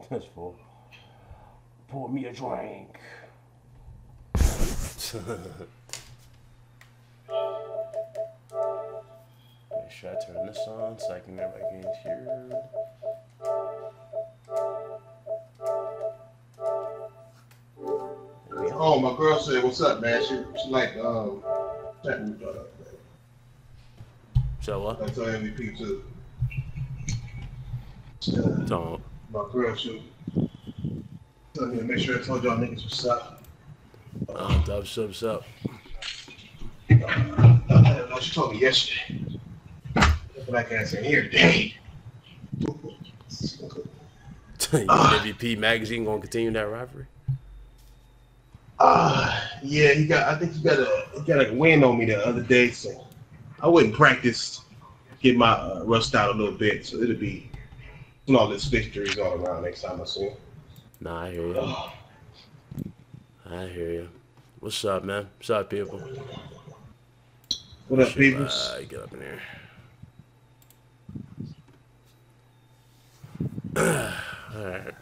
this fool. Pour me a drink. Make sure I turn this on so I can never get here. Oh, my girl said, "What's up, man?" She like chatting with So what? That's our MVP too. Don't. My girl, she told me to make sure I told y'all niggas what's up. What's up? I don't know. She told me yesterday. Black ass in here today. MVP magazine gonna continue that rivalry? Yeah, I think he got a win on me the other day, so I wouldn't practice, get my rust out a little bit, so it'll be flawless victories all around next time I see him. Nah, I hear you. I hear you. What's up, man? What's up, people? What up, people? Get up in here. All right.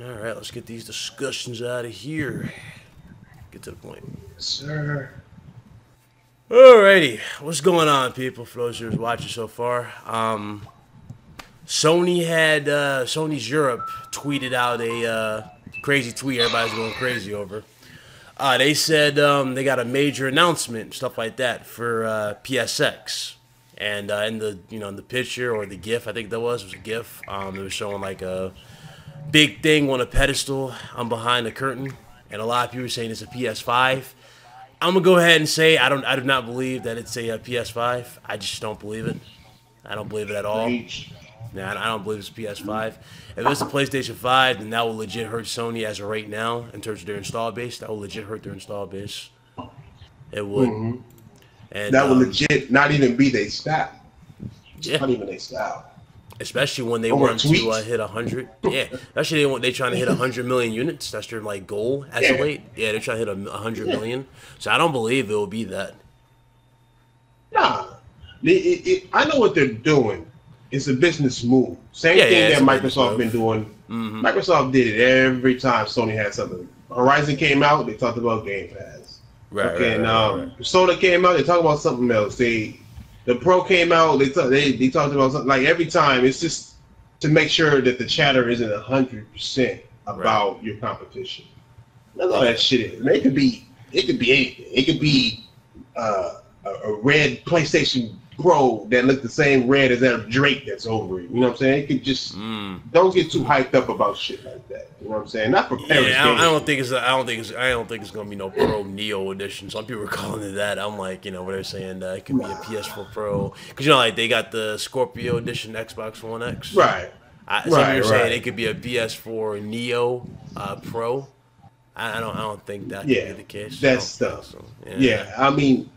All right, let's get these discussions out of here. Get to the point. Yes, sir. Alrighty, what's going on, people? For those who's watching so far, Sony's Europe tweeted out a crazy tweet. Everybody's going crazy over. They said they got a major announcement, stuff like that, for PSX. And in the picture or the GIF, I think it was a GIF. It was showing like a big thing on a pedestal behind the curtain, and a lot of people are saying it's a PS5. I'm gonna go ahead and say I do not believe that it's a PS5. I just don't believe it. I don't believe it at all. Nah, I don't believe it's a PS5. If it's a PlayStation 5, then that will legit hurt Sony as of right now in terms of their install base. That will legit hurt their install base. It would. Mm-hmm. And that would legit not even be their style. Yeah. Not even their style. Especially when they want to hit 100. Yeah, especially they're trying to hit 100 million units. That's their like goal as of late. Yeah, they're trying to hit 100 million. So I don't believe it will be that. Nah, I know what they're doing. It's a business move. Same thing that Microsoft been doing. Mm-hmm. Microsoft did it every time Sony had something. Horizon came out, they talked about Game Pass. Right. Okay, right. Persona came out, they talked about something else. The Pro came out, they talked about something. Like every time, it's just to make sure that the chatter isn't 100% about your competition. That's all that shit is. And it could be anything. It could be a red PlayStation Pro that looked the same red as that Drake that's over it. You know what I'm saying? It could just don't get too hyped up about shit like that. You know what I'm saying? Not for parents. Yeah, I don't think it's gonna be no Pro Neo edition. Some people are calling it that. I'm like, what they're saying it could be a PS4 Pro because like they got the Scorpio edition Xbox One X. Right. Some people are saying it could be a PS4 Neo Pro. I don't think that could be the case. That's stuff. So. Yeah, I mean,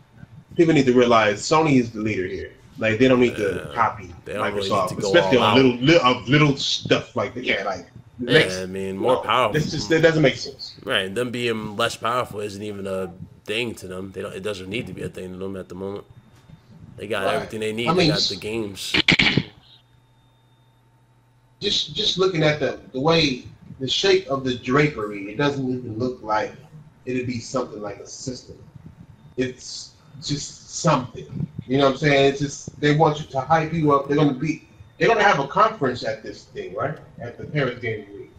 people need to realize Sony is the leader here. Like they don't need to copy Microsoft, really especially on little stuff like that. Yeah, like. More powerful. That doesn't make sense. Right, them being less powerful isn't even a thing to them. It doesn't need to be a thing to them at the moment. They got everything they need. They got the games. Just looking at the way the shape of the drapery, it doesn't even look like it'd be something like a system. It's just something. You know what I'm saying? It's just they want you to hype you up. They're gonna have a conference at this thing, right? At the Paris Gaming Week.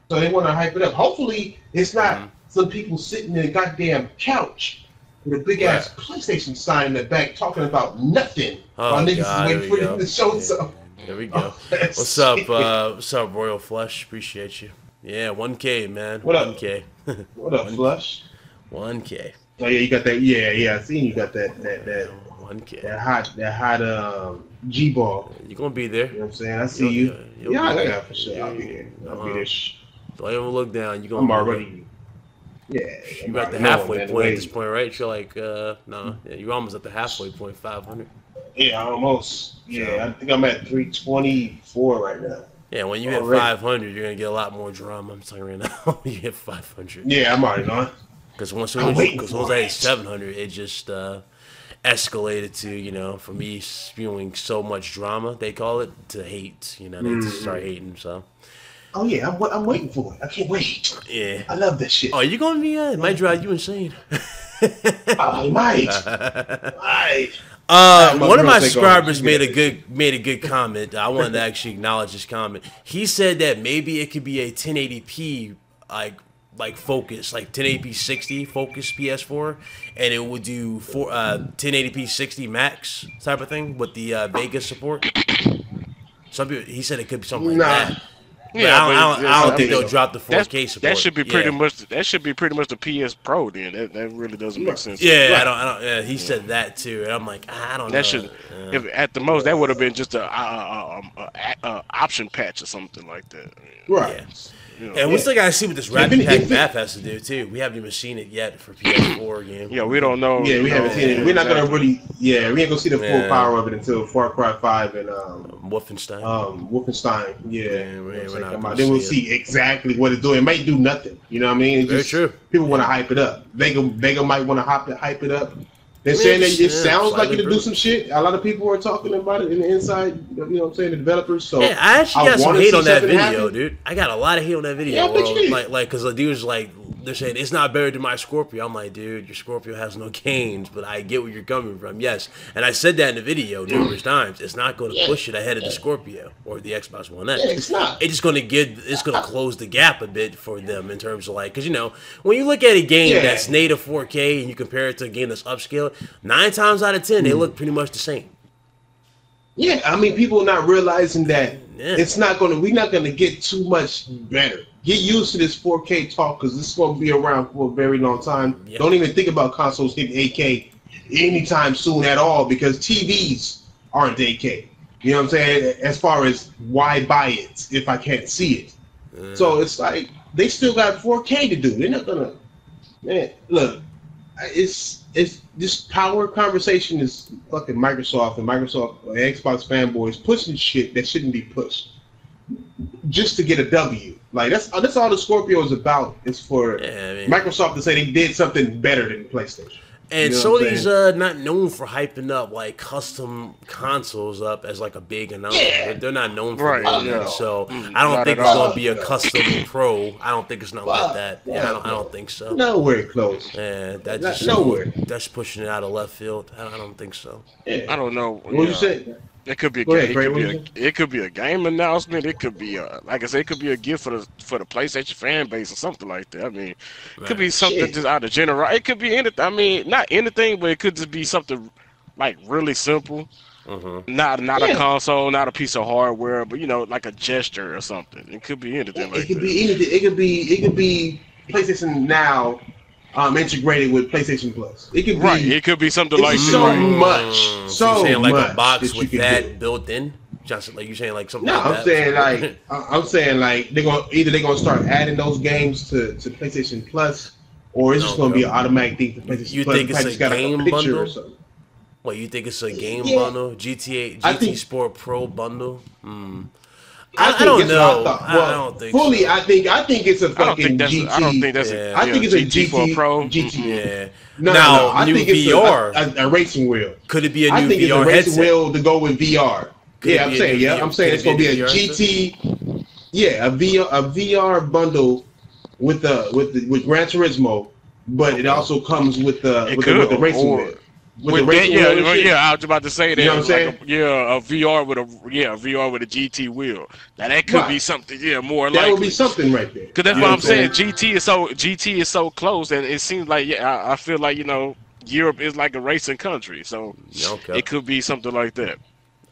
So they want to hype it up. Hopefully, it's not some people sitting in a goddamn couch with a big ass PlayStation sign in the back talking about nothing while niggas is waiting for them to show something. There we go. What's up? What's up, Royal Flush? Appreciate you. Yeah, 1K, man. What up? 1K. What up, Flush? 1K. Oh yeah, you got that. Yeah. I seen you got that 1K. That hot G ball. You gonna be there? You know what I'm saying? I see you. Yeah, for sure. I'll be there. I'll be there. Don't ever look down. I'm already. Yeah. You're at the halfway point at this point, right? You're like, you're almost at the halfway point, 500. Yeah, almost. Yeah, I think I'm at 324 right now. Yeah, when you hit 500, you're gonna get a lot more drama. I'm telling you right now. You hit 500. Yeah, I'm already on. Because once I'm waiting I for hit it. 700, it just escalated to, for me spewing so much drama, they call it, to hate. They just start hating. So Oh yeah, I'm waiting for it. I can't wait. yeah. I love that shit. Oh, you gonna be? It might drive you insane. Oh, it might. Might. One of my girl take subscribers over. made a good comment. I wanted to actually acknowledge this comment. He said that maybe it could be a 1080p like focus, like 1080p 60 focus PS4, and it would do 1080p 60 max type of thing with the Vegas support. Some people, he said it could be something like that. But Yeah, I don't think they'll so. drop the 4K support. That should be pretty much. That should be pretty much the PS Pro. Then that really doesn't make sense. Yeah, Right. I don't. Yeah, he said that too, and I'm like, I don't know. That should, if at the most, that would have been just a option patch or something like that. Right. Yeah. You know. And we still gotta see what this if Rapid it- Pack if it- map has to do too. We haven't even seen it yet for PS4 game. Yeah, we don't know. Yeah, we haven't seen it. We're not gonna really. Yeah, we ain't gonna see the full Yeah. power of it until Far Cry 5 and Wolfenstein. Wolfenstein. Yeah. we're not gonna Then we'll see see exactly what it's doing. It might do nothing. You know what I mean? It's Very just, true. People want to hype it up. Vega might want to hype it up. They're mean, saying that it yeah, sounds like slightly it'll do some shit. A lot of people are talking about it in the inside. You know what I'm saying? The developers. So Yeah, I actually got some wanna hate see on that something video, happen. dude. I got a lot of hate on that video. Yeah, I bet you did. Because the dude's like, they're saying it's not better than my Scorpio. I'm like, dude, your Scorpio has no gains, but I get where you're coming from. Yes, and I said that in the video numerous times. It's not going to push it ahead of the Scorpio or the Xbox One X. Yeah, it's not. It's just going to close the gap a bit for them in terms of because when you look at a game Yeah. that's native 4K and you compare it to a game that's upscale, 9 times out of 10 they look pretty much the same. Yeah, I mean, people not realizing that Yeah. we're not gonna get too much better. Get used to this 4K talk because this is gonna be around for a very long time. Yeah. Don't even think about consoles hitting 8K anytime soon at all because TVs aren't 8K. You know what I'm saying? As far as why buy it if I can't see it. So it's like they still got 4K to do. They're not gonna. Man, look, it's this power conversation is fucking Microsoft and Xbox fanboys pushing shit that shouldn't be pushed just to get a W. Like that's all the Scorpio is about. Is for Microsoft to say they did something better than PlayStation. And You know what I'm Sony's not known for hyping up like custom consoles up as like a big announcement. Yeah. They're not known for Right, doing yeah. that. So I don't Not think at it's all. gonna be a custom pro. I don't think it's not like that. Yeah, I don't think so. Nowhere close. Yeah, that's Not just nowhere. that's pushing it out of left field. I don't think so. Yeah. I don't know. What you say? It could be. Go ahead, Craig, what you It could be a game announcement. It could be like I said. It could be a gift for the PlayStation fan base or something like that. I mean, it could be something Shit. just out of general. It could be anything. I mean, not anything, but it could just be something like really simple. Not a console, not a piece of hardware, but like a gesture or something. It could be anything like It could that. be anything. It could be PlayStation Now integrated with PlayStation Plus. It could be Right. It could be something it's like so that. much. So So you're saying like much a box that you with can that do. built in? Just like you saying like something No, like I'm that? saying like they're gonna start adding those games to PlayStation Plus, or it's just gonna be an automatic thing for PlayStation You Plus. think it's Probably a just got game picture bundle? or something. What, you think it's a game Yeah. bundle? I GT think- Sport Pro bundle? I don't think that's know. what I thought. I Well, don't think fully, so. I think it's a I don't fucking think that's. GT. I don't think that's. Yeah. A, I think it's a GT for GT. a Pro. GT. Yeah. No, Now, no, I new think it's VR. a racing wheel. Could it be a I new think it's a VR racing headset? wheel to go with VR. Could it Yeah, I'm be a saying, new yeah, VR I'm saying could it's it be gonna be a a new VR GT. Yeah, a VR bundle with Gran Turismo, but it also comes with the racing or- wheel. With With the that, racing wheel and shit. I was about to say that. You know what I'm saying? A VR with a VR with a GT wheel. Now that could be Right. something. Yeah, more That likely. would be something right there. Because that's You what know I'm saying. GT is so close, and it seems like I feel like Europe is like a racing country, so Okay. it could be something like that.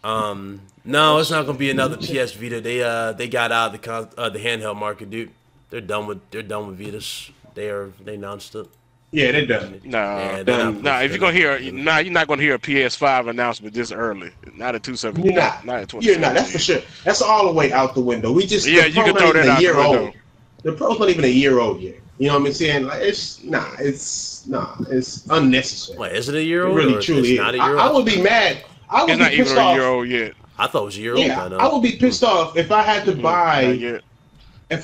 No, it's not gonna be another PS Vita. They got out of the handheld market, dude. They're done with Vitas. They announced it. Yeah, they're done. Yeah, they're not Nah. If you're gonna hear, pushing it. you're not gonna hear a PS5 announcement this early. Not at 270. You're not. Not at You're not. That's for sure. That's all the way out the window. We just Yeah, the you Pro can not throw even that a out the year window. old. The Pro's not even a year old yet. You know what I'm saying? Like it's unnecessary. Wait, is it a year It old? really or truly it's is. not a year old? I would be mad. I would It's be not even pissed a year off. old yet. I thought it was a year old. Yeah, I know. I would be pissed off if I had to Not buy yet. a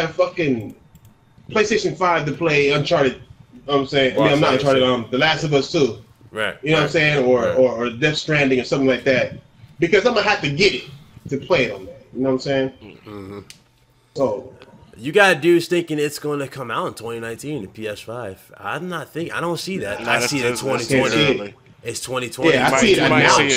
fucking PlayStation 5 to play Uncharted know what I'm saying? I mean, I'm not trying to The Last of Us 2. Right. You know what I'm saying? Or Death Stranding or something like that. Because I'm gonna have to get it to play it on that. You know what I'm saying? Mm-hmm. So you got dudes thinking it's going to come out in 2019, the PS5. I'm not thinking. I don't see that. I see it in 2020. It's 2020. Yeah,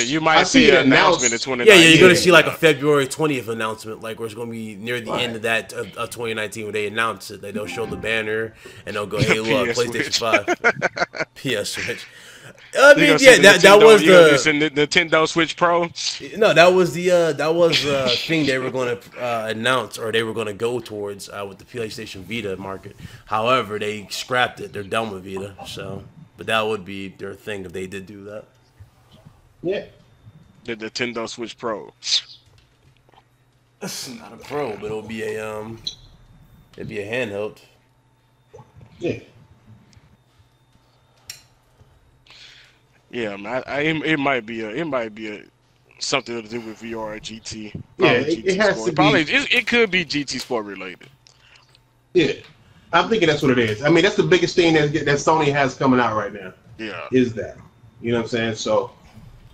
you might see an announcement in 2019. Yeah, you're going to see like a February 20th announcement, like where it's going to be near the end of that of 2019 when they announce it. They'll show the banner and they'll go, "Hey, look, PlayStation 5, PS Switch." I mean, yeah, that was the Nintendo Switch Pro. No, that was the thing they were going to announce, or they were going to go towards with the PlayStation Vita market. However, they scrapped it. They're done with Vita, so. But that would be their thing if they did do that. Yeah. The Nintendo Switch Pro. It's not a Pro, but it'd be a handheld. Yeah. Yeah, man. It might be a something to do with VR or GT. Yeah, it has Sport. It could be GT Sport related. Yeah. I'm thinking that's what it is. I mean, that's the biggest thing that Sony has coming out right now. Yeah. Is that. You know what I'm saying? So,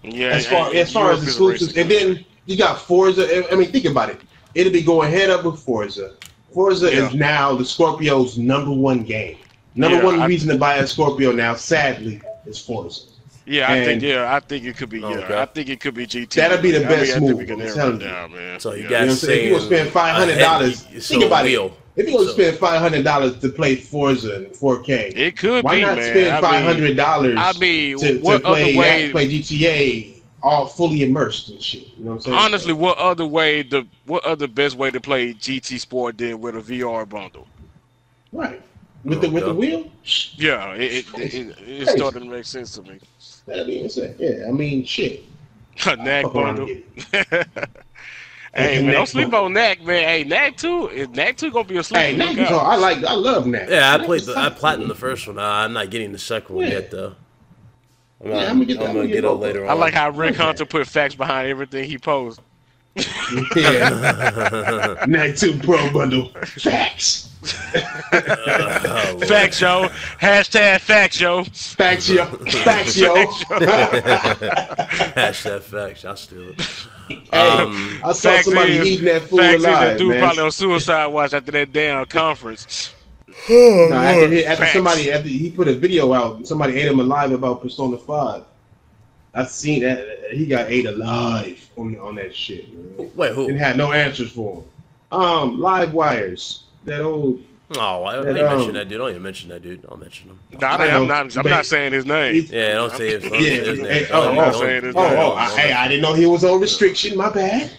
yeah. As far as exclusives, and then you got Forza. I mean, think about it. It'll be going head up with Forza. Forza is now the Scorpio's #1 game. Number one reason to buy a Scorpio now, sadly, is Forza. Yeah, I think it could be. I think it could be GT. That'll be the best move. We can narrow it down, man. So you guys say if you gonna spend $500, think about it. If you're gonna spend $500 to play Forza in 4K, it could why be. Why not spend $500? I mean, to play GTA all fully immersed and shit? You know what I'm saying? Honestly, what other best way to play GT Sport than with a VR bundle? Right. With the wheel? Yeah, it started to make sense to me. That'd be insane. Yeah, I mean, shit. NAC bundle. Hey man, don't sleep on NAC, man. Hey, NAC 2 gonna be a sleep. Hey, NAC is hard. I love NAC. Yeah, I platinumed the first one. I'm not getting the second one yet though. I'm gonna get it later on. I like how Rick Hunter put facts behind everything he posed. Yeah. NAC 2 Pro bundle. Facts. Facts, yo. Hashtag facts, yo. Facts, yo. Facts, yo. Hashtag facts. I'll steal it. I saw somebody eating that food alive, dude man. Probably on suicide watch after that damn conference. After he put a video out, somebody ate him alive about Persona 5. I seen that he got ate alive on that shit. Man. Wait, who? Didn't have no answers for him. Live Wires. That old. Oh, I didn't mention that dude. Don't even mention that dude. I'll mention him. I'm not saying his name. Yeah, don't say his name. I'm not saying his name. Hey, I didn't know he was on restriction. My bad.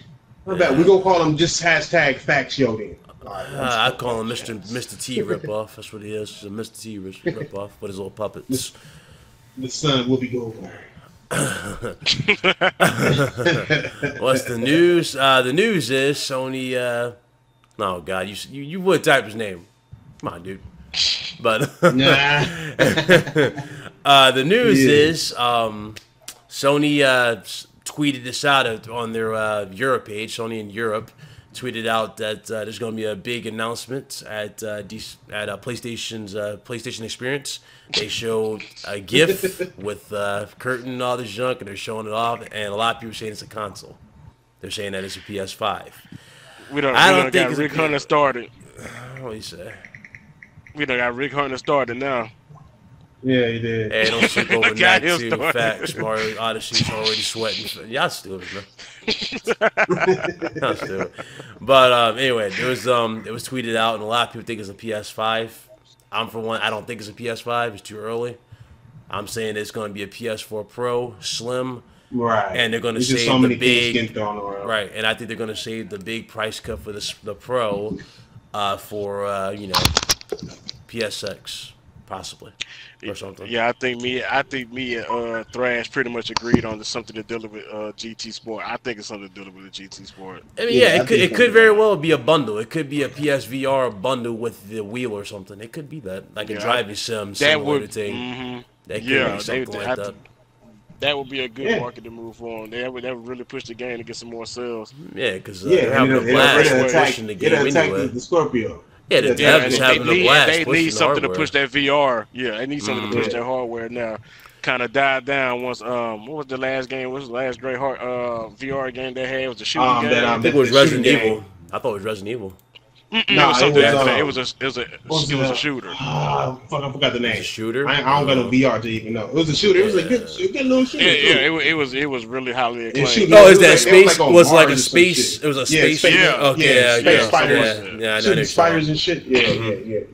We're gonna call him just hashtag facts yo then. I call him Mr. T ripoff. That's what he is. He's a Mr. T ripoff with his little puppets. The son will be going. What's the news? The news is Sony. Oh God, you would type his name. Come on, dude. But the news is Sony tweeted this out on their Europe page. Sony in Europe tweeted out that there's going to be a big announcement at PlayStation's PlayStation Experience. They showed a GIF with curtain and all this junk, and they're showing it off. And a lot of people are saying it's a console. They're saying that it's a PS5. We don't think Rick Hunter started. What do you say? We done got Rick Hunter started now. Yeah, he did. Hey, don't sleep over that too. Facts, Mario Odyssey's already sweating. Y'all stupid, man. Y'all stupid. But anyway, it was tweeted out, and a lot of people think it's a PS5. I'm for one. I don't think it's a PS5. It's too early. I'm saying it's going to be a PS4 Pro, Slim. Right. And they're going to save the big. Right, and I think they're going to save the big price cut for the Pro, for PSX possibly or something. Yeah, I think me and Thrash pretty much agreed on something to deal with GT Sport. I think it's something to deal with the GT Sport. I mean, yeah, it could very well be a bundle. It could be a PSVR bundle with the wheel or something. It could be that, like a driving sim similar thing. Mm-hmm. That could be something like that. That would be a good market to move on. That would really push the game to get some more sales. Yeah, because they're having a blast pushing the game anyway. The Scorpio. Yeah, the Yeah, devs having a blast. They pushing need the something to hardware. push that VR. Yeah, they need something to push that hardware now. Kind of died down once. What was the last game? What was the last great VR game they had? It was a shooting game. I think it was Resident Evil. I thought it was Resident Evil. It was something after that. It was a shooter. Fuck, I forgot the name. It was a shooter. I don't got no VR to even know. It was a shooter. It was a good little shooter. It was really highly acclaimed. Oh, is that space? Was like a space? It was a space. Yeah. Okay, space spiders. Yeah, I know Shooting spiders and shit. Yeah. Okay.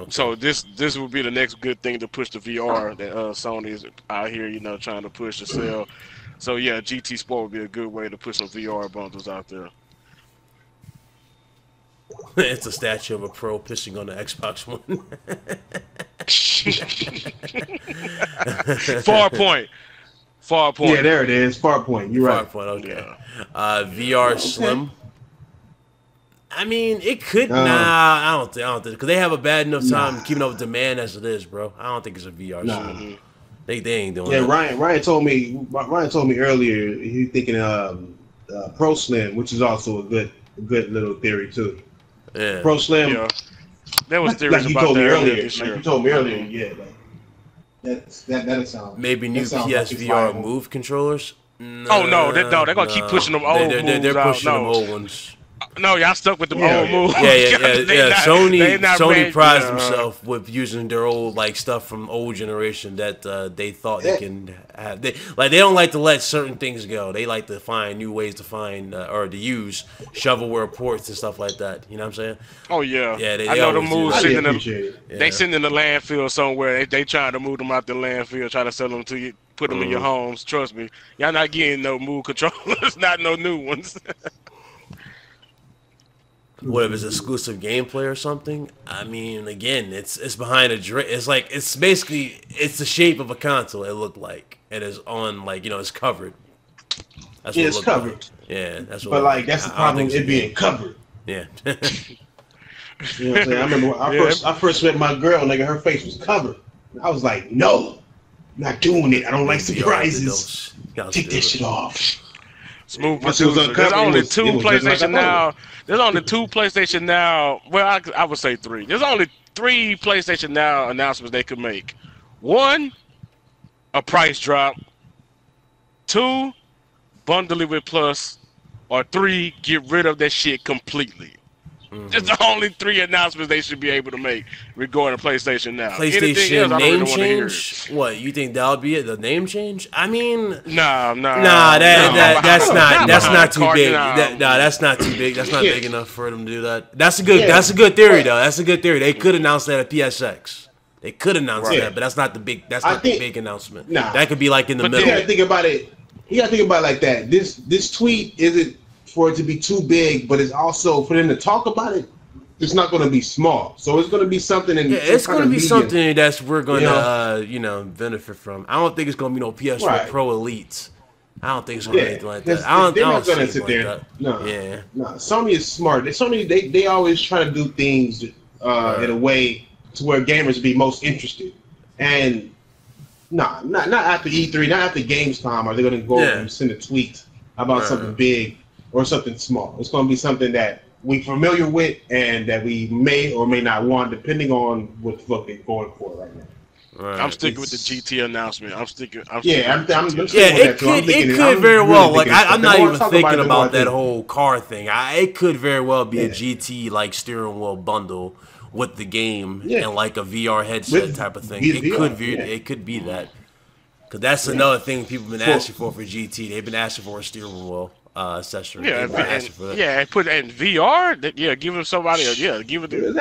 So this would be the next good thing to push the VR that Sony is out here, trying to push to sell. So yeah, GT Sport would be a good way to put some VR bundles out there. It's a statue of a pro pissing on the Xbox One. Far point. Yeah, there it is. Far point. You're right. Far point. Okay. Yeah. VR Slim. I mean, it could. I don't think because they have a bad enough time keeping up with demand as it is, bro. I don't think it's a VR Slim. They ain't doing. Yeah, that. Ryan told me earlier he's thinking Pro Slim, which is also a good little theory too. Yeah. Pro Slim. Yeah. There was theories like about that earlier Like this year. you told me earlier, yeah. That'll sound. Maybe new PSVR Move controllers. No, they're gonna keep pushing them old moves They're pushing out. them old ones. No, y'all stuck with the old moves. Yeah. Sony prides themselves with using their old stuff from old generation that they thought they can have. They don't like to let certain things go. They like to find new ways to find or to use shovelware ports and stuff like that. You know what I'm saying? Oh yeah. Yeah, I know the moves sitting in they sitting in the landfill somewhere. They trying to move them out the landfill, try to sell them to you, put them in your homes. Trust me, y'all not getting no move controllers, not no new ones. What if it's exclusive gameplay or something? I mean, again, it's behind a it's basically the shape of a console. It looked like it is on it's covered. That's what it's covered. Like. Yeah, that's what. But that's the problem. It being covered. Yeah. You know what I'm saying? I remember when I first met my girl, nigga. Her face was covered. I was like, no, not doing it. I don't like surprises. Take that shit off. Smooth producer. There's only two PlayStation now. There's only two PlayStation Now. Well, I would say three. There's only 3 PlayStation Now announcements they could make. 1, a price drop. 2, bundle it with Plus. Or 3, get rid of that shit completely. It's the only 3 announcements they should be able to make regarding PlayStation Now. PlayStation name change? What, you think that'll be it? The name change? I mean, nah. That's not too big. That's not too big. That's not big enough for them to do that. That's a good theory though. That's a good theory. They could announce that at PSX. They could announce that, but that's not the big. That's not the big announcement. Nah, that could be like in the middle. You gotta think about it. Like that. This tweet isn't for it to be too big, but it's also for them to talk about it. It's not going to be small, so it's going to be something. It's going to be something that's we're going to benefit from. I don't think it's going to be no PS4 Pro Elites. I don't think it's going to be anything like that. They're not going to sit there. No. Sony is smart. They always try to do things in a way to where gamers be most interested. And not after E3, not after Gamescom are they going to go and send a tweet about something big or something small. It's going to be something that we're familiar with and that we may or may not want, depending on what the fuck they're going for right now. Right. I'm sticking with the GT announcement. I'm sticking. It could very well. I'm not even thinking about that whole car thing. It could very well be a GT steering wheel bundle with the game and a VR headset type of thing. It could be that. Because that's another thing people have been asking for GT. They've been asking for a steering wheel accessory. Put it in VR. Give them somebody. Give it.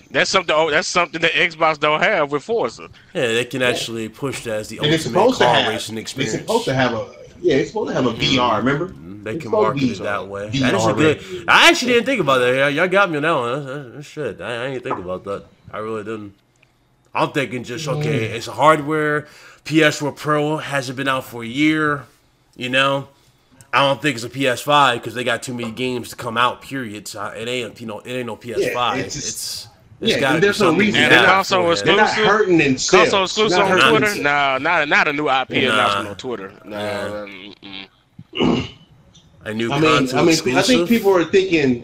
That's something that Xbox don't have with Forza. Yeah, they can actually push that as the ultimate car racing experience. It's supposed to have a VR. Remember? They can market it that way. That is a good. I actually didn't think about that. Y'all got me on that one. Shit, I didn't think about that. I really didn't. I'm thinking just it's a hardware. PS4 Pro hasn't been out for a year. I don't think it's a PS5 because they got too many games to come out. Period. So it ain't no PS5. It's got to be something. And console exclusive. They're not hurting in sales. Console exclusive on Twitter. No, not a new IP announcement on Twitter. No. A new console exclusive. I think people are thinking.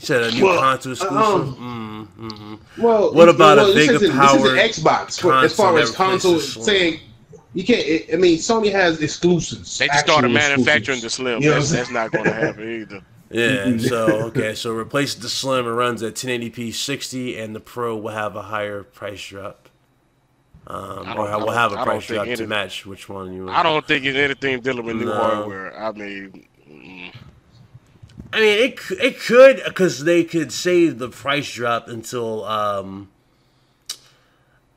said a new console exclusive. Well, What about a this bigger isn't power? Xbox as far as console saying you can't. I mean, Sony has exclusives. They just started manufacturing exclusives. the Slim. You know That's not going to happen either. Yeah. So replace the Slim. It runs at 1080p 60, and the Pro will have a higher price drop. We'll have a price drop to match which one you want. I don't think it's anything dealing with new hardware. I mean, it could, because they could save the price drop until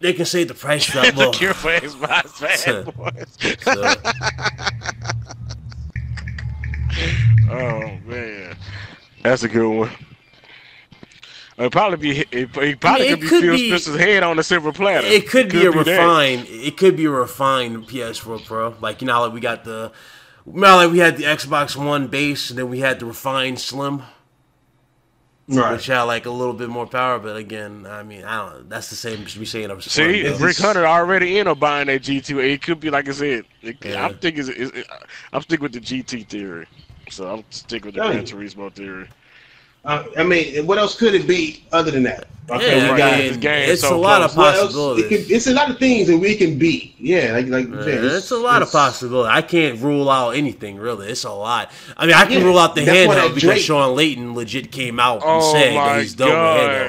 they can save the price drop. The cure for Xbox fanboys. Oh man, that's a good one. It probably could be Phil Spencer's head on a silver platter. It could be a refined. It could be a refined PS4 Pro. Like, you know, like we had the Xbox One base, and then we had the refined Slim, right? Which had like a little bit more power. But again, I mean, I don't. That's the same as me saying of Slim. See, Rick Hunter already in on buying that GT. It could be like I said. I'm sticking with the GT theory. So I'm sticking with the Gran Turismo theory. I mean, what else could it be other than that? Okay, it's a lot of possibilities. It's a lot of things that we can be. Yeah, it's a lot of possibilities. I can't rule out anything really. It's a lot. I mean, I can rule out the handheld because Sean Layton legit came out and said that he's done with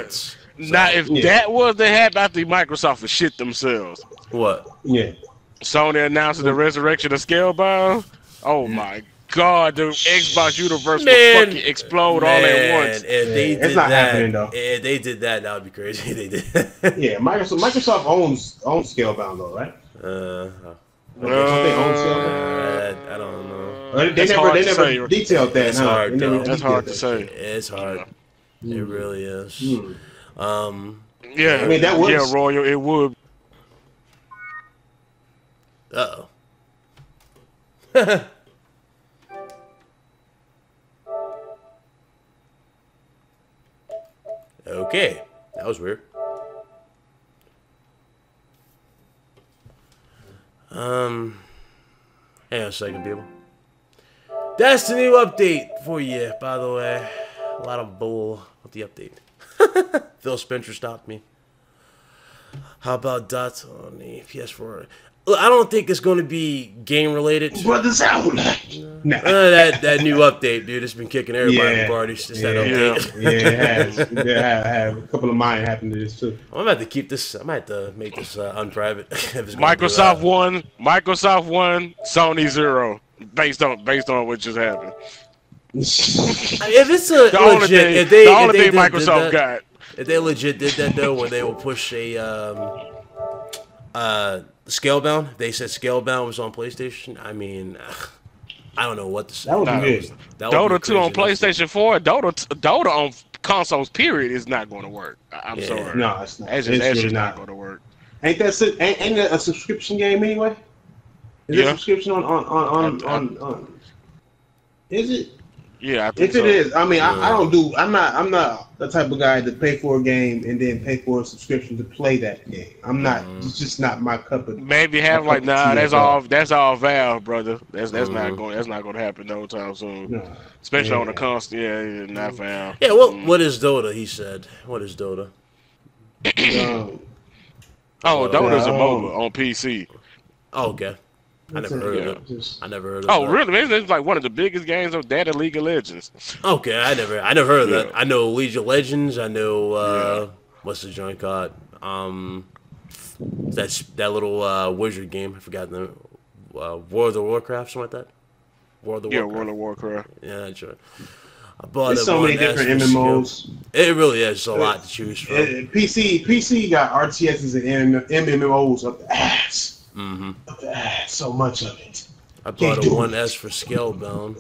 handhelds. Now, if that was to happen, I think Microsoft would shit themselves. What? Yeah. Sony announcing the resurrection of Scalebound. Oh my God, the Xbox universe will fucking explode all at once. If they did happening though. If they did that would be crazy. They did. Yeah, Microsoft owns Scalebound though, right? Don't they own Scalebound? I don't know. They never detailed that. It's hard. That's hard to say. It's hard. It really is. Yeah, I mean that would. Yeah, Royal, it would. Okay, that was weird. Hang on a second, people. That's the new update for you, by the way. A lot of bull with the update. Phil Spencer stopped me. How about dots on the PS4? Look, I don't think it's going to be game related. Brothers out. No. That new update, dude. It's been kicking everybody in parties. Just that update. Yeah, it has. A couple of mine happened to this too. I'm gonna have to keep this. I might have to make this unprivate. Microsoft 1, Sony 0. Based on what just happened. If it's a the only thing Microsoft got. If they legit did that though, when they will push a Scalebound, they said Scalebound was on PlayStation. I mean, I don't know what to say. That would be good. Dota 2 on PlayStation 4, Dota on consoles, period, is not going to work. I'm sorry. No, it's not. It's really not going to work. Ain't that a subscription game anyway? Is it a subscription on? Is it? Yeah, I think if it is, I mean, I'm not the type of guy to pay for a game and then pay for a subscription to play that game. I'm not. It's just not my cup of. Maybe have like that's all Valve, brother. That's not going to happen no time soon. No. Especially on the console. Yeah, not Valve. Yeah, what is Dota? He said. What is Dota? Dota's a MOBA on PC. Oh, okay. I never heard of it. I never heard of it. Oh, really? It's like one of the biggest games of that League of Legends. Okay, I never heard of that. I know League of Legends. I know what's the joint called? That's that little wizard game. I forgot the World of Warcraft, something like that. World of Warcraft. Yeah, that's right. There's so many different MMOs. It really is a lot to choose from. PC got RTSs and MMOs up the ass. So much of it. I bought a 1S for Scalebound.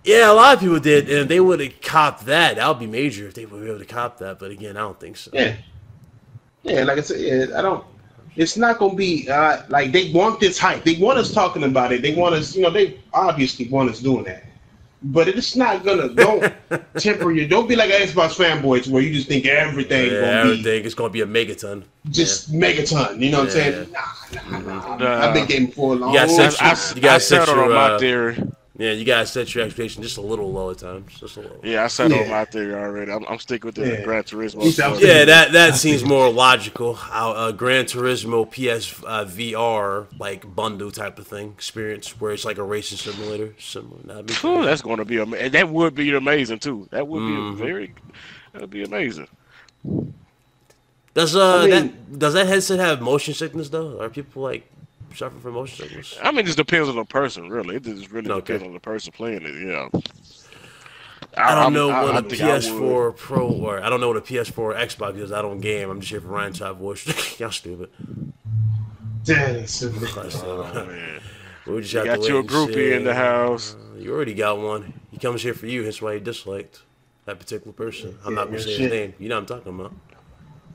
Yeah, a lot of people did, and they would have copped that. That would be major if they would be able to cop that. But again, I don't think so. Yeah. Like I said, I don't. It's not gonna be like they want this hype. They want us talking about it. They want us. They obviously want us doing that. But it's not gonna. Don't temper you. Don't be like an Xbox fanboy to where you just think everything is gonna be a megaton. Just megaton. You know what I'm saying? Nah. I've been gaming for a long time. You guys settled on my theory. Yeah, you gotta set your expectation just a little low at times. Just a little. Yeah, I set on my theory already. I'm sticking with the Gran Turismo. Yeah, that seems more logical. Gran Turismo PSVR like bundle type of thing experience where it's like a racing simulator. Similar. That's going to be amazing. That would be amazing too. That would be that'd be amazing. Does that headset have motion sickness though? Are people like suffering from motion sickness? I mean, it just depends on the person, really. It just really depends on the person playing it. Yeah. I don't know what a PS4 Pro or I don't know what a PS4 or Xbox is. I don't game. I'm just here for Ryan's side voice. Y'all stupid. Damn. We just got you a groupie in the house. You already got one. He comes here for you. That's why he disliked that particular person. I'm not gonna say his name. You know what I'm talking about.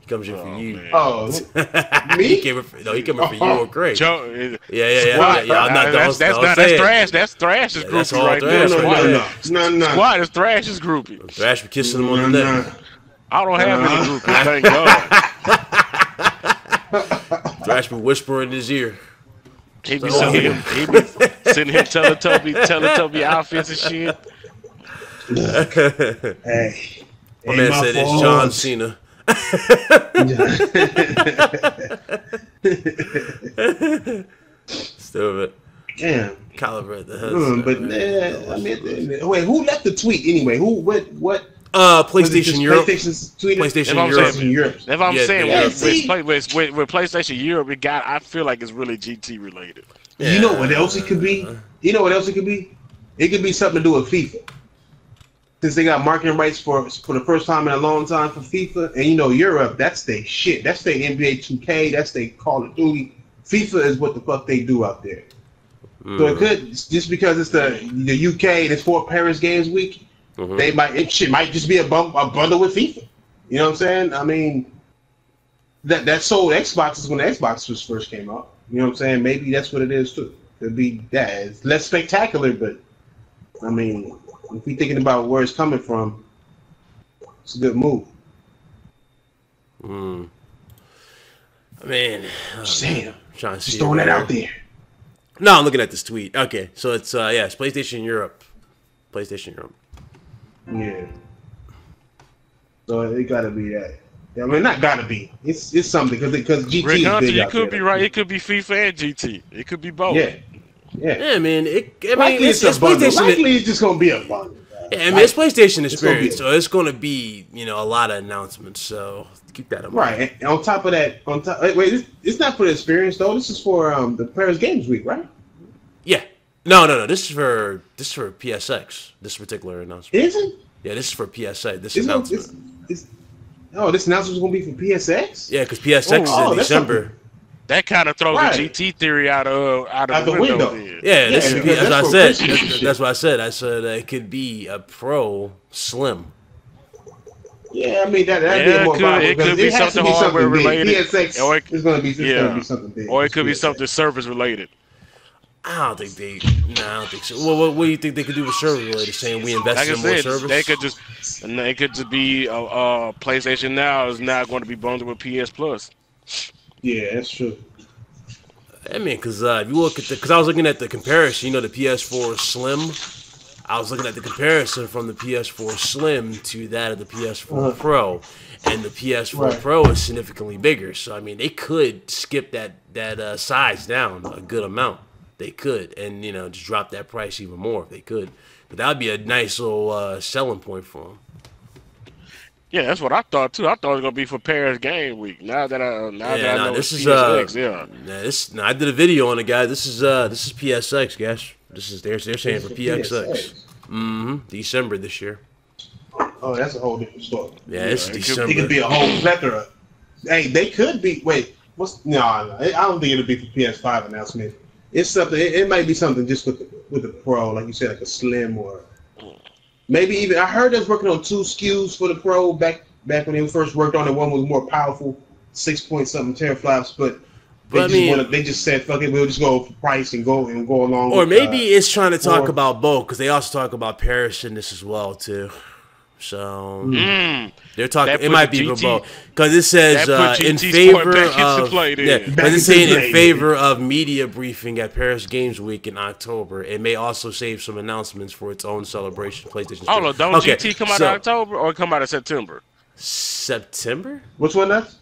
He comes here for you. Man. Oh, me? He came here for you or Craig. Yeah. That's trash. That's Thrash's groupie right there. No. Squad is Thrash's groupie. Thrash be kissing him on the neck. I don't have any groupies, thank God. Thrash be whispering in his ear. He be sending him Teletubby outfits and shit. Hey. My man said it's John Cena. Stupid. Damn. Calibrate the headset. But I mean, wait, who left the tweet anyway? What? PlayStation Europe. PlayStation Europe. That's what I'm saying. With PlayStation Europe, I feel like it's really GT related. Yeah. You know what else it could be? It could be something to do with FIFA. Since they got marketing rights for the first time in a long time for FIFA, and Europe, that's their shit. That's their NBA 2K. That's their Call of Duty. FIFA is what the fuck they do out there. So it could, just because it's the UK and it's for Paris Games Week, it might just be a bundle with FIFA. You know what I'm saying? I mean, that sold Xboxes when the Xbox first came out. You know what I'm saying? Maybe that's what it is too. Could be that. It's less spectacular, but I mean, if we're thinking about where it's coming from, it's a good move. I mean, Sam, trying to see just throwing that out there. No, I'm looking at this tweet. Okay, so it's it's PlayStation Europe. PlayStation Europe. Yeah. So it gotta be that. I mean, not gotta be. It's something because GT Rick Hunter, is big you out could there. be right. It could be FIFA and GT. It could be both. Yeah. I mean, likely it's PlayStation. PlayStation. Likely it's just gonna be a bundle. Yeah, I mean, it's PlayStation experience, so it's gonna be a lot of announcements. So keep that in mind. Right. And on top of that, wait, it's not for the experience though. This is for the Paris Games Week, right? Yeah. No. This is for PSX. This particular announcement. Is it? Yeah, this is for PSX. This announcement. This announcement is gonna be for PSX. Yeah, because PSX is in December. That kind of throws the GT theory out of the window. Yeah, this is, as I said. That's what I said. I said it could be a Pro Slim. Yeah, I mean that'd be more viable. It could be something hardware related. PSX or it's gonna be something big. Or it could be something service related. I don't think so. Well, what do you think they could do with service related? Saying we invested in more service? They could just be PlayStation Now is not going to be bundled with PS Plus. Yeah, that's true. I mean, because if you look at because I was looking at the comparison, the PS4 Slim. I was looking at the comparison from the PS4 Slim to that of the PS4 Pro, and the PS4 Pro is significantly bigger. So I mean, they could skip that size down a good amount. They could, and just drop that price even more if they could. But that would be a nice little selling point for them. Yeah, that's what I thought too. I thought it was gonna be for Paris Game Week. Now that I know this it's is PSX, I did a video on it, guys. This is PSX, guys. This is they're saying for PSX. December this year. Oh, that's a whole different story. Yeah, it's December. It could be a whole plethora. Hey, they could be. Wait, I don't think it'll be for PS5 announcement. It's something. It might be something just with the Pro, like you said, like a Slim or. Maybe even I heard they was working on 2 SKUs for the Pro back when they first worked on it. One was more powerful, 6-point-something teraflops, but they just said fuck it, we'll just go for price and go along. Or maybe it's trying to talk about both because they also talk about Paris in this as well too. So they're talking. It might be for GT both because it says in GT favor Sport back into of play then. yeah, Back because it's into saying play, in favor of media briefing at Paris Games Week in October. It may also save some announcements for its own celebration. PlayStation. Oh no, don't GT come out in October or come out in September? September? Which one that's?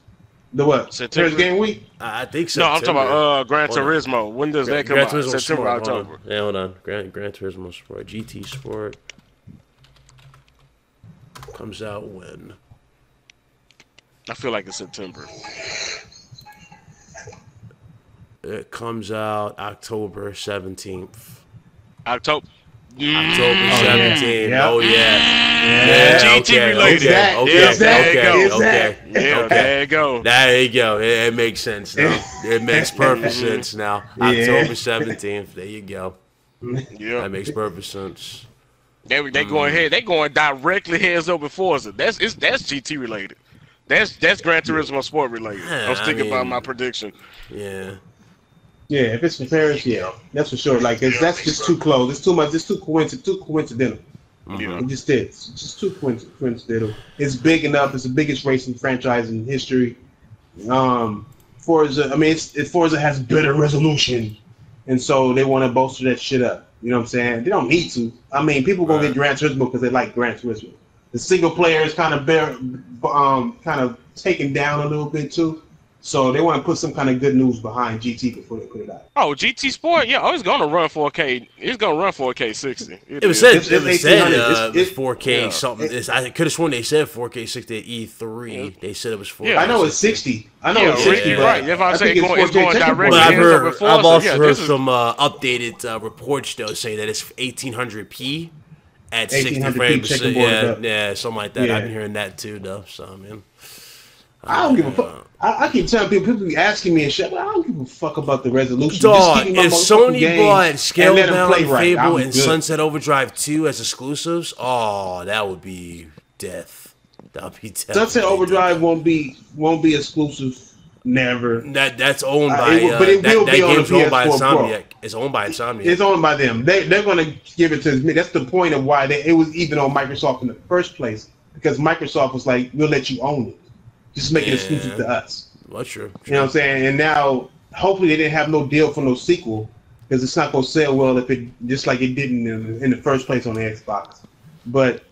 The what? September. Paris Game Week? I think No, September. I'm talking about Gran Hold on. Turismo. When does that come Gran out? Turismo September, Sport, hold on. October. Yeah, hold on. Gran Turismo Sport, GT Sport comes out when? I feel like it's September. It comes out October 17th. October. October 17th. yeah. Oh, yeah. Yeah, GT related. Okay. Yeah, there you go. There you go. It makes sense now. It makes perfect sense now. October 17th. There you go. Yeah, That makes perfect sense. they going ahead. They going directly heads over Forza. That's GT related. That's Gran Turismo Sport related. Yeah, I'm sticking by I mean- my prediction. Yeah. Yeah, if it's for Paris, yeah, that's for sure. Like, that's just too close. It's too much. It's too coincidental. Yeah. It just is. It's just too coincidental. It's big enough. It's the biggest racing franchise in history. Forza. I mean, Forza has better resolution, and so they want to bolster that shit up. You know what I'm saying? They don't need to. I mean, people gonna get Gran Turismo because they like Gran Turismo. The single player is kind of taken down a little bit too. So they want to put some kind of good news behind GT before they put it out. Oh, GT Sport, yeah, it's gonna run 4K. It's gonna run 4K 60. It was said. It's It was said. 1800. It's 4K yeah. something. I could have sworn they said 4K 60 at E3. They said it was 4K. Yeah. I know it's 60. I know Yeah, it's 60. Ricky, but right. That's why I say think it's going 4K directly. But Hands over Forza. I've also Yeah, heard this is- some updated reports though saying that it's 1800p at 60 1800p frames. checkerboard, Yeah, something like that. Yeah. I've been hearing that too though. So I mean, I don't give a fuck. I keep telling people be asking me and shit, but I don't give a fuck about the resolution. dog, Just give me my if motherfucking Sony game bought and Scalebound, let 'em play right. Fable, I'm and good. Sunset Overdrive 2 as exclusives, oh, that would be death. That would be death. Sunset Overdrive won't be exclusive. Never. That's owned by. It will- but it will that be on the game's owned by PS4 Pro. Insomniac. It's owned by Insomniac. It's owned by them. They're going to give it to me. That's the point of why it was even on Microsoft in the first place, because Microsoft was like, we'll let you own it. Just make it exclusive to us. Well, true. You know what I'm saying? And now, hopefully, they didn't have no deal for no sequel, because it's not going to sell well if it just like it didn't in the first place on the Xbox. But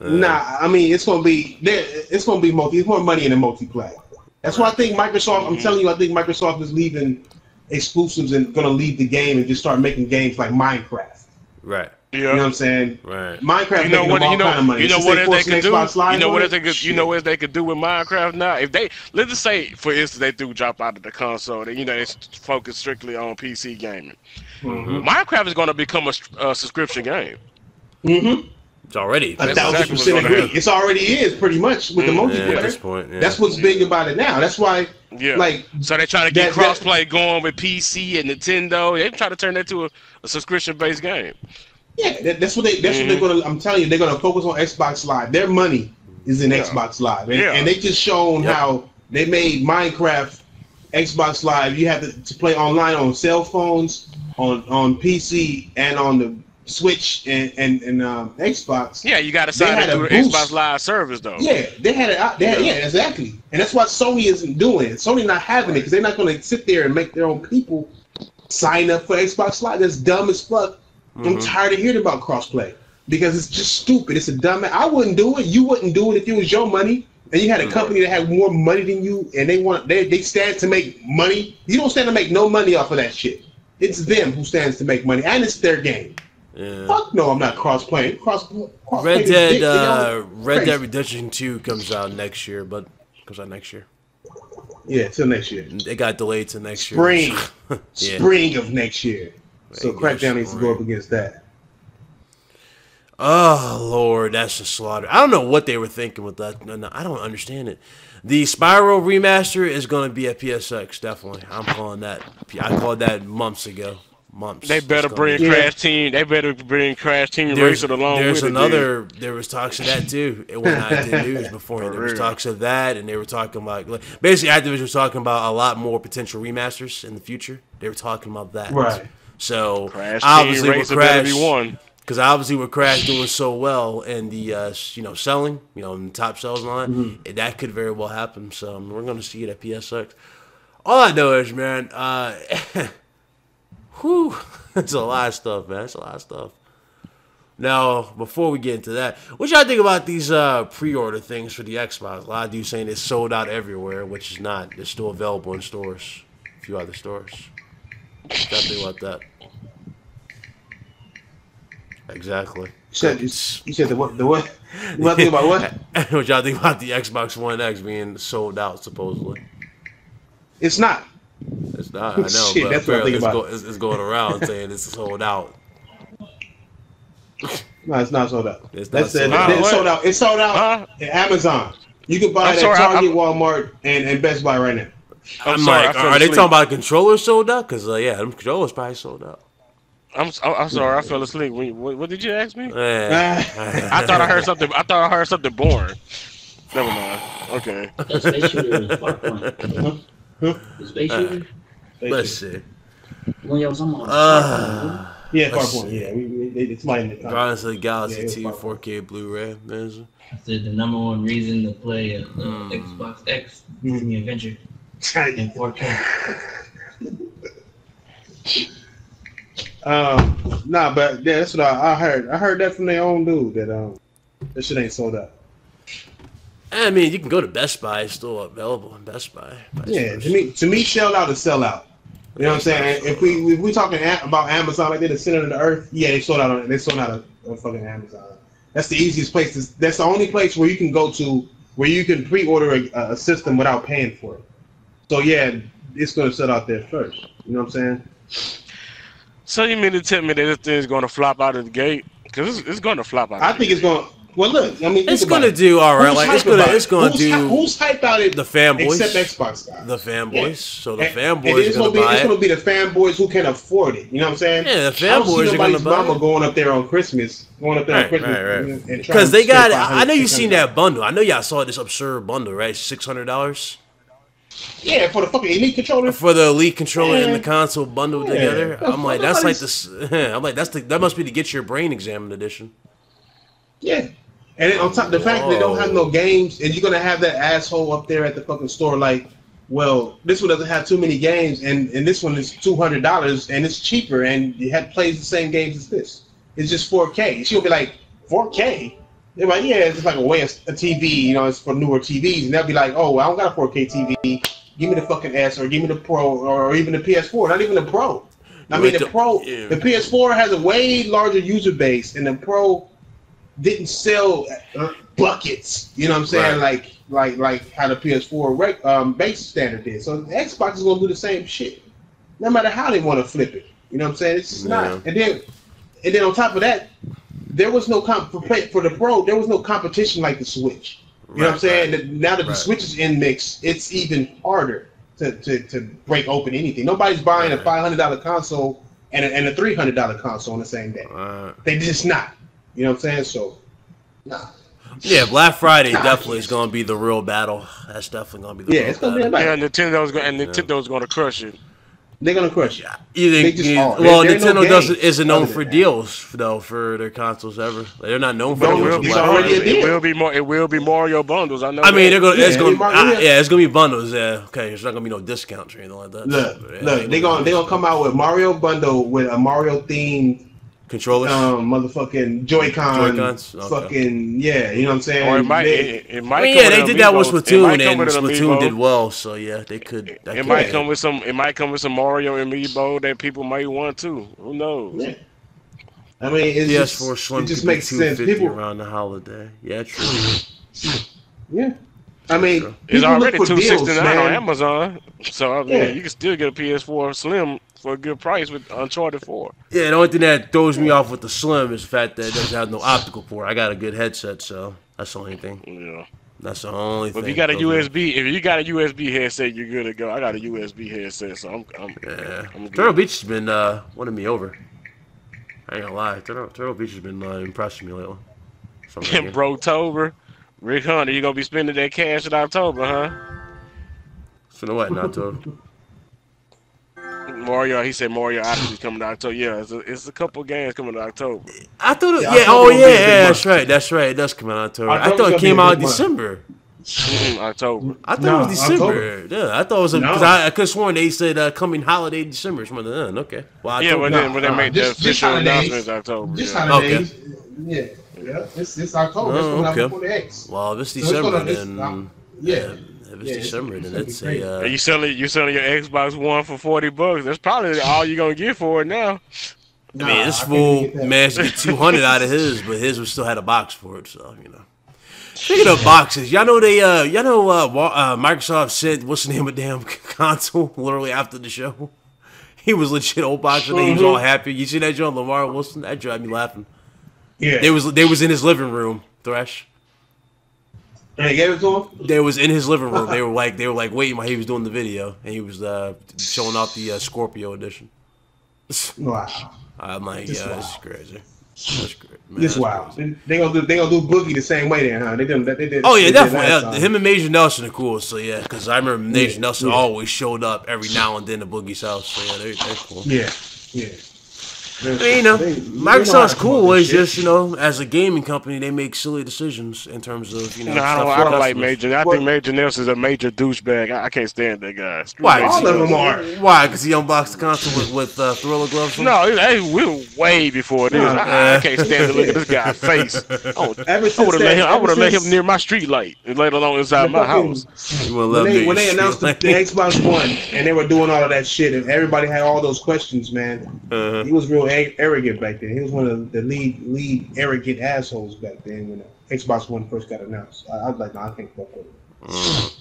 nah, I mean, it's going to be it's going to be it's more money in the multiplayer. That's why I think Microsoft. I'm telling you, I think Microsoft is leaving exclusives and going to leave the game and just start making games like Minecraft. Right. Yeah. You know what I'm saying? Right. Minecraft You know making what? them all kind of money. You know Since what else they forced could do? Xbox Live You know on what it? else they could? You know what they could do with Minecraft now? If they let's just say, for instance, they do drop out of the console, they focus strictly on PC gaming. Minecraft is going to become a subscription game. Mm-hmm. It's already. 1,000% agree. It's already is pretty much with the multiplayer. at this point, yeah. That's what's big about it now. That's why, Yeah. like, So they're trying to get that- crossplay going with PC and Nintendo. They're trying to turn that to a subscription-based game. yeah, that's what they're gonna. I'm telling you, they're gonna focus on Xbox Live. Their money is in Xbox Live, and they just shown how they made Minecraft Xbox Live. You have to play online on cell phones, on PC, and on the Switch and Xbox. Yeah, you got to They sign had it a through the boost. Xbox Live service, though. Yeah, they had it out. Yeah, exactly. And that's why Sony isn't doing it. Sony not having it because they're not going to sit there and make their own people sign up for Xbox Live. That's dumb as fuck. I'm tired of hearing about crossplay because it's just stupid. It's a dumb. I wouldn't do it. You wouldn't do it if it was your money and you had a company that had more money than you and they stand to make money. You don't stand to make no money off of that shit. It's them who stands to make money and it's their game. Yeah. Fuck no, I'm not cross-playing. Cross-playing Red is big, Dead crazy. Redemption 2 comes out next year, but comes out next year. Yeah, till next year. It got delayed to next year. Spring. Yeah. Spring of next year. So Right, Crackdown needs to go spring. up against that. Oh Lord, that's a slaughter. I don't know what they were thinking with that. No, I don't understand it. The Spyro remaster is going to be at PSX. Definitely, I'm calling that. I called that months ago. Months. They better It's gonna bring be- Crash Team. They better bring Crash Team Racing along there's with another. There was talks of that too. It went out in the news before. For There was real. talks of that, and they were talking about basically Activision was talking about a lot more potential remasters in the future. They were talking about that. Right. So Crash obviously Team with Racing better Crash, be one. Because obviously with Crash doing so well and the selling, and the top sales and all that, that could very well happen. So we're gonna see it at PSX. All I know is, man, whew, it's a lot of stuff, man. It's a lot of stuff. Now, before we get into that, what y'all think about these pre-order things for the Xbox? A lot of you saying it's sold out everywhere, which is not. It's still available in stores, a few other stores. What y'all think about that? Exactly. You said the what? The what? You think about what? What y'all think about the Xbox One X being sold out, supposedly? It's not. It's not, I know, Shit, but that's what I think apparently about. it's going around saying it's sold out. No, it's not sold out. It's not sold out. out. It's sold out. It's sold out at Amazon. You can buy it at Target, Walmart, and Best Buy right now. I'm like, are they talking about controllers sold out? Because, them controllers probably sold out. I'm sorry, I fell asleep. What did you ask me? I thought I heard something. I thought I heard something boring. Never mind. Okay. The space shooter is Farpoint. The space shooter? Let's see. When y'all was on yeah, Farpoint. Yeah, it's mine. Guardians of the Galaxy 2 4K Blu-ray. Man. I said the number one reason to play Xbox X is the Adventure in 4K. Nah, but yeah, that's what I heard. I heard that from their own dude that that shit ain't sold out. I mean, you can go to Best Buy; it's still available in Best Buy. Yeah, to me, shell out is sell out. You know what I'm saying? If we talking about Amazon like they're the center of the earth, yeah, they sold out. They sold out on fucking Amazon. That's the easiest place. That's the only place where you can go to where you can pre-order a system without paying for it. So yeah, it's gonna sell out there first. You know what I'm saying? So you mean to tell me that this thing's going to flop out of the gate? Because it's going to flop out. I think it's going. Well, look. I mean, it's going to do all right. Like it's going to do. Who's hyped about it? The fanboys, except Xbox guys. The fanboys. Yeah. So the fanboys are going to buy it. It's going to be the fanboys who can afford it. You know what I'm saying? Yeah, the fanboys are going to buy it. Going up there on Christmas. Right. Because they got. I know you've seen that bundle. I know y'all saw this absurd bundle, right? $600. Yeah, for the fucking Elite controller. For the Elite controller and the console bundled together. I'm like, that's like this. I'm like, that must be the Get Your Brain Examined edition. Yeah, and then on top of the fact they don't have no games, and you're gonna have that asshole up there at the fucking store like, well, this one doesn't have too many games, and this one is $200, and it's cheaper, and it plays the same games as this. It's just 4K. She'll be like, 4K. They're like, yeah, it's like a TV, it's for newer TVs. And they'll be like, oh, I don't got a 4K TV. Give me the fucking S or give me the Pro or even the PS4. Not even the Pro. I mean, the Pro, the PS4 has a way larger user base, and the Pro didn't sell buckets. You know what I'm saying? Right. Like how the PS4 base standard did. So the Xbox is gonna do the same shit, no matter how they want to flip it. You know what I'm saying? It's just not. And then on top of that, there was no for the Pro. There was no competition like the Switch. You know what I'm saying? Now that the Switch is in mix, it's even harder to break open anything. Nobody's buying a $500 console and a $300 console on the same day. They just not. You know what I'm saying? So, nah. Yeah, Black Friday definitely is going to be the real battle. That's definitely going to be the real it's going to be a battle. Yeah, Nintendo's going to crush it. They're gonna crush it. Nintendo isn't known for deals though for their consoles ever. They're not known for deals. It will be Mario bundles. I know. I mean, it's gonna be bundles. Yeah, okay. There's not gonna be no discounts or anything like that. Look, they're gonna come out with Mario bundle with a Mario themed controllers, motherfucking Joy-Cons, fucking you know what I'm saying? Or it might. They did that with Splatoon, and Splatoon did well, so yeah, they could. It might come with some. It might come with some Mario Amiibo that people might want too. Who knows? Yeah. I mean, it just makes sense. People around the holiday, yeah, true. Yeah. I mean, it's already $269 on Amazon, so I mean, you can still get a PS4 Slim for a good price with Uncharted 4. Yeah, the only thing that throws me off with the Slim is the fact that it doesn't have no optical port. I got a good headset, so that's the only thing. Yeah, that's the only thing. If you got a USB headset, you're good to go. I got a USB headset, so I'm good. Turtle Beach has been winning me over. I ain't gonna lie, Turtle Beach has been impressing me lately. Brotober. Rick Hunter, you gonna be spending that cash in October, huh? So what in October? Mario. He said Mario Odyssey's coming to October. Yeah, it's a couple games coming to October. I thought. Yeah, Yeah. October Oh gonna be a big yeah. month. That's right. It does come out in October. I October's thought it gonna be came a out in big month. December. October. I thought No, it was December. October. Yeah, I thought it was because No. I could have sworn they said coming holiday December. Okay. Well, Yeah, when October. they make the Just official holidays. announcement in October. Just Yeah. holidays. Yeah. It's October. It's Oh, coming out okay. before the X. Well, if it's So it's December, gonna- then yeah. if it's Yeah, December, it's then gonna be it's crazy. a. Are you selling your Xbox One for $40? That's probably all you're gonna get for it now. I mean, this I can't fool get that. managed to get 200 out of his, but his was still had a box for it. So Speaking of boxes, Microsoft said what's the name of the damn console literally after the show. He was legit old boxing. He was all happy. You see that John Lamar Wilson? That drive me laughing. Yeah. They was in his living room. Thresh. And they gave it to him? They was in his living room. They were like waiting while he was doing the video, and he was showing off the Scorpio edition. Wow. I'm like, This yeah, wild. this is crazy. That's great. Man, This that's wild. crazy. They gonna do Boogie the same way then, huh? They did. Oh yeah, they did definitely. last Yeah, time. him and Major Nelson are cool. So yeah, because I remember Major Nelson yeah. always showed up every now and then at Boogie's house. So yeah, they're cool. Yeah. Yeah. I mean, Microsoft's cool. It's just as a gaming company, they make silly decisions in terms of No, I stuff don't, for I don't like customers. Major. I think Major Nelson's a major douchebag. I can't stand that guy. Screw Why? Major All of them Nelson. are. Why? Because he unboxed the console with Thriller gloves. on? No, we were way before this. I can't stand to look at this guy's face. Ever since I would have let him since- near my street light, and let alone inside my house. You wanna let me When they shoot announced the like- Xbox One and they were doing all of that shit and everybody had all those questions, man. He was real arrogant back then. He was one of the lead arrogant assholes back then when the Xbox One first got announced. I was like, no, I can't fuck with it.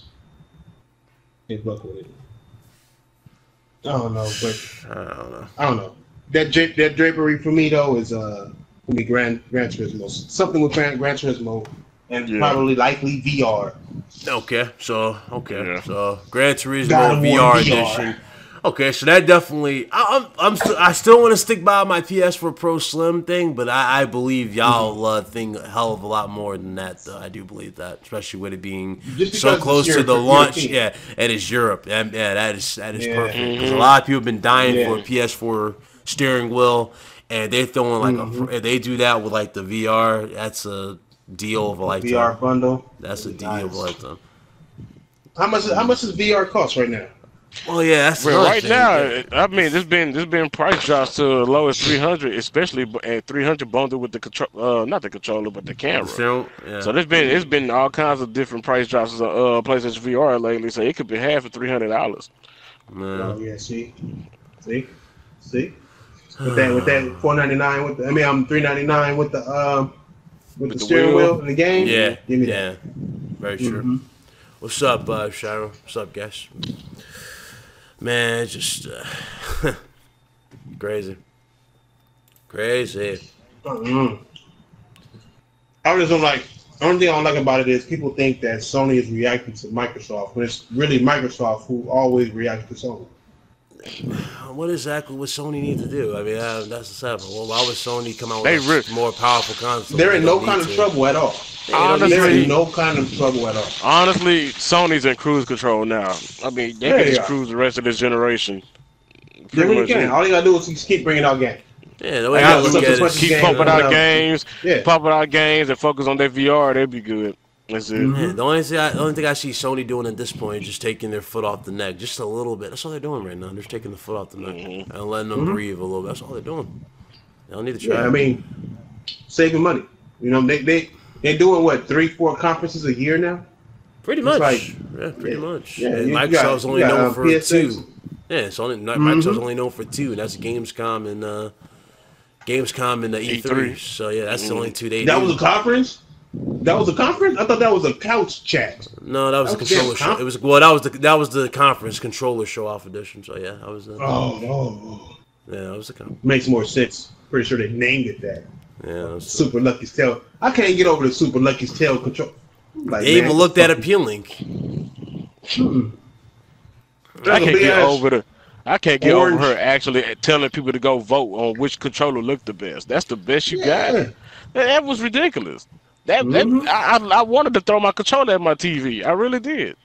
Can't fuck with it. I don't know, but I don't know. That drapery for me though is gonna be Gran Turismo. Something with Gran Turismo and probably likely VR. Okay, so Yeah. so Gran Turismo God of War VR VR. edition. Okay, so that definitely. I still want to stick by my PS4 Pro Slim thing, but I believe y'all think a hell of a lot more than that. Though I do believe that, especially with it being Just so because close it's to the Europe- launch. European. Yeah, and it's Europe. Yeah, that is Yeah. perfect because a lot of people have been dying Yeah. for a PS4 steering wheel, and they're throwing like if they do that with like the VR. That's a deal of a lifetime. VR bundle. That's a deal of a lifetime. How much does VR cost right now? Well, yeah, that's Well, another right thing. now, I mean, there's been price drops to as low as 300, especially at 300 bundled with the control, not the controller, but the camera. So, yeah. So it's been all kinds of different price drops on PlayStation VR lately. So it could be half of $300. Oh yeah, see. With that $499 with the, I'm $399 with the steering wheel. wheel in the game. Yeah, Give me yeah, that. very true. What's up, Sharon? What's up, guys? Man, it's just crazy. I just don't like. The only thing I don't like about it is people think that Sony is reacting to Microsoft, when it's really Microsoft who always reacts to Sony. What exactly would Sony need to do? I mean, that's the sad part. Well, why would Sony come out They with rip. a more powerful console? They're They in no don't kind need of to. trouble at all. Honestly, They're in no kind of trouble at all. Honestly, Sony's in cruise control now. I mean, they Yeah, can just yeah. cruise the rest of this generation. They Pretty really much can. it. All they gotta do is just keep bringing out games. Yeah, the way I I got look such at a it, bunch is- of Keep games pumping coming out out. games, Yeah. pumping out games, and focus on their VR. They'd be good. That's it. yeah, the only thing I see Sony doing at this point is just taking their foot off the neck, just a little bit. That's all they're doing right now. They're just taking the foot off the neck and letting them breathe a little bit. That's all they're doing. They don't need to try. Yeah, I mean, saving money. You know, they're doing what 3-4 conferences a year now. pretty much. like- Yeah, pretty much. Yeah, And you Microsoft's got- only you got, known for PS6. 2. Yeah, it's only Microsoft's only known for 2, and that's Gamescom and the E3. E3. So yeah, that's the only 2 they That do. was a conference. That was a conference. I thought that was a couch chat. No, that was the That was controller Gamescom? show. It was that was the conference controller show off edition. So yeah, that was Oh, yeah, that was the conference. makes more sense. Pretty sure they named it that. Yeah, that was, Super Lucky's Tail. I can't get over the Super Lucky's Tail control. Like, they even looked at appealing. I can't get over the. I can't get Orange. over her actually telling people to go vote on which controller looked the best. That's the best you Yeah. got. That was ridiculous. I wanted to throw my controller at my TV. I really did.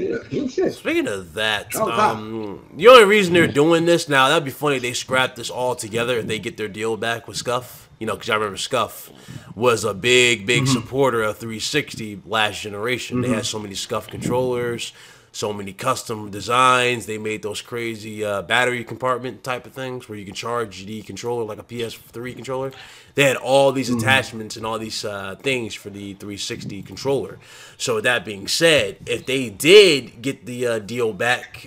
Yeah, shit. Speaking of that, the only reason they're doing this now, that'd be funny if they scrap this all together if they get their deal back with Scuff. You know, because I remember Scuff was a big supporter of 360 last generation. They had so many Scuff controllers, so many custom designs. They made those crazy battery compartment type of things where you can charge the controller like a PS3 controller. They had all these attachments and all these things for the 360 controller. So with that being said, if they did get the deal back,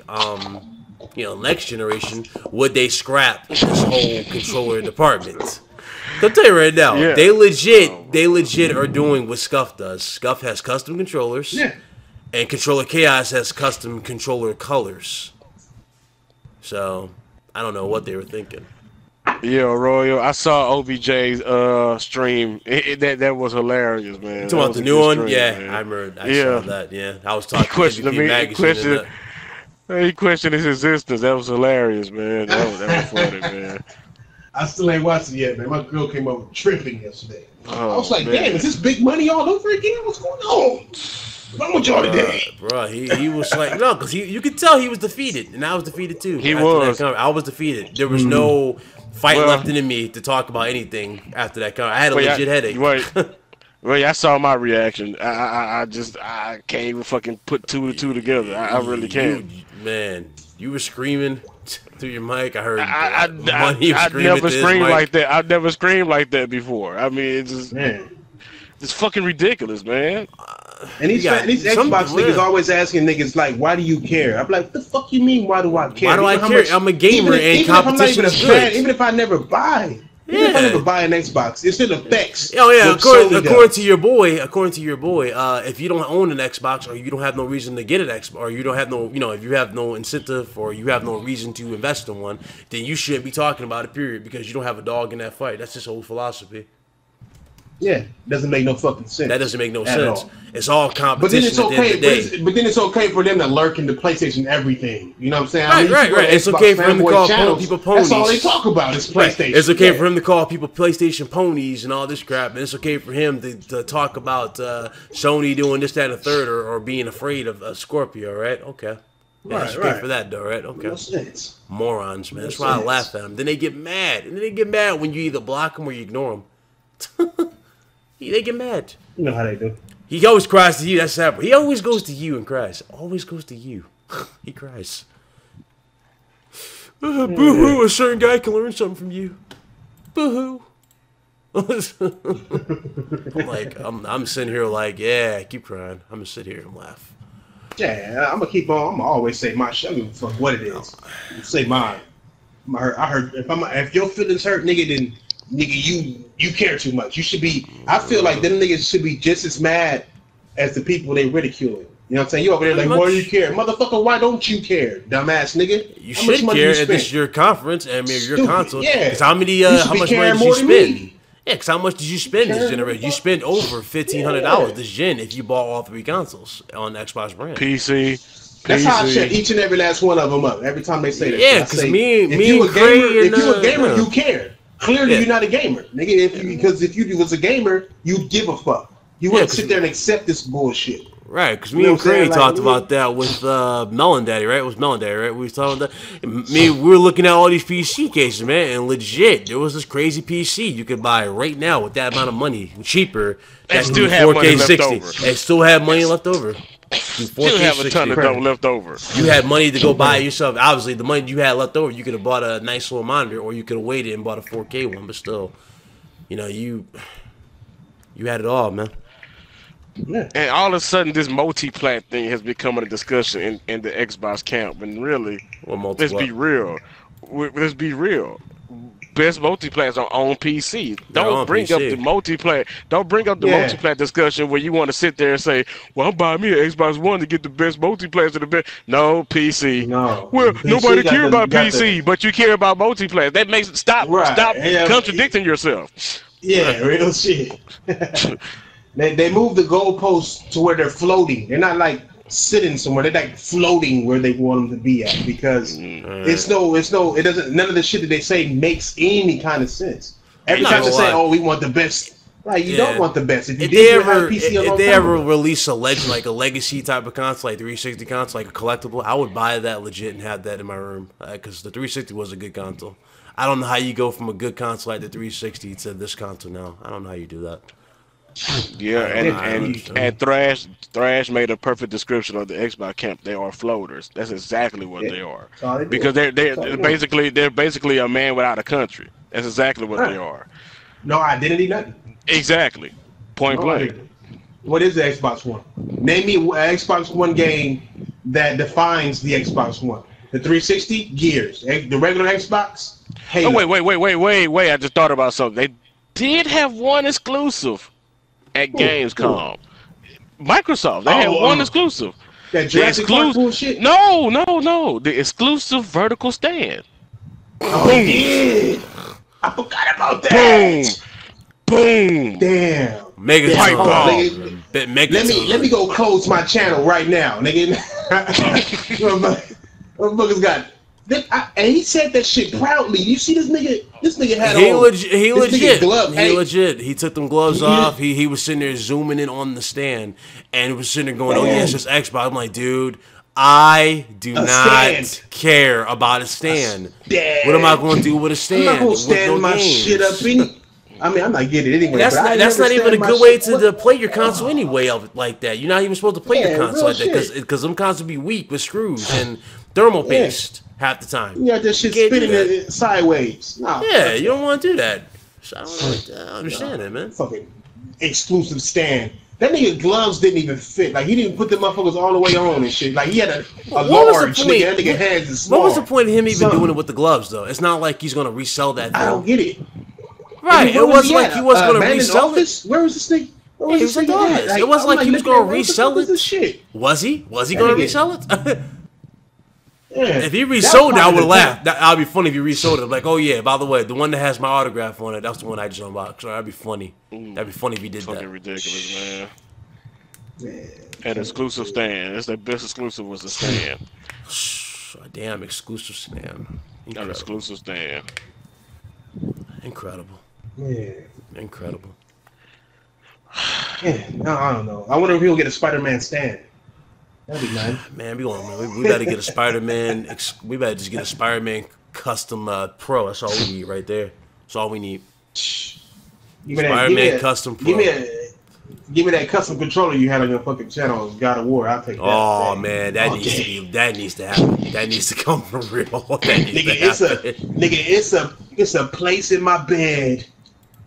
you know, next generation, would they scrap this whole controller department? I'll tell you right now, they legit are doing what Scuff does. Scuff has custom controllers. Yeah. And Controller Chaos has custom controller colors. So, I don't know what they were thinking. Yeah, Royal. I saw OBJ's stream. That was hilarious, man. You talking about the new one? Yeah, man. I saw that. Yeah, I was talking to MVP Magazine. He questioned his existence. That was hilarious, man. That was funny, man. I still ain't watched it yet, man. My girl came over tripping yesterday. I was like, damn, is this big money all over again? What's going on? What's wrong with y'all today? Bro, he was like, no, because you could tell he was defeated, and I was defeated too. He was. I was defeated. There was no fight left in me to talk about anything after that comment. I had a legit headache. Well, I saw my reaction. I can't even fucking put two and two together. I really can't. Man, you were screaming through your mic. I heard. I never screamed like that. I've never screamed like that before. I mean, it's just, it's fucking ridiculous, man. And these Xbox niggas always asking niggas like, why do you care? I'm like, what the fuck you mean? Why do I care? Why do I care? I'm a gamer and competition is good. Even if I never buy. Even if I never buy an Xbox, it still affects. Oh yeah, according to your boy, if you don't own an Xbox or you don't have no reason to get an Xbox, or you don't have no, if you have no incentive or you have no reason to invest in one, then you shouldn't be talking about it. Period, because you don't have a dog in that fight. That's his whole philosophy. Yeah, doesn't make no fucking sense. That doesn't make no sense. It's all competition. But then it's okay. But then it's okay for them to lurk into PlayStation everything. You know what I'm saying? Right. It's okay for him to call people ponies. That's all they talk about is PlayStation. It's okay for him to call people PlayStation ponies and all this crap. And it's okay for him to talk about Sony doing this, that, and the third, or being afraid of Scorpio. Right? Okay. Yeah, it's okay for that though, right? Okay. No sense. Morons, man. That's why I laugh at them. Then they get mad, and then they get mad when you either block them or you ignore them. They get mad. You know how they do. He always cries to you. That's sad. He always goes to you and cries. Always goes to you. He cries. Boo-hoo, a certain guy can learn something from you. Boo-hoo. I'm sitting here like, yeah, keep crying. I'm going to sit here and laugh. Yeah, I'm going to keep on. I'm going to always say my shit. I don't give a fuck what it is. Say mine. I heard, if your feelings hurt, nigga, then... Nigga, you care too much. You should be. I feel like them niggas should be just as mad as the people they ridiculing. You know what I'm saying? You over there like, why do you care, motherfucker? Why don't you care, dumbass nigga? You should care if this is your conference and your console. Yeah. Because how much money did you spend? Yeah, because how much did you spend this generation? You spent over $1,500 this gen if you bought all 3 consoles on Xbox brand. PC. That's how I shut each and every last one of them up. Every time they say that. Yeah, because if you a gamer, you care. Clearly, you're not a gamer, nigga. Because if you was a gamer, you'd give a fuck. You wouldn't sit there and accept this bullshit. Right, because me and Craig talked about that with Melon Daddy, right? It was Melon Daddy, right? We was talking about that. We were looking at all these PC cases, man, and legit, there was this crazy PC you could buy right now with that amount of money, cheaper. And still have money left over. And still have money left over. Still have a ton of dough left over. You had money to go buy yourself. Obviously, the money you had left over, you could have bought a nice little monitor, or you could have waited and bought a 4K one. But still, you had it all, man. Yeah. And all of a sudden, this multi-plat thing has become a discussion in the Xbox camp. And really, let's be real. Let's be real. Best multiplats are on PC. Don't bring up the multiplat. Don't bring up the multiplat discussion where you want to sit there and say, "Well, I'm buying me an Xbox One to get the best multiplats to the best." No, PC. No. Well, nobody care about PC, but you care about multiplats. That makes it stop contradicting yourself. Yeah, real shit. They moved the goalposts to where they're floating. They're not like sitting somewhere. They're like floating where they want them to be at, because none of the shit that they say makes any kind of sense. Every time they say, "Oh, we want the best Like you don't want the best. If you if did, they you had a ever PC a long if they time ever ago. release a legacy type of console, like 360 console, like a collectible, I would buy that legit and have that in my room because the 360 was a good console. I don't know how you go from a good console like the 360 to this console now. I don't know how you do that. Yeah, understand. and Thrash made a perfect description of the Xbox camp. They are floaters. That's exactly what they are. That's all they do. Because they're That's all they do. they're basically a man without a country. That's exactly what they are. No identity, nothing. Exactly. Point No blank. identity. What is the Xbox One? Name me an Xbox One game that defines the Xbox One. The 360, Gears. The regular Xbox, Halo. Oh wait! I just thought about something. They did have one exclusive at Gamescom. Microsoft. They had one exclusive. That Jurassic Park bullshit? No. The exclusive vertical stand. Oh, yeah. I forgot about that. Boom. Damn. Megatron. Pipe bomb. Megatron. Let me go close my channel right now, nigga. Motherfuckers got. And he said that shit proudly. You see this nigga? This nigga had He on. legit. Glove. He legit. He took them gloves off. He was sitting there zooming in on the stand, and he was sitting there going, "Oh yeah, it's just Xbox." I'm like, dude, I do not care about a stand. What am I going to do with a stand? I'm not gonna stand my shit up any. I mean, I'm not getting it anyway. That's not even a good way to play your console anyway. Like that, you're not even supposed to play your console like that because them consoles be weak with screws and thermal paste half the time. You got that shit spinning it sideways. Nah, yeah, you don't want to do that. So I don't understand it, man. Fucking exclusive stand. That nigga gloves didn't even fit. Like he didn't put the motherfuckers all the way on and shit. Like he had a large nigga. That nigga hands is small. What was the point of him even doing it with the gloves though? It's not like he's gonna resell that thing. I don't get it. Right, it wasn't like he was going to resell it. Where was this thing? It was like it wasn't like he was going to resell it. Was he? Was he going to resell it? If he resold it, I would laugh. That'd be funny if he resold it. Like, oh yeah, by the way, the one that has my autograph on it, that's the one I just unboxed. So that'd be funny. That'd be funny if he did that. Fucking ridiculous, man. An exclusive stand. That's the best exclusive was the stand. Damn exclusive stand. An exclusive stand. Incredible. Yeah. Incredible. Yeah, I don't know. I wonder if he'll get a Spider-Man stand. That'd be nice. Man, we better get a Spider-Man. We better just get a Spider-Man custom Pro. That's all we need right there. That's all we need. Spider-Man custom Pro. Give me that custom controller you had on your fucking channel, God of War. I'll take that. Oh man, that needs to happen. That needs to come for real. It's a place in my bed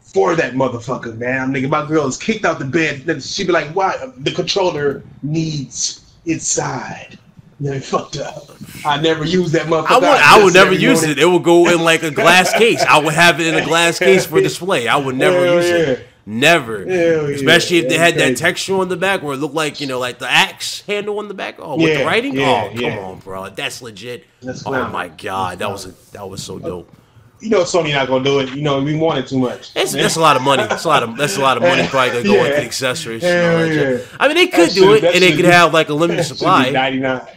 for that motherfucker, man. Nigga, my girl is kicked out the bed. She be like, "Why? The controller needs its side." Yeah, fucked up. I never use that motherfucker. I would never use it. It would go in like a glass case. I would have it in a glass case for display. I would never use it. Never. Especially if they had that texture on the back where it looked like, like the axe handle on the back. Oh, with the writing? Come on, bro. That's legit. Oh my god. That was so dope. Sony not gonna do it. We want it too much. That's a lot of money. That's a lot of money probably gonna go into accessories. I mean, they could do it, and they could have like a limited supply. $99.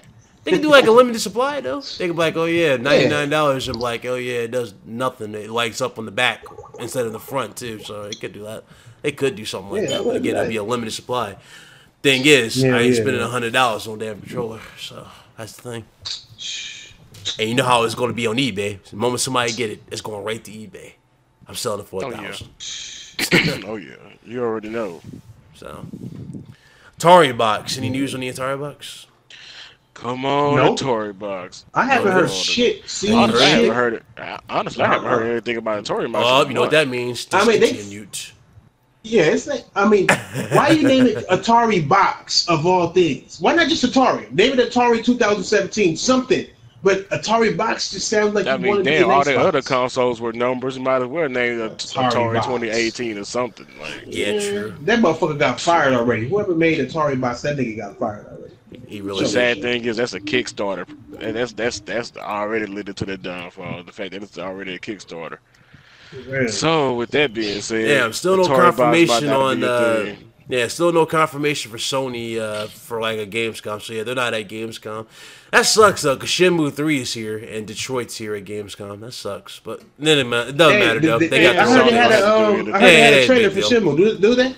They could do like a limited supply though. They could be like, oh yeah, $99, and like, oh yeah, it does nothing. It lights up on the back instead of the front too. So they could do that. They could do something like that. But again, it'd be a limited supply. Thing is, I ain't spending $100 on a damn controller. So that's the thing. And you know how it's going to be on eBay. The moment somebody get it, it's going right to eBay. I'm selling it for $1,000. Oh yeah, you already know. So, Atari box. Any news on the Atari box? Come on, Atari box. I haven't heard shit. Honestly, I haven't heard it. Honestly, I haven't heard anything about Atari box. Oh, you know what that means? Discontinued. Yeah, it's like, why you name it Atari box of all things? Why not just Atari? Name it Atari 2017 something. But Atari box just sounds like all the other consoles were numbers. You might as well name it Atari 2018 or something. True. That motherfucker got fired already. Whoever made Atari box, that nigga got fired already. The sad thing is that's a Kickstarter, and that's already leading to the downfall. The fact that it's already a Kickstarter. Really? So with that being said, still no confirmation on Yeah, still no confirmation for Sony for like a Gamescom. So yeah, they're not at Gamescom. That sucks though, because Shenmue 3 is here and Detroit's here at Gamescom. That sucks, but it doesn't matter though. They got I heard they had a trailer for Shenmue. Do they?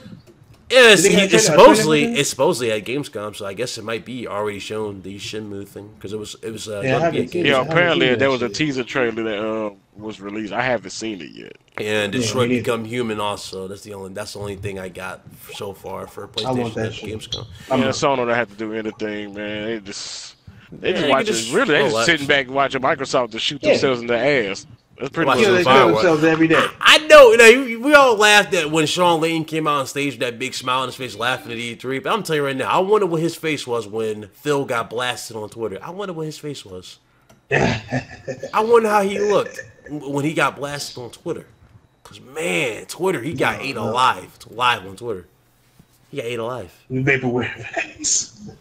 Yeah, it's supposedly at Gamescom, so I guess it might be already shown the Shenmue thing because it was apparently there was a teaser trailer that was released. I haven't seen it yet. And Detroit Become Human also. That's the only thing I got so far for PlayStation at Gamescom. Sony don't have to do anything, man. They just watching. Really, they just sitting back and watching Microsoft to shoot themselves in the ass. That's pretty much they kill themselves every day. I know. We all laughed at when Sean Layton came out on stage with that big smile on his face laughing at E3. But I'm telling you right now, I wonder what his face was when Phil got blasted on Twitter. I wonder what his face was. I wonder how he looked when he got blasted on Twitter. Because, man, Twitter, he got ate alive. It's live on Twitter. He got ate alive. Vaporware bags.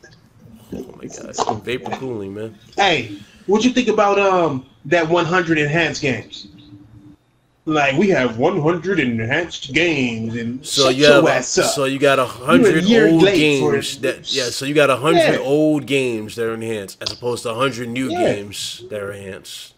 Oh, my God. Vapor cooling, man. Hey, what'd you think about that 100 enhanced games? Like, we have 100 enhanced games, and so you got 100 old games so you got 100 old games that are enhanced as opposed to 100 new games that are enhanced.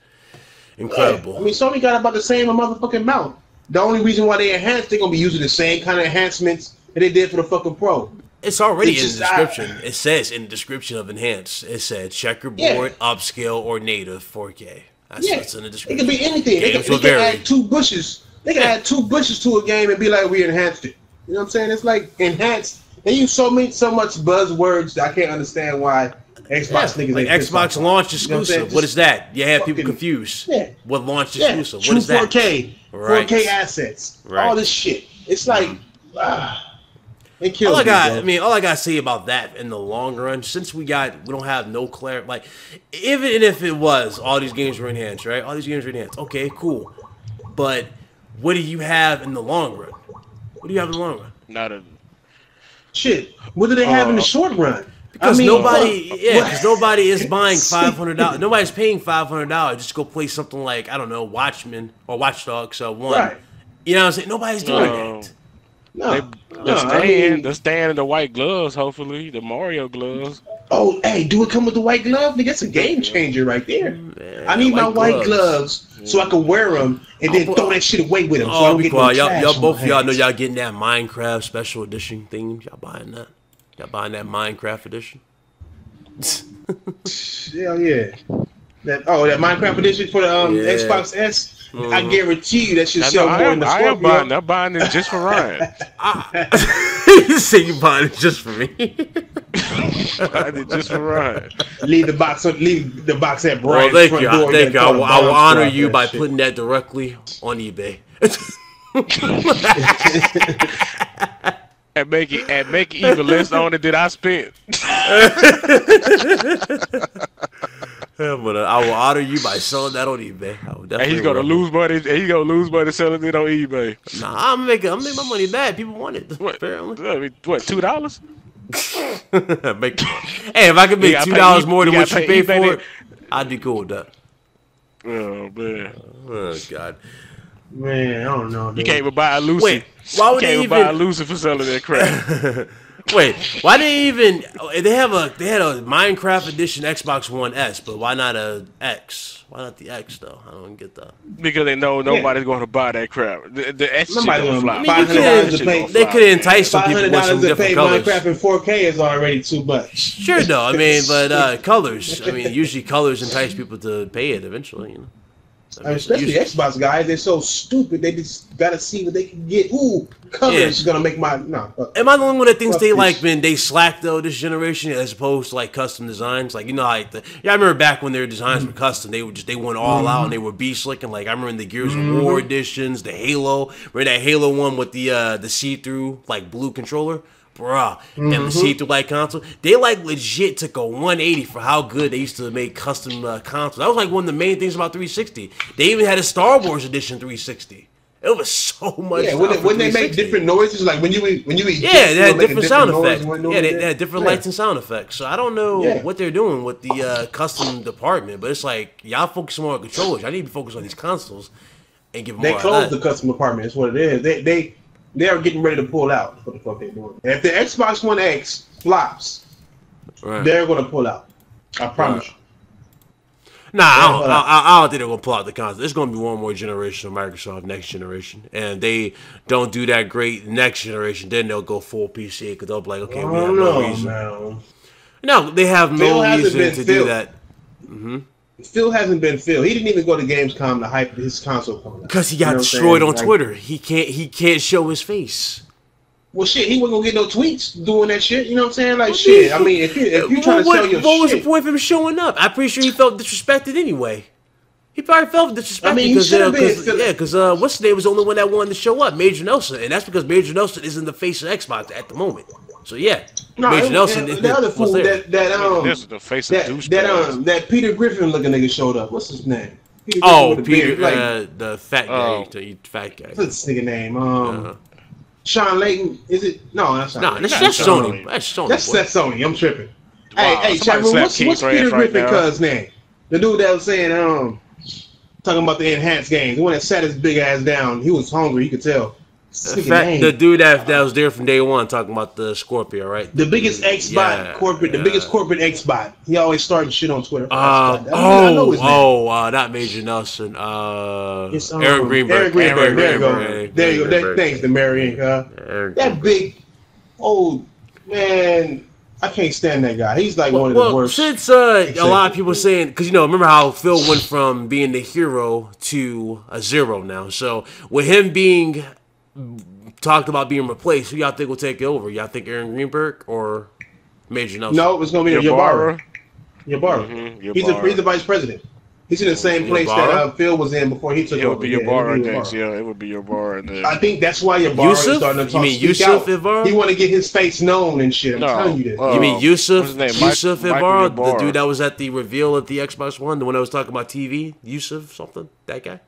Incredible. I mean, Sony got about the same motherfucking amount. The only reason why they enhanced, they're gonna be using the same kind of enhancements that they did for the fucking Pro. It's already in the description. It says in the description of enhanced, it said checkerboard, upscale, or native 4K. That's what's in the description. It could be anything. They can add 2 bushes. They can add 2 bushes to a game and be like, we enhanced it. You know what I'm saying? It's like enhanced. They use so much buzzwords that I can't understand why Xbox niggas like Xbox launch exclusive. What is that? You have people confused. What launch exclusive? What is that? 4K. 4K assets. All this shit. It's like all I gotta say about that in the long run, since we don't have no clarity. Like, even if it was all these games were enhanced, right? All these games were enhanced. Okay, cool. But what do you have in the long run? What do you have in the long run? Not a shit. What do they have in the short run? Because nobody is buying $500. Nobody's paying $500 just to go play something like, I don't know, Watchmen or Watch Dogs 1. Right. You know what I'm saying? Nobody's doing that. The stand and the white gloves, hopefully. The Mario gloves. Oh, hey, do it come with the white glove? Nigga, that's a game changer right there. Man, I need my white gloves so I can wear them and then throw that shit away with them. So I don't get no trash. Both of y'all know y'all getting that Minecraft special edition thing. Y'all buying that? Y'all buying that Minecraft edition? Hell yeah. That Minecraft edition for the Xbox S? I guarantee you that should sell more than the Scorpio. I'm buying it just for Ryan. You say you buying it just for me? Buying it just for Ryan. Leave the box at Brian's front door. Thank you. I will honor you by putting that directly on eBay. and make it even less on it than I spent. Yeah, but I will honor you by selling that on eBay. And he's gonna lose money. And he's gonna lose money selling it on eBay. Nah, I'm make my money back. People want it. What? Apparently. What? $2? Hey, if I could make $2 more than what you pay for it, I'd be cool with that. Oh man. Oh God. Man, I don't know. Dude. You can't even buy a Lucy. Wait, why would they even buy a Lucy for selling that crap? Wait, why they even? They had a Minecraft edition Xbox One S, but why not a X? Why not the X though? I don't get that. Because they know nobody's going to buy that crap. The S shit gonna fly. They could entice some people with some different colors. Minecraft in 4K is already too much. Sure, though. I mean, but colors. I mean, usually colors entice people to pay it eventually. You know. I mean, especially Xbox guys, they're so stupid. They just gotta see what they can get. Ooh, colors is gonna make my Am I the only one that thinks they slack though this generation as opposed to like custom designs? Like I remember back when their designs were custom, they went all out and they were beast looking. Like I remember in the Gears of War editions, the Halo, remember that Halo one with the see-through like blue controller. Bruh, and the see-through light console, they like legit took a 180 for how good they used to make custom consoles. That was like one of the main things about 360. They even had a Star Wars edition 360. It was so much. Yeah, when they make different noises, like when you eat. Yeah, they had different sound effects. Yeah, they had different lights and sound effects. So I don't know what they're doing with the custom department, but it's like y'all focus more on controllers. I need to be focused on these consoles and give them more. They closed the custom department. That's what it is. they're getting ready to pull out. What the fuck they're doing? And if the Xbox One X flops, they're gonna pull out. I promise you. Nah, I don't think they're gonna pull out the console. It's gonna be one more generation of Microsoft next generation, and they don't do that great next generation. Then they'll go full PC because they'll be like, okay, we have no reason. Man. No, they have no reason to do that. Phil hasn't been Phil. He didn't even go to Gamescom to hype his console coming out. Because he got destroyed on Twitter. He can't show his face. Well, shit, he wasn't gonna get no tweets doing that shit. You know what I'm saying? Like, shit. I mean, if you trying to sell your shit, what was the point of him showing up? I'm pretty sure he felt disrespected anyway. He probably felt disrespected. I mean, because what's his name was the only one that wanted to show up, Major Nelson, and that's because Major Nelson isn't the face of Xbox at the moment. So yeah, no, Major Nelson. The other fool this is the face of that Peter Griffin looking nigga showed up. What's his name? Peter, the fat guy, fat guy. What's this nigga name? Sean Layton, is it? No, that's not. No, that's Sony. That's Sony. That's Sony. I'm tripping. Wow, hey, Chadron, what's Peter Griffin cuz name? The dude that was saying, talking about the enhanced games. The one that sat his big ass down. He was hungry. You could tell. The dude that was there from day one talking about the Scorpio, right? The biggest Xbot corporate, the biggest corporate Xbot. He always starting shit on Twitter. Not Major Nelson. Aaron Greenberg. There you go. Thanks to Marion. That big old man. I can't stand that guy. He's like one of the worst. Since a lot of people saying, because remember how Phil went from being the hero to a zero now. So with him being talked about being replaced, who y'all think will take it over? Y'all think Aaron Greenberg or Major Nelson? No, it's gonna be Ybarra. He's the vice president. He's in the same place that Phil was in before he took over. It would be Ybarra next. Yeah, it would be Ybarra next. I think that's why Ybarra is starting to talk. You mean Yusuf Ibarra? He want to get his face known and shit. I'm telling you this. You mean Yusuf Ibarra, the dude that was at the reveal of the Xbox One, the one that was talking about TV? Yusuf something? That guy?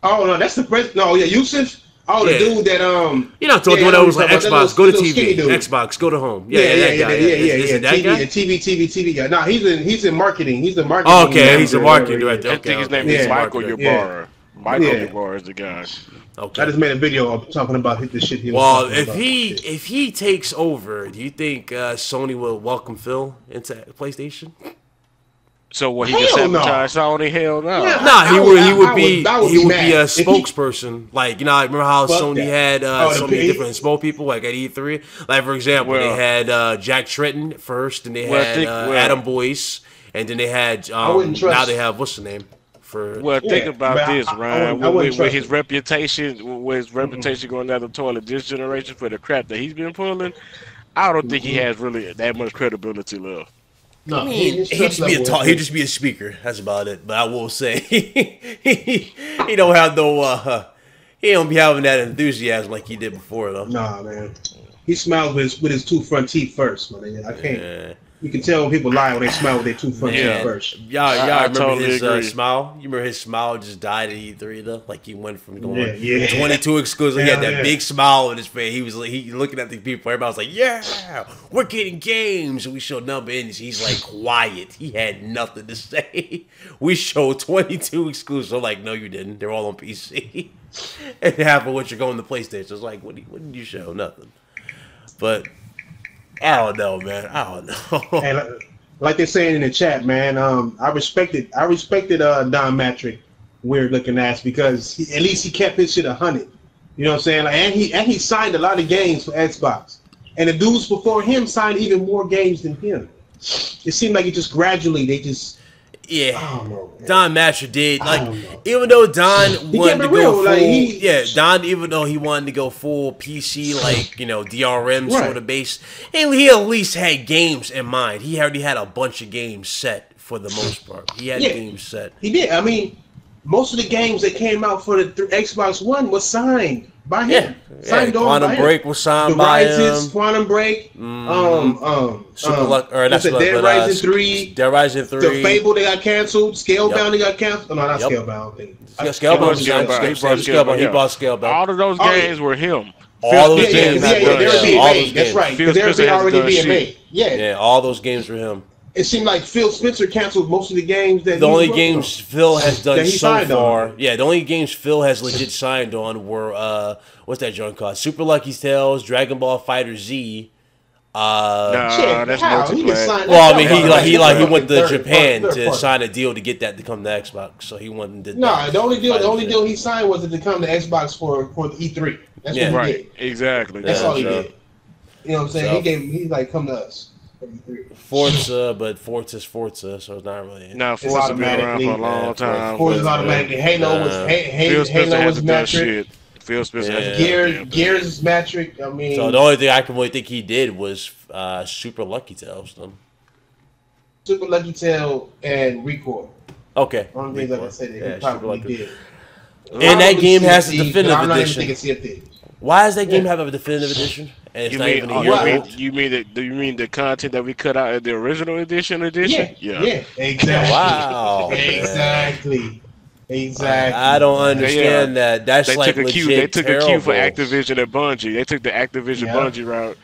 Oh no, that's the president. No, yeah, Yusuf. Oh, the dude that you know, the one that was like Xbox, go to TV, Xbox, go to home. That guy. TV guy. No, he's in marketing. He's the marketing. Oh, okay, he's a marketing director. I think his name is Michael Ybarra. Michael Ybarra is the guy. Okay. I just made a video talking about the shit he was talking about. If he takes over, do you think Sony will welcome Phil into PlayStation? So what, he just sabotaged Sony? Hell no. Yeah, he would be a spokesperson. Like, remember how Sony had so many different spokespeople, like at E3? Like, for example, they had Jack Tretton first, and they had Adam Boyce, and then they had now they have what's the name? Think about this, Ryan. With his reputation going down the toilet this generation for the crap that he's been pulling, I don't think he has really that much credibility left. No, I mean, he'd just be a speaker. That's about it. But I will say he don't have no he don't be having that enthusiasm like he did before though. Nah, man. He smiles with his two front teeth first, man. I can't. Yeah. You can tell when people lie when they smile with their two front teeth first. Y'all remember totally his smile? You remember his smile just died at E3 though? Like he went from going 22 exclusive. He had that big smile on his face. He was looking at the people. Everybody was like, "Yeah, we're getting games." And we showed number indies. He's like quiet. He had nothing to say. We showed 22 exclusives. I'm like, no, you didn't. They're all on PC. And half of what you're going to PlayStation. It's like, what did you show? Nothing. But I don't know, man. I don't know. And like they're saying in the chat, man, I respected Don Matrick, weird looking ass, because at least he kept his shit 100. You know what I'm saying? Like, and he signed a lot of games for Xbox, and the dudes before him signed even more games than him. It seemed like it just gradually they just. Yeah, I don't know, Don Matrick did even though Don wanted to go full, Don even though he wanted to go full PC DRM sort of base, and he at least had games in mind. He already had a bunch of games set for the most part. He had games set. He did. I mean, most of the games that came out for the Xbox One was signed by him. Quantum Break was signed by him. Quantum Break. Dead Rising 3. Dead Rising 3. The Fable, they got canceled. Scalebound, they got canceled. Oh, no, not Scalebound. Scalebound. He bought Scalebound. All of those games were him. All those games. That's right. Because they're already being made. Yeah, all those games were him. it seemed like Phil Spencer canceled most of the games that the only games Phil has done so far. On. Yeah, the only games Phil has legit signed on were what's that joint called? Super Lucky Tales, Dragon Ball Fighter Z. That's multiplayer. Well, I mean, he went to Japan to sign a deal to get that to come to Xbox. So he went and did. No, the only deal he signed was to come to Xbox for the E3. That's what he did. Exactly. That's all he did. You know what I'm saying? So, he's like, come to us. Forza, but Forza's Forza, so it's not really. No, Forza's been around for a long time. Forza's automatically. Halo was metric. Phil Spencer Gears is metric. I mean, so the only thing I can really think he did was Super Lucky Tales. Then. Super Lucky Tail and Record. Okay. Only things I can say that he probably did. And that game has a definitive edition. I'm not even thinking CFD. Why does that game have a definitive edition? And it's not even a year old? Do you mean the content that we cut out of the original edition? Yeah, exactly. Wow. Exactly. I don't understand that. That's they like took a legit cue. They took a cue for terrible. Activision and Bungie. They took the Activision Bungie route.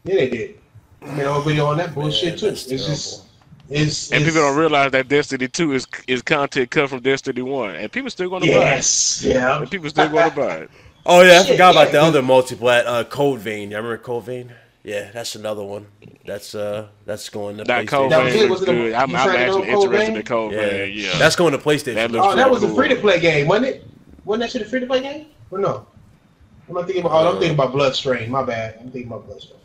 Yeah, they did. I made a whole video on that bullshit too. It's just, and people don't realize that Destiny 2 is content cut from Destiny 1, and people still going to buy it. Yes, yeah. And people still going to buy it. Oh yeah, I forgot about the other multiplat, Code Vein. You remember Code Vein? Yeah, that's another one. That's going to that PlayStation. Code Vein was good. I'm actually interested in Code Vein. Yeah, that's going to PlayStation. That was a free-to-play game, wasn't it? Wasn't that shit a free-to-play game? Or no? I'm thinking about Bloodstrain. My bad. I'm thinking about Bloodstrain.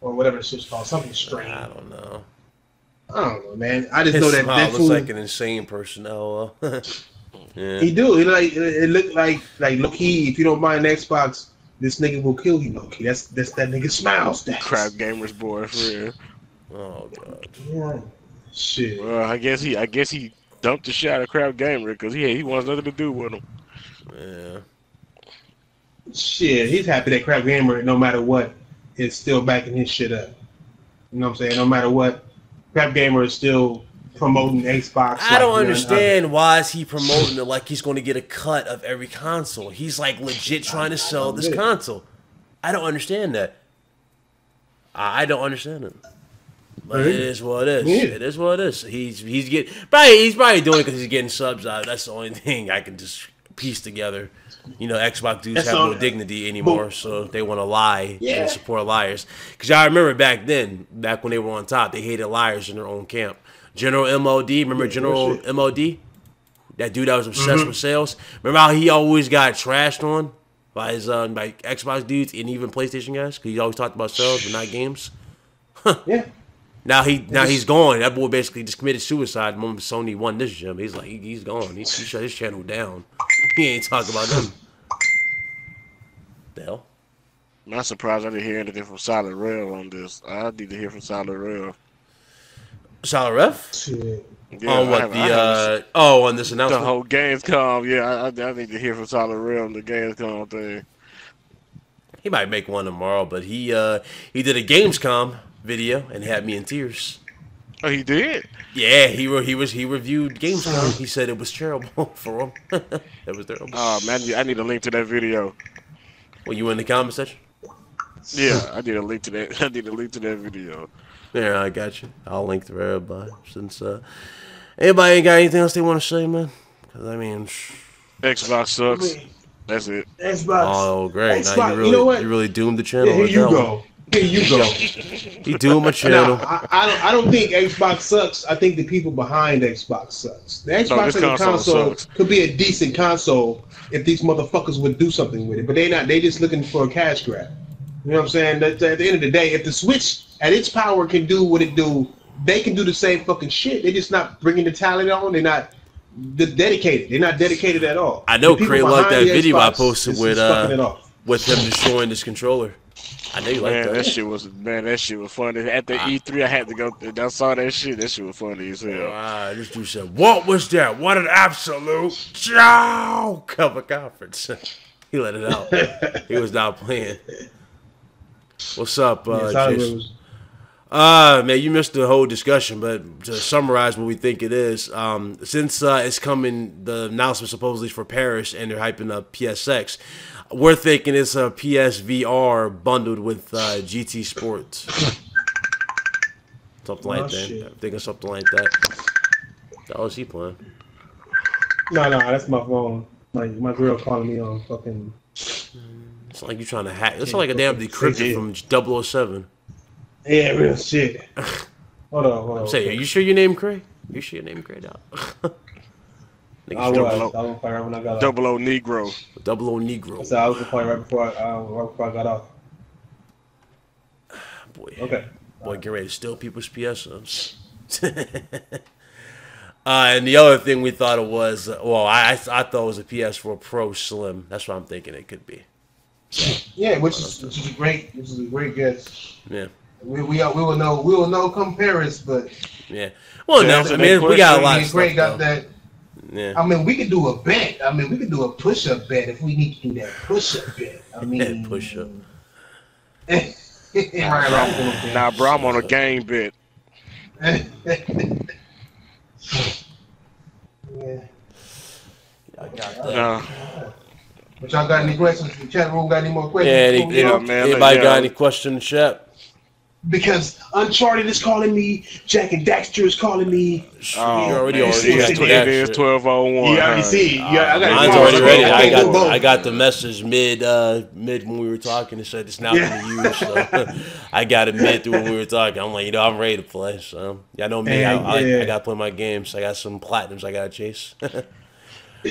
Or whatever the shit's called. Something strange. I don't know. I don't know, man. I just know that looks fool like an insane person. Yeah. He do. It looked like low key. If you don't buy an Xbox, this nigga will kill you. Low key. That's that nigga smiles. Crap gamers boy for real. Oh god. Yeah. Shit. Well, I guess he dumped the shot at Crap Gamer because he wants nothing to do with him. Yeah. Shit. He's happy that Crap Gamer, no matter what, is still backing his shit up. You know what I'm saying? No matter what, Crap Gamer is still promoting Xbox. I don't understand why is he promoting it like he's going to get a cut of every console. He's like legit trying to sell this console. I don't understand that. I don't understand it. But it is what it is. Yeah. It is what it is. He's probably doing it because he's getting subs out. That's the only thing I can just piece together. You know, Xbox dudes have no dignity anymore, so they want to lie and support liars. Because I remember back when they were on top, they hated liars in their own camp. General MOD, remember General MOD? That dude that was obsessed with sales. Remember how he always got trashed on by his by Xbox dudes and even PlayStation guys? Because he always talked about sales but not games. Yeah. Now he's gone. That boy basically just committed suicide the moment Sony won this gym. He's like he's gone. He shut his channel down. He ain't talking about nothing. The hell? I'm not surprised I didn't hear anything from Solid Rail on this. I need to hear from Solid Rail. Solid Ref? Shit. Yeah, on what on this announcement? The whole Gamescom, yeah. I need to hear from Solid Rail on the Gamescom thing. He might make one tomorrow, but he did a Gamescom video and had me in tears. Oh, he did? Yeah, he reviewed Gamescom. He said it was terrible for him. It was terrible. Oh man, I need a link to that video. Well, you in the comment section? Yeah, I need a link to that. I need a link to that video. Yeah, I got you. I'll link to everybody. Since anybody ain't got anything else they want to say, man? Because I mean, Xbox sucks. That's it. Xbox. Oh, great! Xbox, now you really doomed the channel. Yeah, here you go. Here you go. He doomed my channel. No, I don't think Xbox sucks. I think the people behind Xbox sucks. The Xbox as a console could be a decent console if these motherfuckers would do something with it, but they not. They just looking for a cash grab. You know what I'm saying? At the end of the day, if the Switch at its power can do what it do, they can do the same fucking shit. They're just not bringing the talent on. They're not dedicated. They're not dedicated at all. I know Craig liked that video I posted with him destroying this controller. I know you like that. That shit was funny. At the E3, I had to go. I saw that shit. That shit was funny as hell. Wow, this dude said, "What was that? What an absolute chow cover conference." He let it out. He was not playing. What's up, Jason? Man, you missed the whole discussion, but to summarize what we think it is, since it's coming, the announcement supposedly for Paris, and they're hyping up PSX, we're thinking it's a PSVR bundled with GT Sports. Something like that. Shit. I'm thinking something like that. That was he playing. No, that's my phone. Like my girl calling me on fucking. It's like you trying to hack. It's like a damn decrypted from 007. Yeah, real shit. Hold on. I'm saying, are you sure your name Craig? You sure your name Craig out? I was gonna call you right when I got off. Double O Negro. Double O Negro. So I was gonna call you right before I got off. Boy. Okay. Boy, get ready to steal people's PSOs. And the other thing we thought it was, I thought it was a PS4 Pro Slim. That's what I'm thinking it could be. Yeah, which is a great guess. Yeah. We will know come Paris, but yeah. Well, no, I mean we got a lot of stuff. Craig got that. Yeah. I mean, we could do a bet. I mean, we could do a push-up bet if we need to do that push-up bet. I mean, push-up. Nah, bro, I'm on a game bet. Yeah. I got that. No. But y'all got any questions? The chat room got any more questions? Yeah, man. Anybody got any questions, chat? Because Uncharted is calling me, Jack and Daxter is calling me. You already got it is 12:01. You already see. Yeah, mine's already ready. I got the message mid when we were talking. It said it's not going to use. So I got it mid through when we were talking. I'm like, I'm ready to play. So I know me. I got to play my games. I got some platinums I got to chase.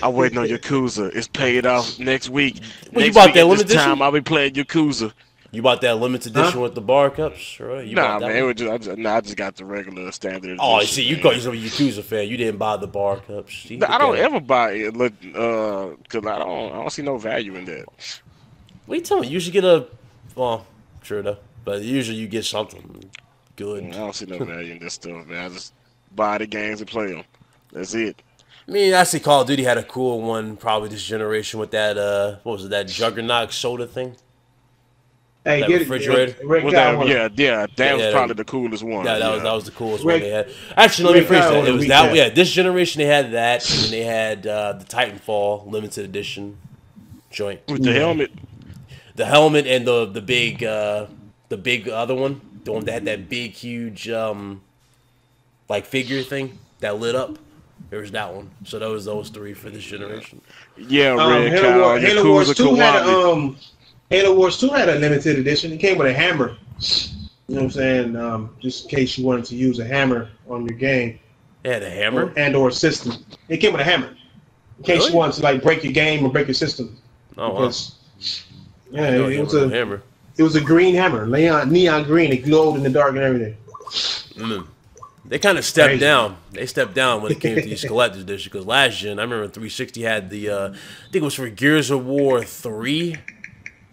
I'm waiting on Yakuza. It's paid off next week. Well, next you bought week that at limited this time, edition? I'll be playing Yakuza. You bought that limited edition with the bar cups, right? Nah, man, it was just, I just got the regular standard edition. Oh, see, you call yourself a Yakuza fan. You didn't buy the bar cups. I don't ever buy it, because I don't see no value in that. What are you telling me? You should get a, well, sure though, but usually you get something good. I don't see no value in this stuff, man. I just buy the games and play them. That's it. I mean, I see Call of Duty had a cool one probably this generation with that, what was it, that Juggernaut soda thing? Hey, that get refrigerator. That was probably the coolest one. Yeah, that was the coolest one they had. Actually, let me phrase that. It was that. Yeah, this generation they had that, and then they had the Titanfall limited edition joint with the helmet. The helmet and the big other one, the one that had that big huge like figure thing that lit up. There was that one. So those three for this generation. Yeah, Red Cow, Halo Wars 2 had Halo Wars 2 had a limited edition. It came with a hammer. You know what I'm saying? Just in case you wanted to use a hammer on your game. It had a hammer? Or system. It came with a hammer. In case you wanted to like break your game or break your system. Oh, because, wow. Yeah, it was a hammer. It was a green hammer. Neon green. It glowed in the dark and everything. They kind of stepped down. They stepped down when it came to these collector's edition. Because last gen, I remember 360 had the, I think it was for Gears of War 3.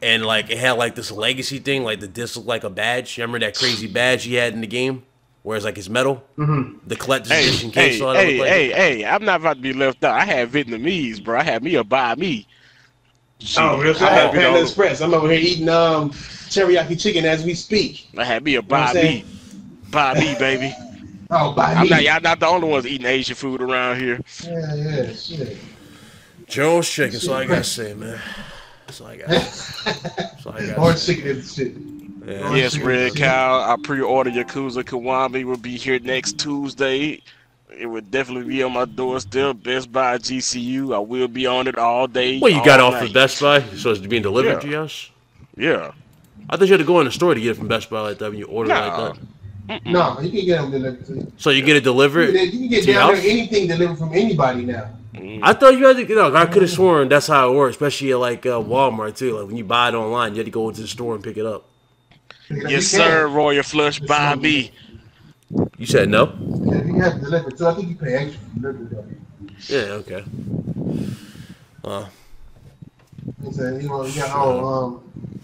And like it had like this legacy thing, like the disc looked like a badge. You remember that crazy badge he had in the game? Where it's like his medal? The collector's edition case. Hey, I'm not about to be left out. I had Vietnamese, bro. I had me a buy me. Oh, really? I had Panda Express. I'm over here eating teriyaki chicken as we speak. I had me a buy me. Buy me, baby. Oh, buy me. Y'all not the only ones eating Asian food around here. Yeah, shit. Joe's chicken, that's all I gotta say, man. That's all I got. Orange chicken is shit. Yeah. Yes, Red Cow. I pre-order Yakuza Kiwami will be here next Tuesday. It would definitely be on my doorstep. Best Buy GCU. I will be on it all day. Well, you got off of Best Buy, so it's being delivered to us? Yeah. I thought you had to go in the store to get it from Best Buy like that when you order like that. No, you can get them delivered to you. So you get it delivered? You can get down there anything delivered from anybody now. I thought you had to, I could have sworn that's how it works, especially at like Walmart too. Like when you buy it online, you had to go into the store and pick it up. Yes, sir. Royal Flush, buy me. You said no? Yeah, if you have to deliver, so I think you pay extra for delivery. Yeah, okay.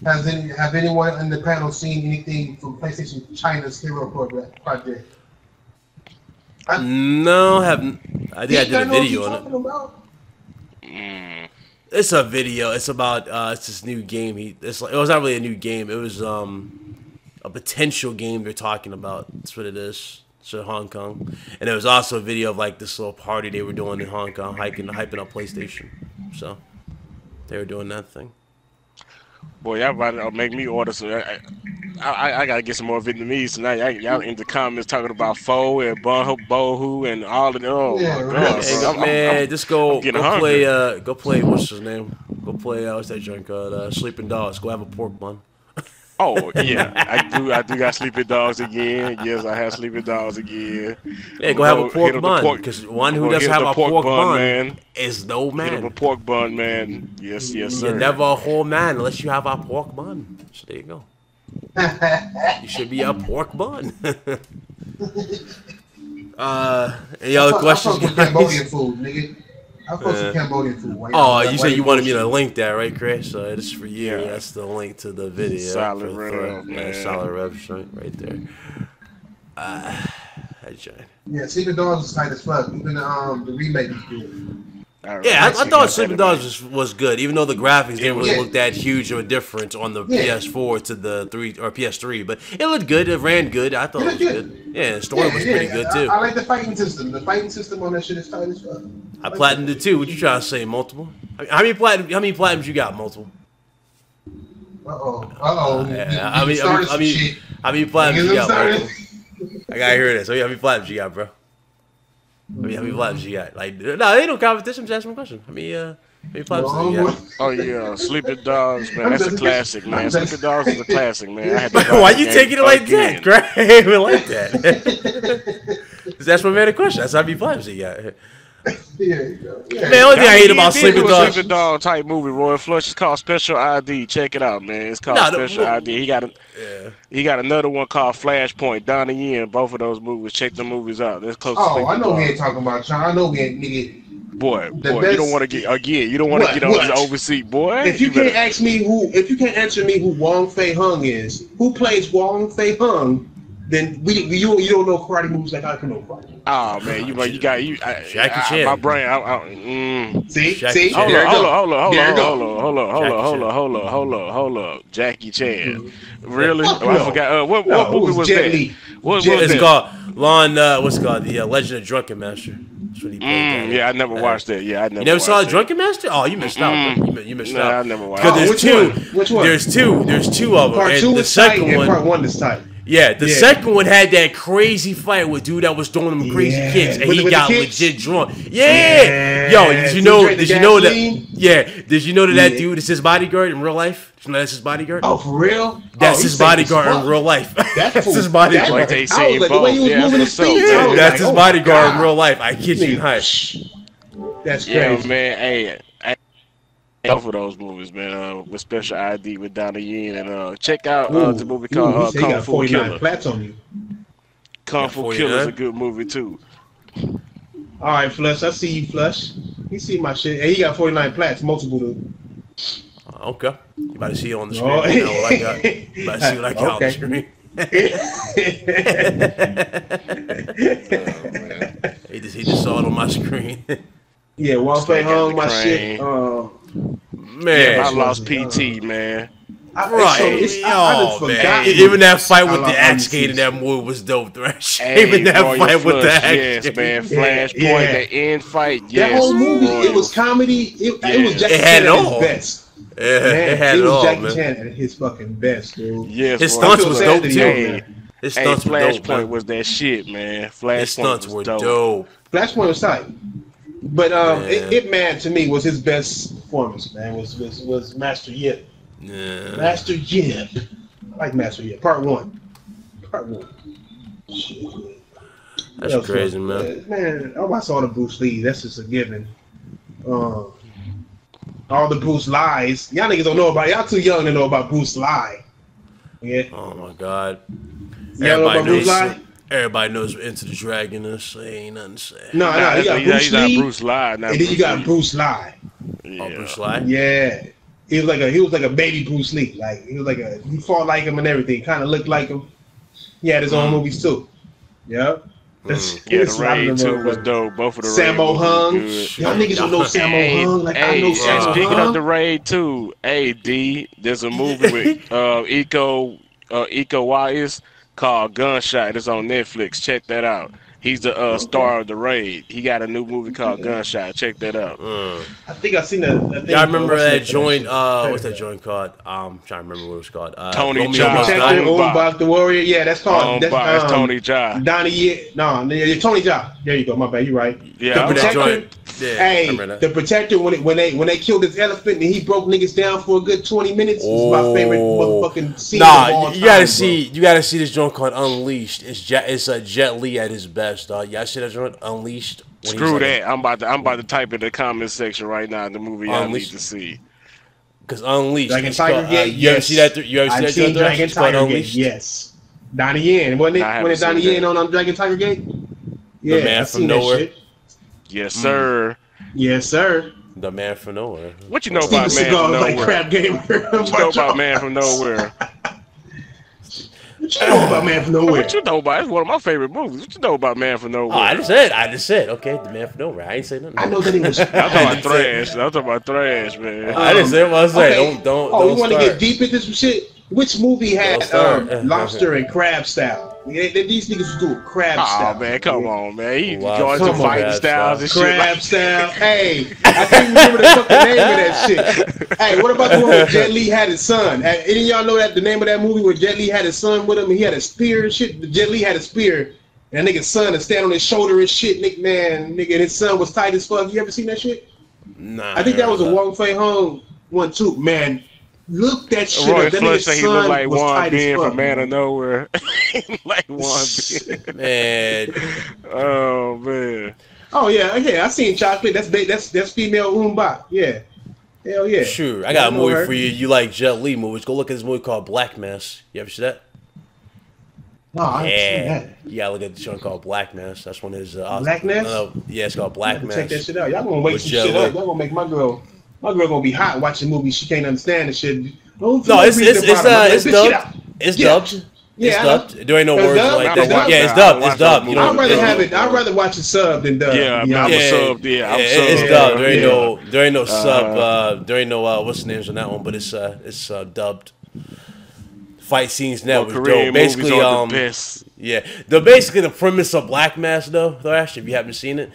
Have anyone in the panel seen anything from PlayStation China's Hero project? No, haven't. I think I did a video on it. It's a video. It's about it's this new game. It was not really a new game. It was a potential game they're talking about. That's what it is. It's in Hong Kong, and there was also a video of like this little party they were doing in Hong Kong, hyping up PlayStation. So they were doing that thing. Boy, y'all about to make me order some. I gotta get some more Vietnamese tonight. Y'all in the comments talking about pho and bohu and all of them. Oh Yeah, my right. god, Hey, bro. man, just go getting play. hungry. Go play. What's his name? Go play. What's that joint called? Sleeping Dogs. Go have a pork bun. Oh yeah, I do got sleeping dogs again. Yes, I have sleeping dogs again. Yeah, go have a hit pork up the bun. pork- Because one I'm who gonna doesn't hit have the a pork bun man. is no Hit up a man. pork bun, man. Yes, yes, sir. You're never a whole man unless you have a pork bun. So there you go. You should be a pork bun. Any other questions, I fuck with guys? Cambodian food, nigga. I fuck with Cambodian food. Why Oh, y'all- you why said you wanted me to bullshit? link that, right, Chris? So this is for you. Yeah. That's the link to the video. Solid for rev, man. Solid rev joint right there. That joint. Yeah, Sleeping Dogs is tight as fuck. Even the remake is good. Yeah, I thought Sleeping Dogs. Dogs was good, even though the graphics didn't really Yeah. look that huge of a difference on the Yeah. PS4 to the 3 or PS3, but it looked good. It ran good. I thought it was good. Yeah, the story was pretty good too. I like the fighting system. The fighting system on that shit is tight as fuck. I platinumed it too. What you trying to say? Multiple? How many platinums you got? Multiple? Yeah. How many platinums you got? Multiple? I gotta hear this. How many platinums you got, bro? How many platinums you got? Like, no, ain't no competition. I'm just asking a question. How many platinums you got? Oh yeah, Sleeping Dogs, man. That's a classic, man. Sleeping Dogs is a classic, man. I had to buy Why that you game taking it like again. that, Greg? I ain't even like that. That's my man a question. That's how many platinums you got. Yeah, you go. Yeah. Man, only thing I hate about He did Sleeping do a Dogs. Sleeping Dog type movie, Roy Flush. It's called Special ID. Check it out, man. It's called Nah, Special ID. He got another one called Flashpoint. Donnie Yen. Both of those movies. Check the movies out. That's close to Oh, I Sleeping know we Dogs. ain't talking about y'all. I know we ain't, nigga. Boy, The you best- don't want to get again. You don't want to What? get on What? the overseas, boy. If you better- can't ask me if you can't answer me who Wong Fei Hung is, who plays Wong Fei Hung, then you don't know karate moves like I can know karate. Oh man, you got Jackie Chan. my brain. See, Jackie see, Chan. there you go. Hold on, There you go. hold on. Jackie Chan. Really? Fuck I no. forgot. What No, it movie was was Jet that? Li. What was It's that? called what's it called? The Legend of Drunken Master. That's what he played. Yeah, I never watched that. Yeah, I never. You never saw watched that. Drunken Master? Oh, you missed out. Bro. You missed Nah, out. I never watched Because it. there's Which two. one? Which one? There's two of them. Part And two the is tight second and one. part one is tight. Yeah, the Yeah. second one had that crazy fight with dude that was throwing them crazy Yeah. kicks, and With he the got kicks? legit drunk. Yeah. Yeah, yo, did you He know? drank the Did you know that? gasoline? Yeah, did you know that Yeah. dude is his bodyguard in real life? Did you know that's his bodyguard? Oh, for real? That's Oh, his he's safe as bodyguard in fuck. real life. That That's fool- his bodyguard. Like they I was seen like, the way he both. was Yeah, moving his that's feet. what's I up. was That's like, his oh my bodyguard in God. real life. I kid you Nigga, not. That's Yeah, crazy. man. Hey, both of those movies, man. With Special ID with Donnie Yen, and check out the movie called he said he Kung got Fu 49 Killer. plats on you. Kung Got Fu 49? Killer is a good movie too. All right, Flush. I see you, Flush. You see my shit. Hey, he got 49 plats, multiple. Okay, you about to see it on the screen. Oh. You know what I got. You about to see what I got on the Okay. screen. Oh, He just saw it on my screen. Yeah, Wong Fei Hung, my Crane. shit. Man, Yeah, I Which lost was it? PT, man. right. I just Yo, man. forgot. Even that fight with I the love axe RBCs. game in that movie was dope, Thresh. Hey, Even that Royal fight with the Flush, axe yes, game. man. Yeah, Flashpoint, yeah. the end fight, That yes. whole movie, it Royal. was comedy. It was Jackie It had Chan it at his all. best. Yeah, Man, it had it it was all, Jackie man. Chan at his fucking best, dude. Yes, His Royal stunts I was feel dope sad that he too. over Hey, there. His hey, stunts were dope, Flashpoint man. was that shit, man. Flashpoint His stunts was were dope. dope. Flashpoint was tight. But Man. Ip Man to me was his best performance, man. Was Master Yip. Yeah. Master Yip. I like Master Yip. Part one. Shit. That's What else crazy, was- man. Man, I watched all the Bruce Lee. That's just a given. All the Bruce Lies. Y'all niggas don't know about. Y'all too young to know about Bruce Lie. Yeah. Oh my God. Y'all know about Bruce Lie? Everybody knows what Into the Dragon is. So ain't nothing to say. No, you got Bruce he's not Lee, Bruce Lie. Not and then you got Lee. Bruce Lie. Yeah. Oh, Bruce Lee. Yeah. He was like a baby Bruce Lee. Like he fought like him and everything. Kind of looked like him. He had his own movies too. Yeah. Yeah, the Raid 2 was dope. Both of the Sammo Raid Hung. movies Y'all niggas don't know Sammo Hung like I know hey, Sammo speaking Hung. of the Raid 2, hey D, there's a movie with Iko Uwais called Gunshot. It's on Netflix. Check that out. He's the star of the Raid. He got a new movie called Gunshot. Check that out. I think I've seen that. Yeah, I remember that joint. What's that joint called? I'm trying to remember what it was called. Tony Romeo Jaa. Must Die. Protector, Umbach, the Warrior. Yeah, that's called. That's Tony Jaa. Donnie. No, Tony Jaa. There you go. My bad. You're right. Yeah, Remember that Protector. joint? Yeah, Hey, remember that. the Protector when they killed this elephant and he broke niggas down for a good 20 minutes. It's my favorite motherfucking scene of all Nah, time, you gotta bro. see. You gotta see this joint called Unleashed. It's Jet Li at his best, dog. Y'all see that joint Unleashed? When Screw he's like- that. I'm about to type in the comment section right now the movie I need Unleashed. to see. Cause Unleashed. Dragon it's Tiger called, Gate. you ever see that? You ever see I've that seen joint? Dragon It's called Tiger Gate. Unleashed. Yes. Donnie Yen. Wasn't it? I haven't When it Donnie seen Yen that. on Dragon Tiger Gate? Yeah, Man I've from seen that Nowhere. shit. Yes, sir. Yes, sir. The Man from Nowhere. What you know Steven about Man Seagal from is like Nowhere? crap gamer. What you know about Man from Nowhere? What you know about Man from Nowhere? What you know about? It's one of my favorite movies. What you know about Man from Nowhere? Oh, I just said. Okay, The Man from Nowhere. I ain't say nothing. I know that he was. I'm talking about thrash. I'm talking about thrash, man. I didn't say what I was saying. Okay. Don't. Oh, don't you want to start. get deep into some shit? Which movie had Don't start. lobster and crab style? These niggas was doing crab style. Oh man, come on, man. He Wow. joins Come some on, fighting crab styles and shit. Crab style. Hey, I can't remember the fucking name of that shit. Hey, what about the one where Jet Li had his son? Any of y'all know that the name of that movie where Jet Li had his son with him and he had a spear and shit? Jet Li had a spear and that nigga's son would stand on his shoulder and shit. Nigga, and his son was tight as fuck. You ever seen that shit? Nah. I think that was a Wong Fei Hung one too. Man, look that shit Roy up. That Flush nigga's said he son looked like was Juan tight as Ben fuck. from Man of Nowhere. Like Juan Ben. Man. Oh man. Oh yeah. I seen Chocolate. That's female Umbach. Yeah. Hell yeah. Sure. I got a know movie her. for you. You like Jet Li movies? Go look at this movie called Black Mass. You ever see that? No, I haven't seen Yeah. that. You gotta look at the show called Black Mass. That's one of his. Black Mass? Yeah, it's called I Black have to Mass. check that shit out. Y'all gonna wake With some Jet shit Li. up. Y'all gonna make my girl gonna be hot watching movies she can't understand and shit. Don't No, it's read the bottom. I'm like, it's bitch, get dubbed. out. It's Get out. dubbed. Yeah, It's I know. dubbed. There ain't no It's words dubbed? like It's that. dubbed? Yeah, it's I dubbed. watch It's dubbed. those You know, I'd rather Yeah. have it. I'd rather watch it subbed than dubbed. Yeah, to be I'm honest. a sub. Yeah, I'm it's sub. dubbed. There ain't Yeah. no sub. There ain't no what's the names on that one, but it's dubbed. Fight scenes now was Korean dope. Basically, movies are the best. yeah, basically the premise of Black Mass though, Thrash, if you haven't seen it.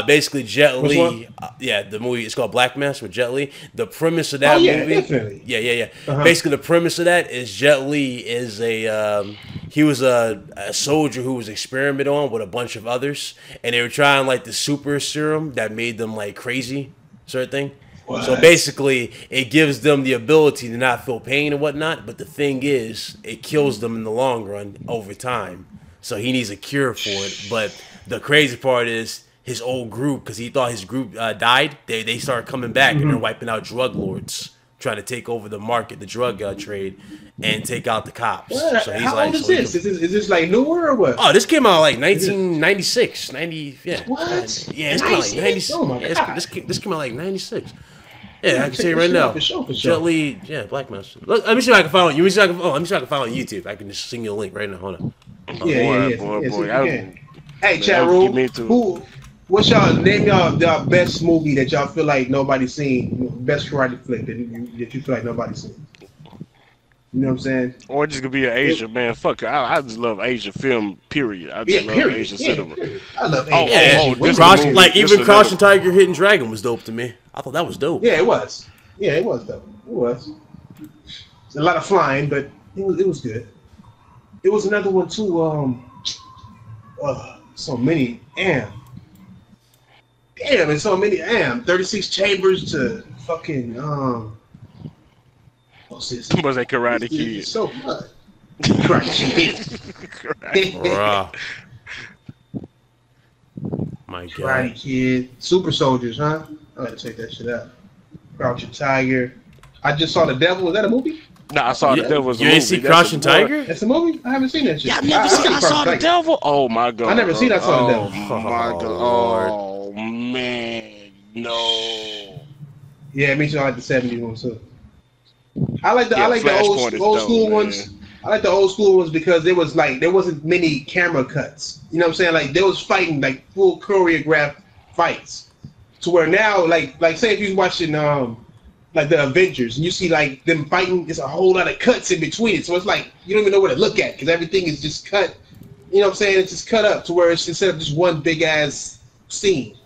Basically Jet Which Li, one? yeah, the movie is called Black Mass with Jet Li. The premise of that Oh, yeah, movie, definitely. yeah. Uh-huh. Basically, the premise of that is Jet Li is he was a soldier who was experimented on with a bunch of others, and they were trying like the super serum that made them like crazy, sort of thing. So What? basically, it gives them the ability to not feel pain and whatnot. But the thing is, it kills them in the long run over time. So he needs a cure for it. But the crazy part is his old group, because he thought his group died. They started coming back and they're wiping out drug lords, trying to take over the market, the drug trade, and take out the cops. What? So he's How like, old is so he this? can- Is this like newer or what? Oh, this came out like 1996, 90. Yeah, What? Yeah, it's came out like 96? 96. Oh my Yeah, God. this came out like 96. Yeah, I can check say it this right shit now. out for sure. Jet Li, yeah, Black Master. Look, let me see if I can find it. Let me see if I can find it on YouTube. I can just send you a link right now. Hold on. Yeah. Boy. See if you I- can. Hey, Man, chat give room. me too. What's name y'all best movie that y'all feel like nobody's seen? Best karate flick that you feel like nobody's seen. You know what I'm saying? Or it just could be an Asian man. Fuck it. I just love Asian film. Period. I just love Asian cinema. period. I love Oh, Asian. oh, this Crouch, is a movie. like This even is Crouching another- Tiger, Hidden Dragon was dope to me. I thought that was dope. Yeah, it was. Yeah, it was though. It was. It's a lot of flying, but it was good. It was another one too. So many. Damn, there's so many. 36 chambers to fucking what's this? Was that Karate It's Kid? so much. Karate Kid. Bruh. My God. Karate Kid. Super Soldiers, huh? I gotta check that shit out. Crouching Tiger. I just saw The Devil. Was that a movie? Nah, I saw You, the Devil's you movie. ain't see That's Crouching a boy. Tiger? That's a movie? I haven't seen that shit. Yeah, I've never seen. I saw Crouching the Tiger. Devil. Oh my God. I never seen I saw the Oh Devil. my Oh, God. Lord. Oh man. No. Yeah, me too. I like the 70s ones too. I like the Yeah, old Flashpoint is dope, school man. ones. I like the old school ones because there wasn't many camera cuts. You know what I'm saying? Like they was fighting like full choreographed fights. To where now, like say if you're watching like the Avengers and you see like them fighting, there's a whole lot of cuts in between it. So it's like you don't even know where to look at because everything is just cut you know what I'm saying? It's just cut up to where it's instead of just one big ass scene.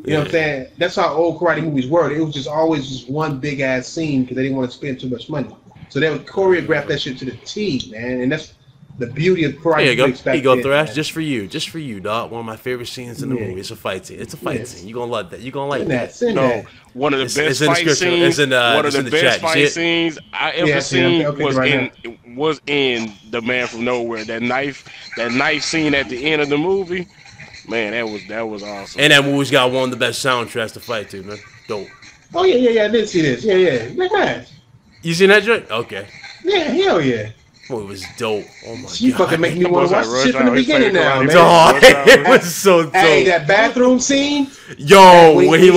You know what I'm saying? That's how old karate movies were. It was just always just one big ass scene because they didn't want to spend too much money. So they would choreograph that shit to the T, man. And that's the beauty of karate. Here you go. Here you go, Thrash. Just for you, dog. One of my favorite scenes in the movie. It's a fight scene. It's a fight scene. You gonna love that. You gonna like that. No, one of the best fight scenes. One of the best fight scenes I ever seen was in The Man from Nowhere. That knife scene at the end of the movie. Man, that was awesome. And that movie's got one of the best soundtracks to fight to, man. Dope. Oh yeah. I did see this. Yeah. Man. You seen that joint? Okay. Yeah, hell yeah. Boy, it was dope. Oh my god. You fucking make me want to watch the shit from the beginning now, man. Dog, it was so dope. Hey, that bathroom scene. Yo, when he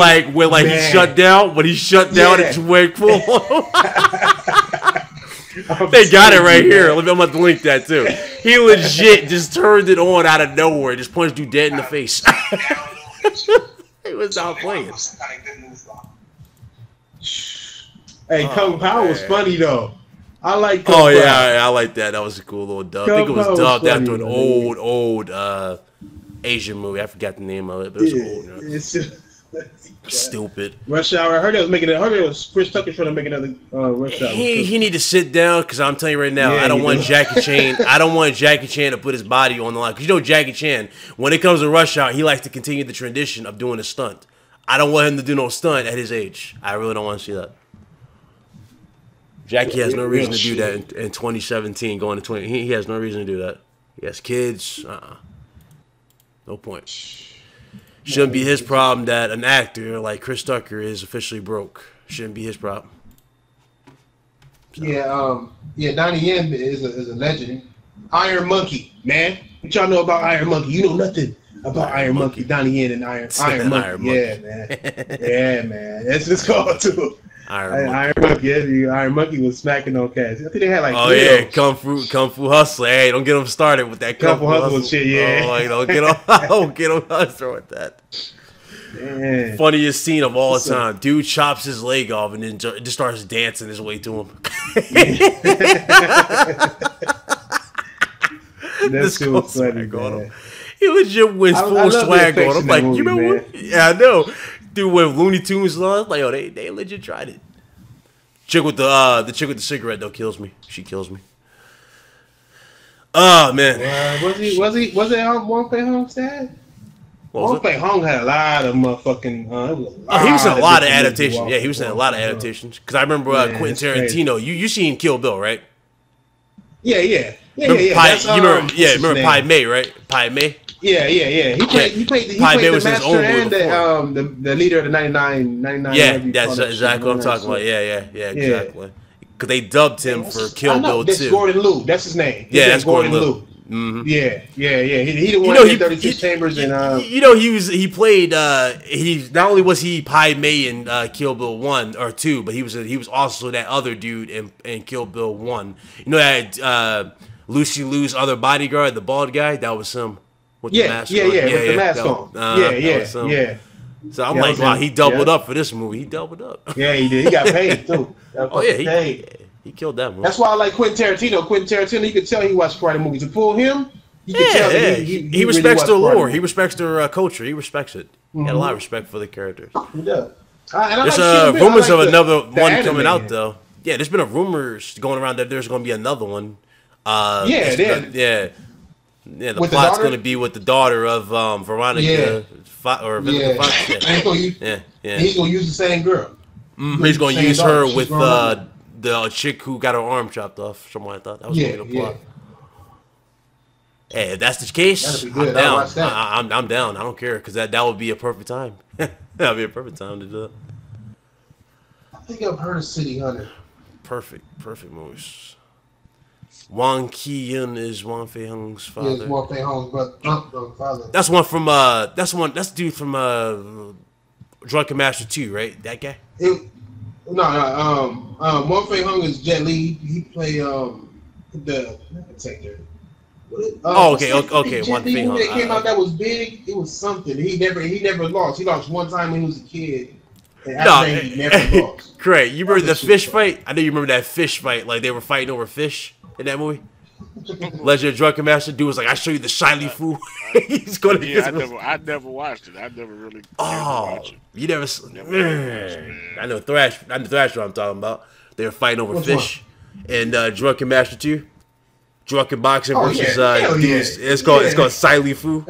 shut down, when he shut down at swimming pool. They got it right here. I'm about to link that too. He legit just turned it on out of nowhere. Just punched dude dead in the face. He was not playing. Hey, Kung Pao was funny though. I like. Oh yeah, I like that. That was a cool little dub. I think it was dubbed after an old Asian movie. I forgot the name of it, but it was old. It's just stupid. Rush Hour. I heard it was Chris Tucker trying to make another Rush Hour. He need to sit down because I'm telling you right now, I don't want Jackie Chan. I don't want Jackie Chan to put his body on the line because you know Jackie Chan. When it comes to Rush Hour, he likes to continue the tradition of doing a stunt. I don't want him to do no stunt at his age. I really don't want to see that. Jackie has no reason to do that in 2017, going to 20. He has no reason to do that. He has kids. No point. Shouldn't be his problem that an actor like Chris Tucker is officially broke. Shouldn't be his problem. So. Yeah, Donnie Yen is a legend. Iron Monkey, man. What y'all know about Iron Monkey? You know nothing about Iron Monkey. Donnie Yen and Iron Monkey. Yeah, man. Yeah, man. That's what it's called too. Iron Monkey was smacking on cats. I think they had like. Oh yeah, Kung Fu Hustler. Hey, don't get them started with that Kung Fu Hustler shit. Yeah. Oh, don't get them hustler with that. Man. Funniest scene of all time. Dude chops his leg off and then just starts dancing his way to him. That shit was funny, man. He legit wins full swag on. I'm like, you know what? Yeah, I know. Dude with Looney Tunes on, like, yo, they legit tried it. Chick with the chick with the cigarette though kills me. She kills me. Oh man. Was it Wong Fei Hung's dad? Wong Fei Hung had a lot of motherfucking. He was in a lot of adaptations. Yeah, he was in a lot of adaptations. Because I remember Quentin Tarantino. You seen Kill Bill, right? Yeah. Remember Pai Mei, right? Pai Mei. Yeah. He played the master and the leader of the 99. Yeah, that's exactly what I'm talking about. Yeah, exactly. Because they dubbed him for Kill Bill 2. That's Gordon Liu. That's his name. That's Gordon Liu. Mm-hmm. Yeah. He the one that did 36 Chambers and he played. He not only was he Pai Mei in Kill Bill 1 or 2, but he was also that other dude in Kill Bill 1. You know that Lucy Liu's other bodyguard, the bald guy, that was him. With the mask on. With the mask on. Yeah. So I'm like, wow, he doubled up for this movie. He doubled up. Yeah, he did. He got paid too. He killed that movie. That's why I like Quentin Tarantino. You could tell he watched karate movies. To pull him, you could tell he respects their lore. He respects their culture. He respects it. He had a lot of respect for the characters. He does. There's rumors of another one coming out though. Yeah, there's been rumors going around that there's going to be another one. Yeah, the plot's going to be with the daughter of Veronica or Vivica Fox. He's going to use the same girl. He's going to use her with the chick who got her arm chopped off. Something like that. That was going to be the plot. Hey, if that's the case, I'm down. I'm down. I don't care because that would be a perfect time. That would be a perfect time to do it. I think I've heard of City Hunter. Perfect movies. Wang Ki-yun is Wong Fei Hung's father. Yeah, Wong Fei Hung's father. That's the dude from Drunken Master 2, right? That guy? Wong Fei Hung is Jet Li. He played the protector. Okay. One thing that came out that was big. It was something. He never lost. He lost one time when he was a kid. He never lost. Great. You remember the fish fight? I know you remember that fish fight. Like they were fighting over fish in that movie. Legend of Drunken Master. Dude was like, I show you the shiny food. He's going to I never watched it. I never really watched it. You never man. I know Thrash what I'm talking about. They were fighting over fish. And Drunken Master 2. Drunken Boxing versus dudes. It's called Silent Fu.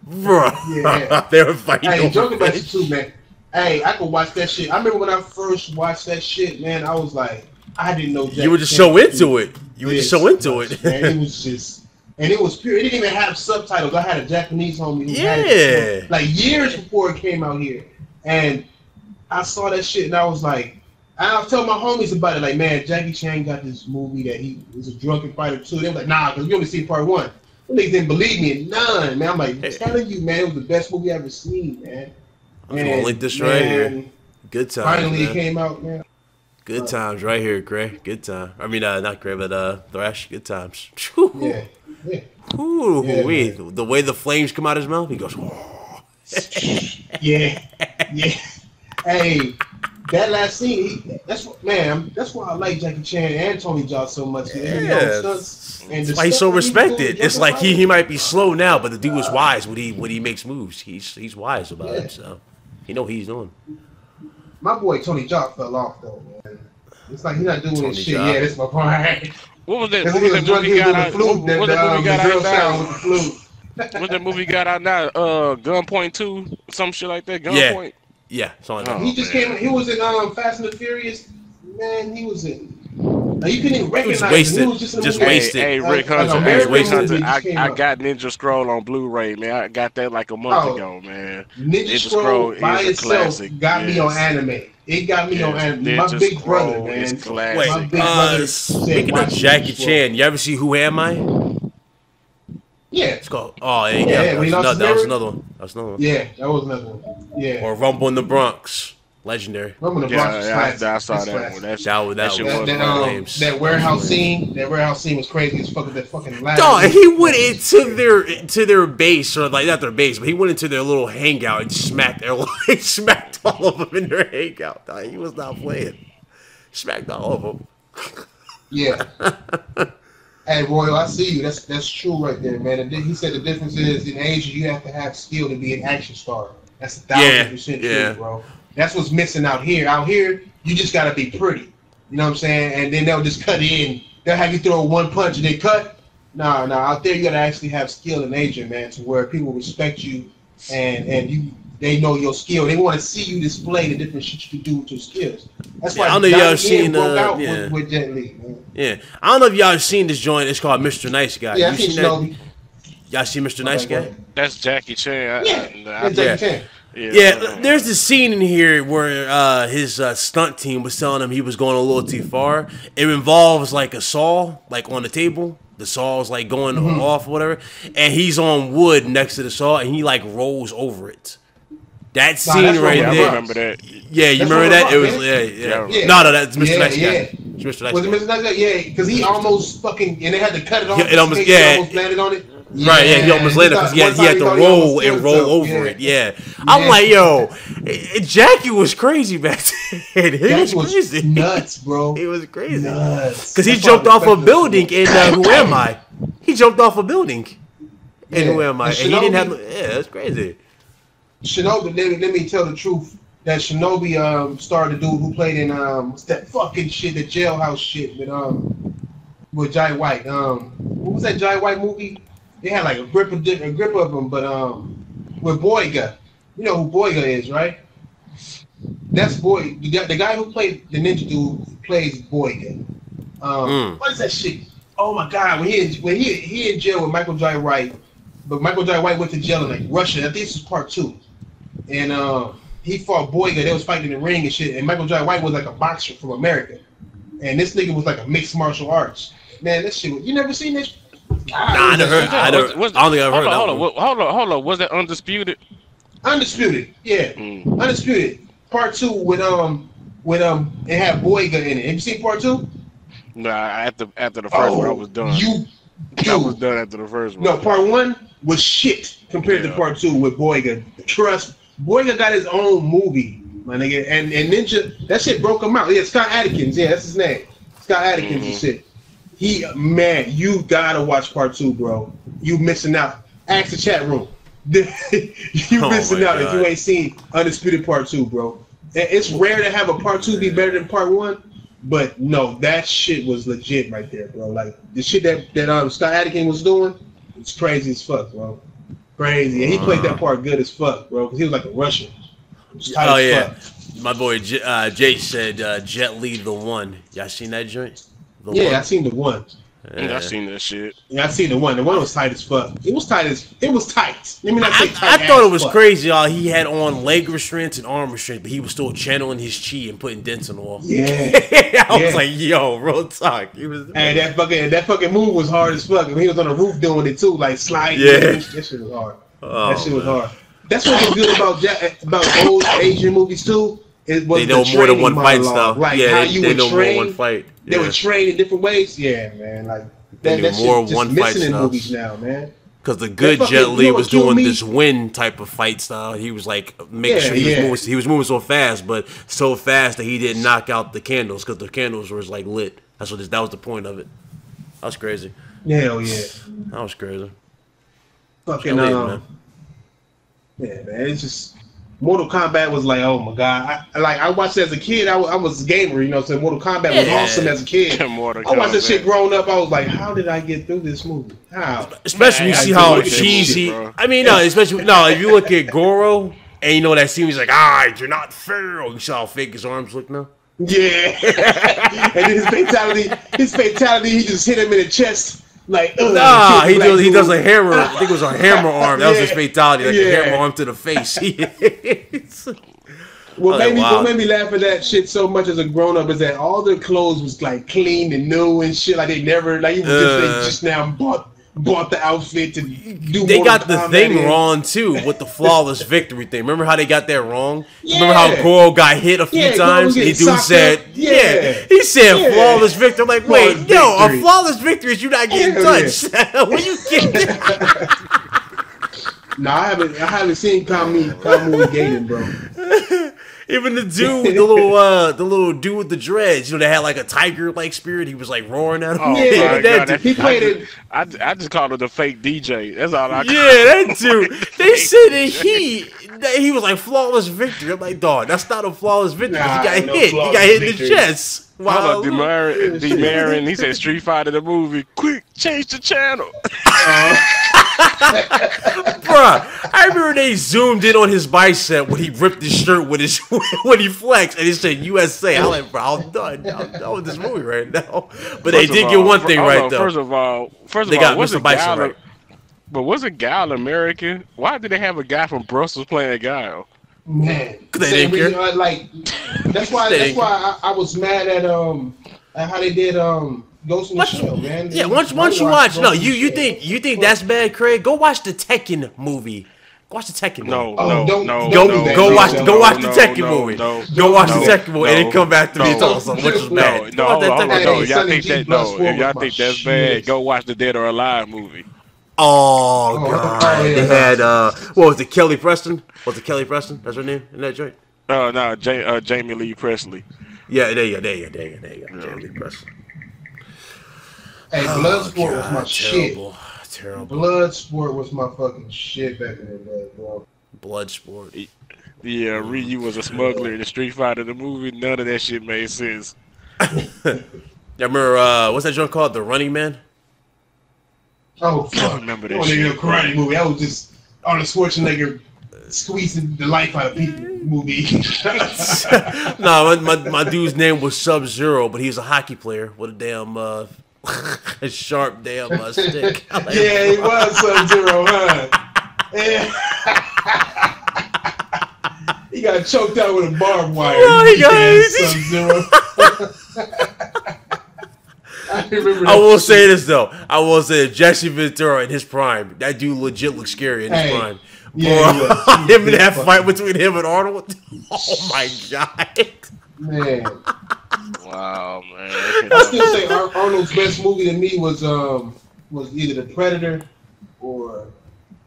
Bro. Yeah. They were fighting over Drunken fish. Master 2, man. Hey, I could watch that shit. I remember when I first watched that shit, man, I was like, I didn't know You were just so into it. You were just so into it. Man, it was just, and it was pure. It didn't even have subtitles. I had a Japanese homie who had it like years before it came out here. And I saw that shit and I was like, I was telling my homies about it, like, man, Jackie Chan got this movie that he was a drunken fighter too. They were like, nah, because we only seen part 1. Them niggas didn't believe me in none, man. I'm like, I'm telling you, man, it was the best movie I ever seen, man. I'm gonna link this right here. Good times. Finally, it came out, man. Good times right here, Gray. Good time. I mean, not Gray, but Thrash. Good times. Yeah. Ooh, the way the flames come out of his mouth, he goes. Yeah. Hey, that last scene, that's why I like Jackie Chan and Tony Jaa so much. That's why he's so respected. It's like he might be slow now, but the dude is wise when he makes moves. He's wise about it, so he know what he's doing. My boy Tony Jaa fell off though, man. It's like he's not doing this shit. Jaa. Yeah, that's my point. What was that movie got out? What that movie got out now? Gunpoint 2, some shit like that. Gunpoint. Yeah, something like that. He just came. He was in Fast and the Furious. Man, he was in. You couldn't even recognize him. He was just wasted. Hey, Rick Hunter. I got Ninja Scroll on Blu-ray, man. I got that like a month ago, man. Ninja Scroll by itself got me on anime. It got me on anime. My big brother, man. Wait, speaking of Jackie Chan, you ever see Who Am I? Yeah. It's called. Oh, yeah. That was another one. Yeah, that was another one. Yeah. Or Rumble in the Bronx. Legendary. Rumble in the Bronx. I saw that one. That warehouse scene. That warehouse scene was crazy as fuck. That fucking ladder. Dog, he went into their base, or like not their base, but he went into their little hangout and smacked all of them in their hangout. Dog, he was not playing. Smacked all of them. Yeah. Hey, Royal, I see you. That's true right there, man. And he said the difference is in Asia, you have to have skill to be an action star. That's 1,000% true, bro. That's what's missing out here. Out here, you just gotta be pretty. You know what I'm saying? And then they'll just cut in. They'll have you throw one punch and they cut. Nah. Out there, you gotta actually have skill in Asia, man, to where people respect you and they know your skill. They want to see you display the different shit you can do with your skills. That's why I don't know if y'all seen with Jet Li, man. Yeah, I don't know if y'all seen this joint. It's called Mr. Nice Guy. Yeah, I seen that? Y'all see Mr. Nice Guy? That's Jackie Chan. That's Jackie Chan. Yeah, there's this scene in here where his stunt team was telling him he was going a little too far. It involves like a saw, like on the table. The saw's like going off, or whatever, and he's on wood next to the saw, and he like rolls over it. That scene right there. I remember that. Yeah, you remember that? It was yeah. No, that's Mr. Nice Guy. It's Mr. Nice Guy. Was it Mr. Nice Guy? Yeah, because he almost fucking and they had to cut it off. He almost landed on it. Right, yeah, he almost landed because he had to roll over it. Yeah, I'm like, yo, Jackie was crazy back then. He was crazy, nuts, bro. He was crazy because he jumped off a building in Who Am I? He jumped off a building in Who Am I? And he didn't have. Yeah, that's crazy. Shinobi, let me tell the truth. That Shinobi starred the dude who played in that fucking shit, the jailhouse shit with Jai White. What was that Jai White movie? They had like a grip of them, but with Boyga. You know who Boyga is, right? That's the guy who played the ninja dude who plays Boyga. What is that shit? Oh my god, when he in jail with Michael Jai White, but Michael Jai White went to jail in like Russia. I think this is part 2. And he fought Boyga. They was fighting in the ring and shit. And Michael Jai White was like a boxer from America. And this nigga was like a mixed martial arts. Man, this shit. You never seen this? Nah, I never heard. I don't think I've heard of that. Hold on. Was that Undisputed? Undisputed, yeah. Undisputed. Part 2 with it had Boyga in it. Have you seen part 2? Nah, after the first one, I was done. I was done after the first one. No, part 1 was shit compared to part 2 with Boyga. Trust, Boyga got his own movie, my nigga, and Ninja, that shit broke him out. Yeah, Scott Adkins, yeah, that's his name. Scott Adkins and shit. Man, you gotta watch part 2, bro. You missing out. Ask the chat room. You missing out if you ain't seen Undisputed Part 2, bro. It's rare to have a Part 2 be better than Part 1, but no, that shit was legit right there, bro. Like the shit that Scott Adkins was doing, it's crazy as fuck, bro. Crazy, and he played that part good as fuck, bro, because he was like a Russian. Oh yeah, fuck. My boy Jay said Jet Li the one. Y'all seen that joint? I seen the one. Yeah, I seen that shit. Yeah, I seen the one. The one was tight as fuck. It was tight. Let me not say tight. I thought it was crazy. He had on leg restraints and arm restraints, but he was still channeling his chi and putting dents in the wall. Yeah, I was like, yo, real talk. He was. And that fucking move was hard as fuck. I mean, he was on the roof doing it too, like sliding. Yeah, that shit was hard. That shit was hard. That's what was good about old Asian movies too. It was they know more than one fight stuff. Like yeah, how you they would know train. More one fight. They would train in different ways. Yeah, man. Like that more shit one just fight missing in stuff. movies now, man. Because the good Jet Li was doing this wind type of fight style. He was like sure he was moving so fast, but so fast that he didn't knock out the candles because the candles was like lit. That was the point of it. That was crazy. Hell yeah. That was crazy. Fucking man. Yeah, man. It's just Mortal Kombat was like, oh my god. I watched it as a kid. I was a gamer, you know. So Mortal Kombat was awesome as a kid. I watched that shit growing up. I was like, how did I get through this movie? How? Especially you see how cheesy. If you look at Goro and you know that scene, he's like, you're not fair. You see how fake his arms look now? Yeah. And then his fatality, he just hit him in the chest. Like, he does a hammer. I think it was a hammer arm. That was his fatality, like a hammer arm to the face. What made me laugh at that shit so much as a grown up is that all their clothes was like clean and new and shit. Like they never, like they just now bought the outfit to do. They got the thing wrong too with the flawless victory thing. Remember how they got that wrong? Yeah. Remember how Goro got hit a few times? He said, he said flawless victory. I'm like, wait, a flawless victory is you not getting touched. When you get No, I haven't seen Kamu Gaiden, bro. Even the dude, the little dude with the dreads, that had like a tiger-like spirit. He was like roaring at him. Oh, yeah, God, he played it. I just called it the fake DJ. That's all I. That dude. They said that he was like flawless victory. I'm like, dog, that's not a flawless victory. He got hit. He got hit in the chest. Wow. D-Marin, he said Street Fighter the movie. Quick, change the channel. Bruh, I remember they zoomed in on his bicep when he ripped his shirt when he flexed and it said USA. I'm like, bro, I'm done with this movie right now. But they did get one thing right though. First of all, wasn't Gal right? But wasn't Gal American? Why did they have a guy from Brussels playing Gal? Man, they didn't care. That's why I was mad at how they did Ghost in the Shell, man. Yeah, once you watch, you think that's bad, Craig? Go watch the Tekken movie. Watch the Tekken movie. Go watch the Tekken movie. Go watch the Tekken movie and then come back to me and tell us which is bad. If y'all think that's bad, go watch the Dead or Alive movie. Oh god, they had what was it? Kelly Preston? Was it Kelly Preston? That's her name in that joint? No, Jamie Lee Presley. Yeah, there you go. Jamie Lee Preston. Hey, Bloodsport was my shit. Terrible. Bloodsport was my fucking shit back in the day, bro. Bloodsport. Yeah, Ryu was a smuggler in the Street Fighter the movie. None of that shit made sense. I remember what's that joint called? The Running Man. Oh, fuck. I remember that shit. A karate movie. That was just Arnold Schwarzenegger squeezing the life out of people movie. No, my dude's name was Sub-Zero, but he was a hockey player with a damn a sharp damn stick. Yeah, he was Sub-Zero, huh? Yeah. He got choked out with a barbed wire. Sub-Zero. I will say this though. I will say Jesse Ventura in his prime. That dude legit looks scary in his prime. Yeah, him in that fight between him and Arnold. Oh my god. Man. Wow, man. I still say Arnold's best movie to me was either The Predator or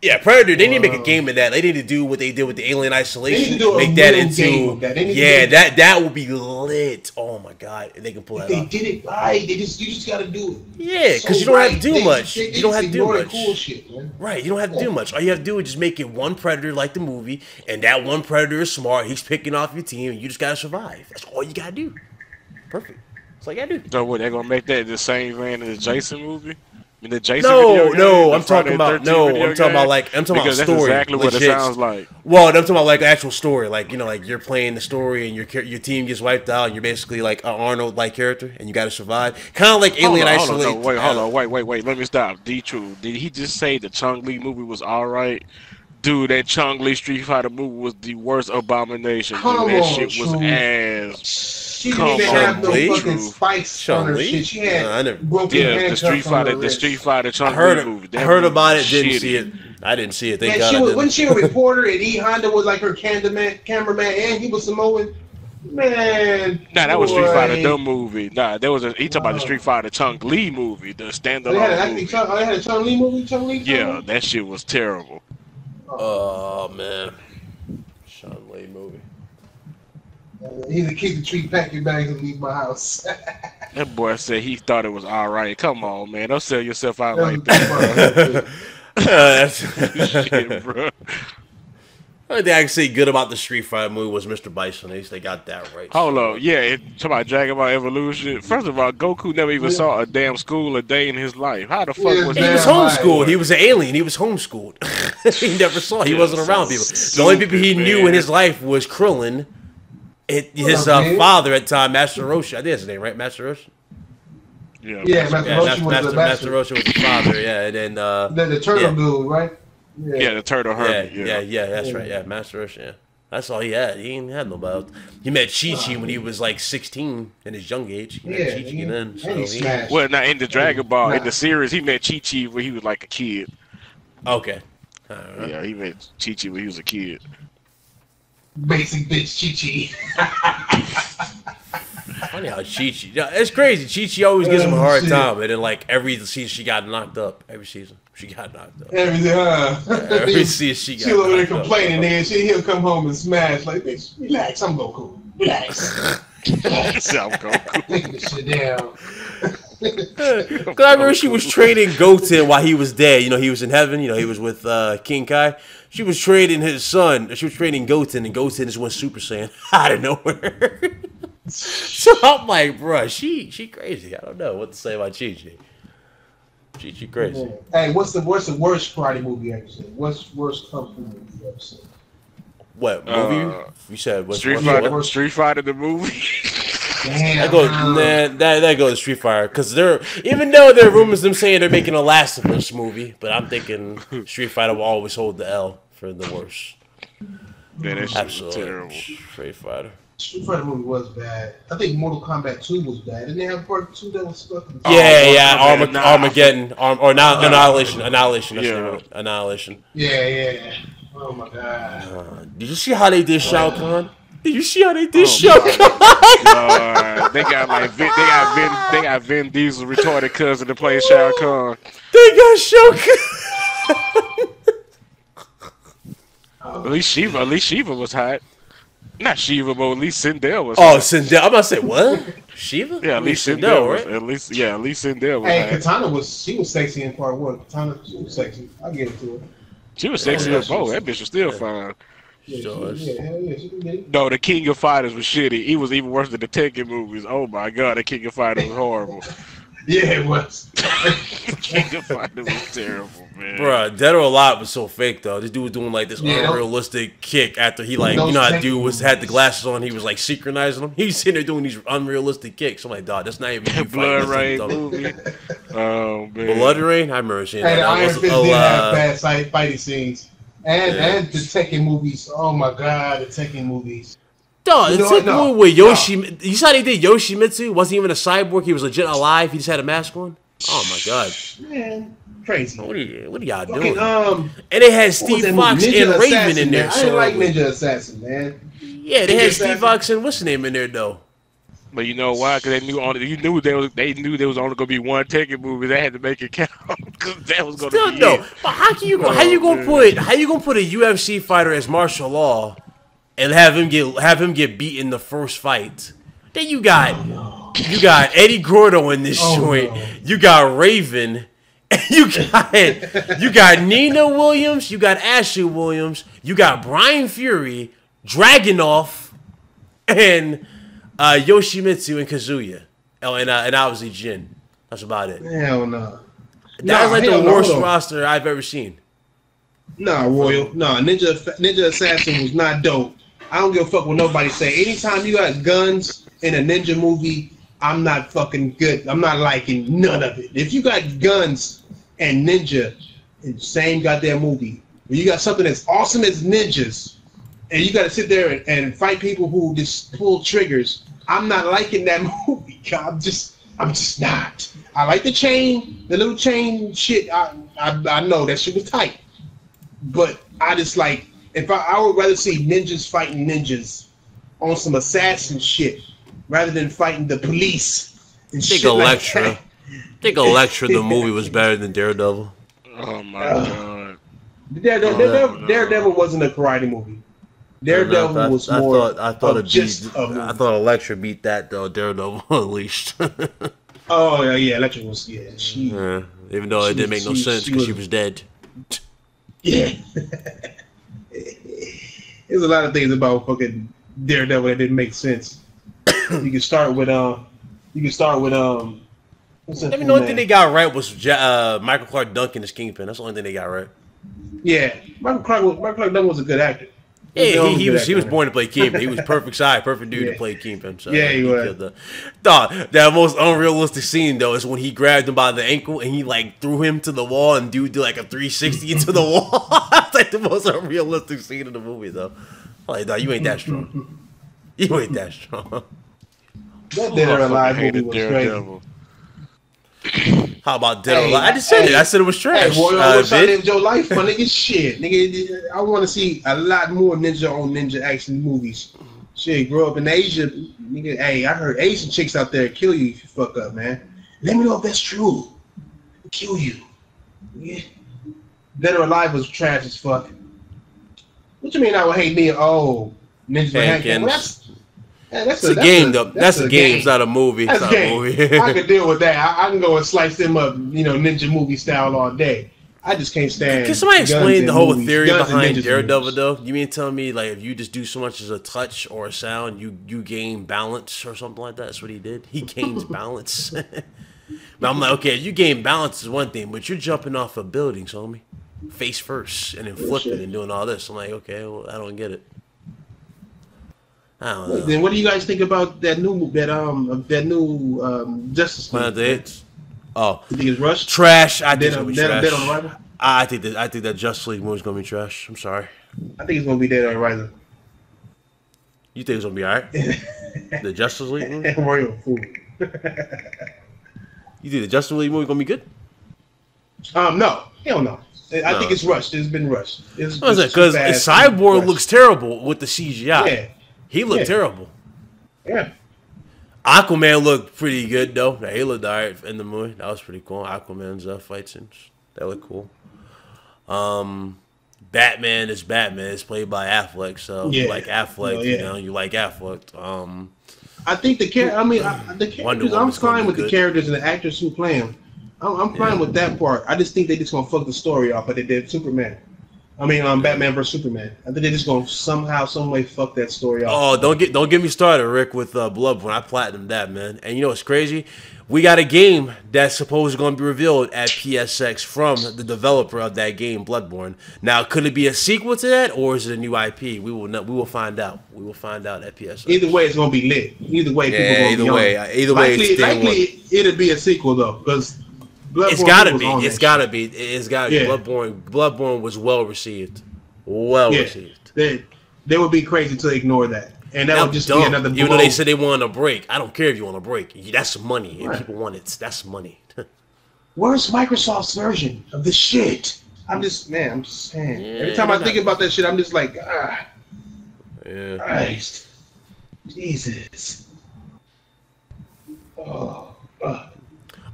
Yeah, Predator. They need to make a game of that. They need to do what they did with the Alien Isolation. Make that into that would be lit. Oh my god, if they can pull that They off. did it right. You just gotta do it. Yeah, because you don't have to do much. You don't have to do much. Cool shit, man. Right, you don't have to do much. All you have to do is just make it one Predator like the movie, and that one Predator is smart. He's picking off your team, and you just gotta survive. That's all you gotta do. Perfect. That's all you gotta do. So what? They're gonna make that the same vein as the Jason movie? I mean, the Jason video game, No, the I'm talking Friday about the 13th video I'm talking game? about like I'm talking Because about that's story. exactly what it legit. sounds like. Well, I'm talking about like actual story, like like you're playing the story and your team gets wiped out, and you're basically like an Arnold like character, and you got to survive, kind of like Alien Isolation. Wait. Let me stop. D-True, did he just say the Chung-Li movie was all right? Dude, that Chung-Li Street Fighter movie was the worst abomination. Come Dude, that on, shit was True. ass. She didn't even have no Chung-Li? fucking spikes on her Chung-Li? shit. She had I never- broken Yeah, handcuffs the Street Fighter, on her the wrist. Chung-Li movie. I That heard movie about it, was didn't shitty. see it. I didn't see it. Thank Yeah, God. wasn't she a reporter and E. Honda was like her cameraman and he was Samoan? Man. Nah, that was Street boy. Fighter the movie. Nah, there was he talking about the Street Fighter Chung-Li movie, the They had, standalone movie. they had a Chung-Li movie? Chung-Li? Yeah, that shit was terrible. Oh man, Sean Lee movie. He's a keep the tree, pack your bags, and leave my house. That boy said he thought it was all right. Come on, man, don't sell yourself out like that. That's Shit, bro. only thing I can say good about the Street Fighter movie was Mr. Bison. At least they got that right. Hold on, yeah, talking about Dragon Ball Evolution. First of all, Goku never even saw a damn school a day in his life. How the fuck Yeah, was He that? was Damn homeschooled. right. He was an alien. He was homeschooled. He never saw. He Yeah, wasn't around people. The only people he stupid, knew man. in his life was Krillin, his up, man? father at the time, Master Roshi. I think that's his name, right? Master Roshi. Yeah, Yeah, Master Yeah, Roshi was Master, the Master master. Roshi was the father. Yeah, and then The turtle yeah. dude, right? yeah, the turtle hermit. yeah, that's right. Yeah, Master Roshi. Yeah, that's all he had. He ain't had no belt. He met Chi-Chi when he was like 16 in his young age. He met Yeah, Chi-Chi then. So and he he, smashed. Well, now in the Dragon Ball, in Nah. the series, he met Chi-Chi when he was like a kid. okay. All right. Yeah, he met Chi-Chi when he was a kid. Basic bitch Chi-Chi. Funny how Chi-Chi. Yeah, it's crazy. Chi-Chi always gives him a hard shit. time, and then like every season she got knocked up. Every season she got knocked up. Everything, huh? Every season she got She'll over there knocked up. complaining, then he'll come home and smash. Like, bitch, relax, I'm Goku. Relax. So I'm Goku. Take this shit down. Cause I remember she was training Goten while he was dead. You know, he was in heaven. You know, he was with King Kai. She was training his son. She was training Goten, and Goten just went Super Saiyan out of nowhere. So I'm like, bruh, she crazy. I don't know what to say about Chi-Chi. Chi-Chi crazy. Hey, what's the worst karate movie you ever seen? What's worst kung fu movie you ever seen? What movie? You said what? Street what- Fighter, what- Street Fighter the movie. Damn. That goes, nah, that goes to Street Fighter, because even though there are rumors them saying they're making a Last of Us movie, but I'm thinking Street Fighter will always hold the L for the worst. Man, that shit was Absolutely, terrible. Street Fighter. Street Fighter movie was bad. I think Mortal Kombat 2 was bad. Didn't they have part 2 that was fucking... Yeah, nah. Armageddon, Annihilation. That's the Yeah. name of it. Annihilation. Yeah. Oh my god. Did you see how they did Shao Kahn? Did you see how they did Shao Kahn? They got like they got Vin Diesel retarded cousin to play Shao Kahn. They got Shao Kahn. At least Shiva was hot. Not Shiva, but at least Sindel was. Oh, hot. Sindel. I'm about to say what? Shiva? Yeah, at least Sindel Sindel, was. right? At least Sindel was Hey, hot. Katana was sexy in part 1. Katana, she was sexy. I'll give it to her. She was sexy as both. That bitch was still fine. Yeah, Sure. hell yeah, she can get it. No, the King of Fighters was shitty. He was even worse than the Tekken movies. Oh my god, the King of Fighters was horrible. Yeah, it was. King of Fighters was terrible, man. Bruh, Dead or Alive was so fake though. This dude was doing like this Yeah. unrealistic kick after he like, you know how dude had the glasses on, he was like synchronizing them. He was sitting there doing these unrealistic kicks. I'm like, dog, that's not even you Blood fighting, Rain that's dumb. movie. Oh man. Blood Rain? I remember seeing Hey, that. the Iron That Fist was, did have bad fighting scenes. And Yeah. and the Tekken movies. Oh my god, the Tekken movies. dog, You it's know like what? No, movie with Yoshi. You saw they did Yoshimitsu? Wasn't even a cyborg. He was legit alive. He just had a mask on. Oh my god. Man, crazy. What are y'all Okay, doing? and And they had Steve Fox and Raven in there. I didn't like So Ninja Assassin, man. yeah, they Ninja had Steve Assassin. Fox and what's the name in there though? But you know why? Because they knew there was only gonna be one Tekken movie. They had to make it count. Because that was gonna Still be no. it. But how you gonna put a UFC fighter as martial law and have him get beat in the first fight? Then you got Eddie Gordo in this joint. No. You got Raven. You got Nina Williams. You got Ashley Williams. You got Brian Fury, Dragunov, and Yoshimitsu and Kazuya. Oh, and obviously Jin. That's about it. Hell no. That was like hell the no, worst hold on. roster I've ever seen. Nah, Royal. Nah, Ninja Assassin was not dope. I don't give a fuck what nobody say. Anytime you got guns in a ninja movie, I'm not fucking good. I'm not liking none of it. If you got guns and ninja in the same goddamn movie, where you got something as awesome as ninjas, and you got to sit there and fight people who just pull triggers, I'm not liking that movie. I'm just not. I like the little chain shit. I know that shit was tight, but I just like I would rather see ninjas fighting ninjas on some assassin shit rather than fighting the police and I think shit Elektra. like that. I think Elektra the movie was better than Daredevil. Oh my god. Daredevil wasn't a karate movie. Daredevil was more. I thought I thought Elektra beat that though. Daredevil Unleashed. Oh yeah, Elektra was she. Yeah, even though it didn't make no sense because she was dead. Yeah. There's a lot of things about fucking Daredevil that didn't make sense. You can start with what's that I mean, fool the only name? thing they got right was Michael Clark Duncan as Kingpin. That's the only thing they got right. Yeah, Michael Clark Duncan was a good actor. Yeah, he was born to play Kingpin. He was perfect size, perfect dude to play Kingpin. So Yeah, he was. killed the dog. That most unrealistic scene though is when he grabbed him by the ankle and he like threw him to the wall and dude did like a 360 into the wall. That's like the most unrealistic scene in the movie though. Like, dog, you ain't that strong. You ain't that strong. That Dead or Alive movie Hated was Daredevil. How about Dead or Alive? I just said it. I said it was trash. Hey, boy, I wish I Vid. lived your life, my nigga. Shit, nigga, I want to see a lot more ninja on ninja action movies. Shit, grow up in Asia, nigga. Hey, I heard Asian chicks out there kill you if you fuck up, man. Let me know if that's true. Kill you. Yeah. Dead or Alive was trash as fuck. What you mean I would hate me? Oh, Ninja Hankins. Well, that's It's a game though. That's a game. It's not a movie. That's It's a not a game. movie. I can deal with that. I can go and slice them up, ninja movie style all day. I just can't stand. Can somebody guns explain in the whole movies. theory Guns in behind ninjas Daredevil movies. though? You mean tell me like if you just do so much as a touch or a sound, you gain balance or something like that? That's what he did. He gains balance. But I'm like, okay, you gain balance is one thing, but you're jumping off of buildings, homie, face first, and then flipping and doing all this. I'm like, okay, well, I don't get it. I don't know. Then what do you guys think about that new Justice Planet of the League? Apes. Oh, You think it's rushed? trash. I think it's gonna be Dead trash. on Arrival? I think that Justice League movie's gonna be trash. I'm sorry. I think it's gonna be Dead on Arrival. You think it's gonna be alright? The Justice League movie? Royal fool. You think the Justice League movie gonna be good? No, hell no. I No. think it's rushed. It's been rushed. It's Because too fast and Cyborg rushed. looks terrible with the CGI. Yeah. He looked Yeah. terrible. Yeah. Aquaman looked pretty good though. He looked alright in the movie. That was pretty cool. Aquaman's fight scenes. That looked cool. Batman is Batman. It's played by Affleck, so you Yeah. like Affleck. Oh, yeah. You know, you like Affleck. I think the character. the characters. I'm Woman's gonna fine be with the good. characters and the actors who play them. I'm fine with that part. I just think they just gonna fuck the story off, but they did Superman. Batman vs Superman. I think they just gonna somehow, some way fuck that story off. Oh, don't get me started, Rick, with Bloodborne. I platinumed that, man. And you know what's crazy? We got a game that's supposed to going to be revealed at PSX from the developer of that game, Bloodborne. Now, could it be a sequel to that, or is it a new IP? We will find out. We will find out at PSX. Either way, it's gonna be lit. Either way, people Yeah, gonna either be way. on it. Either way, it's likely it'll be a sequel though, because It's gotta be. It's gotta be. It's gotta be. Yeah. Bloodborne was well received. Well received. They would be crazy to ignore that, and that would just be another blow. Even though they said they wanted a break, I don't care if you want a break. That's money, and Right. people want it. That's money. Where's Microsoft's version of this shit? I'm just saying. Every time I think about that shit, I'm just like, Yeah. Christ, Jesus. Oh.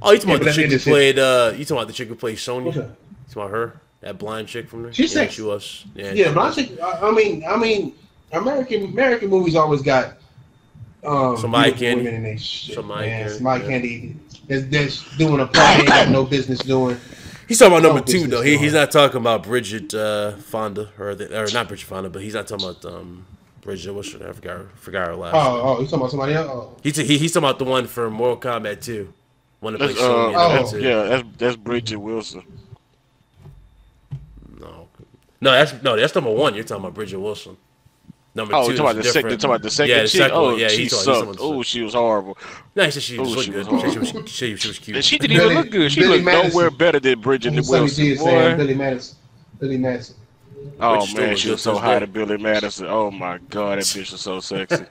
Oh, you talking Yeah, about but the let's chick end who this shit. played? You talking about the chick who played Sony? What's You that? talking about her? That blind chick from there? She's Yeah, sexy. she was. Yeah, Yeah, she but I was. think I mean, American movies always got Somebody beautiful candy. women in their shit, Somebody man. candy, Somebody yeah. candy that's doing a part they ain't got no business doing. He's talking about number No 2 business though. He's doing. not talking about Bridget Fonda or not Bridget Fonda, but he's not talking about Bridget. What's her name? I forgot her last name. Oh, you talking about somebody else? Oh. He's talking about the one from Mortal Kombat 2. One that plays That's, Sony in oh. that too. yeah, that's Bridget Wilson. No, that's number 1. You're talking about Bridget Wilson. Number Oh, 2 you talking is about different. the second Yeah, the chick? second Oh, one. Yeah, she he's talking sucked. about the Oh, she was horrible. No, he said she Oh, looked she good. was She was cute. And she didn't even look good. She Billy looked Madison. nowhere better than Bridget Sonny Wilson. G is saying Boy. Billy Madison. Billy Madison. Oh Which still man, was she good was so to this high day. to Billy Madison. Oh my god, that bitch was so sexy.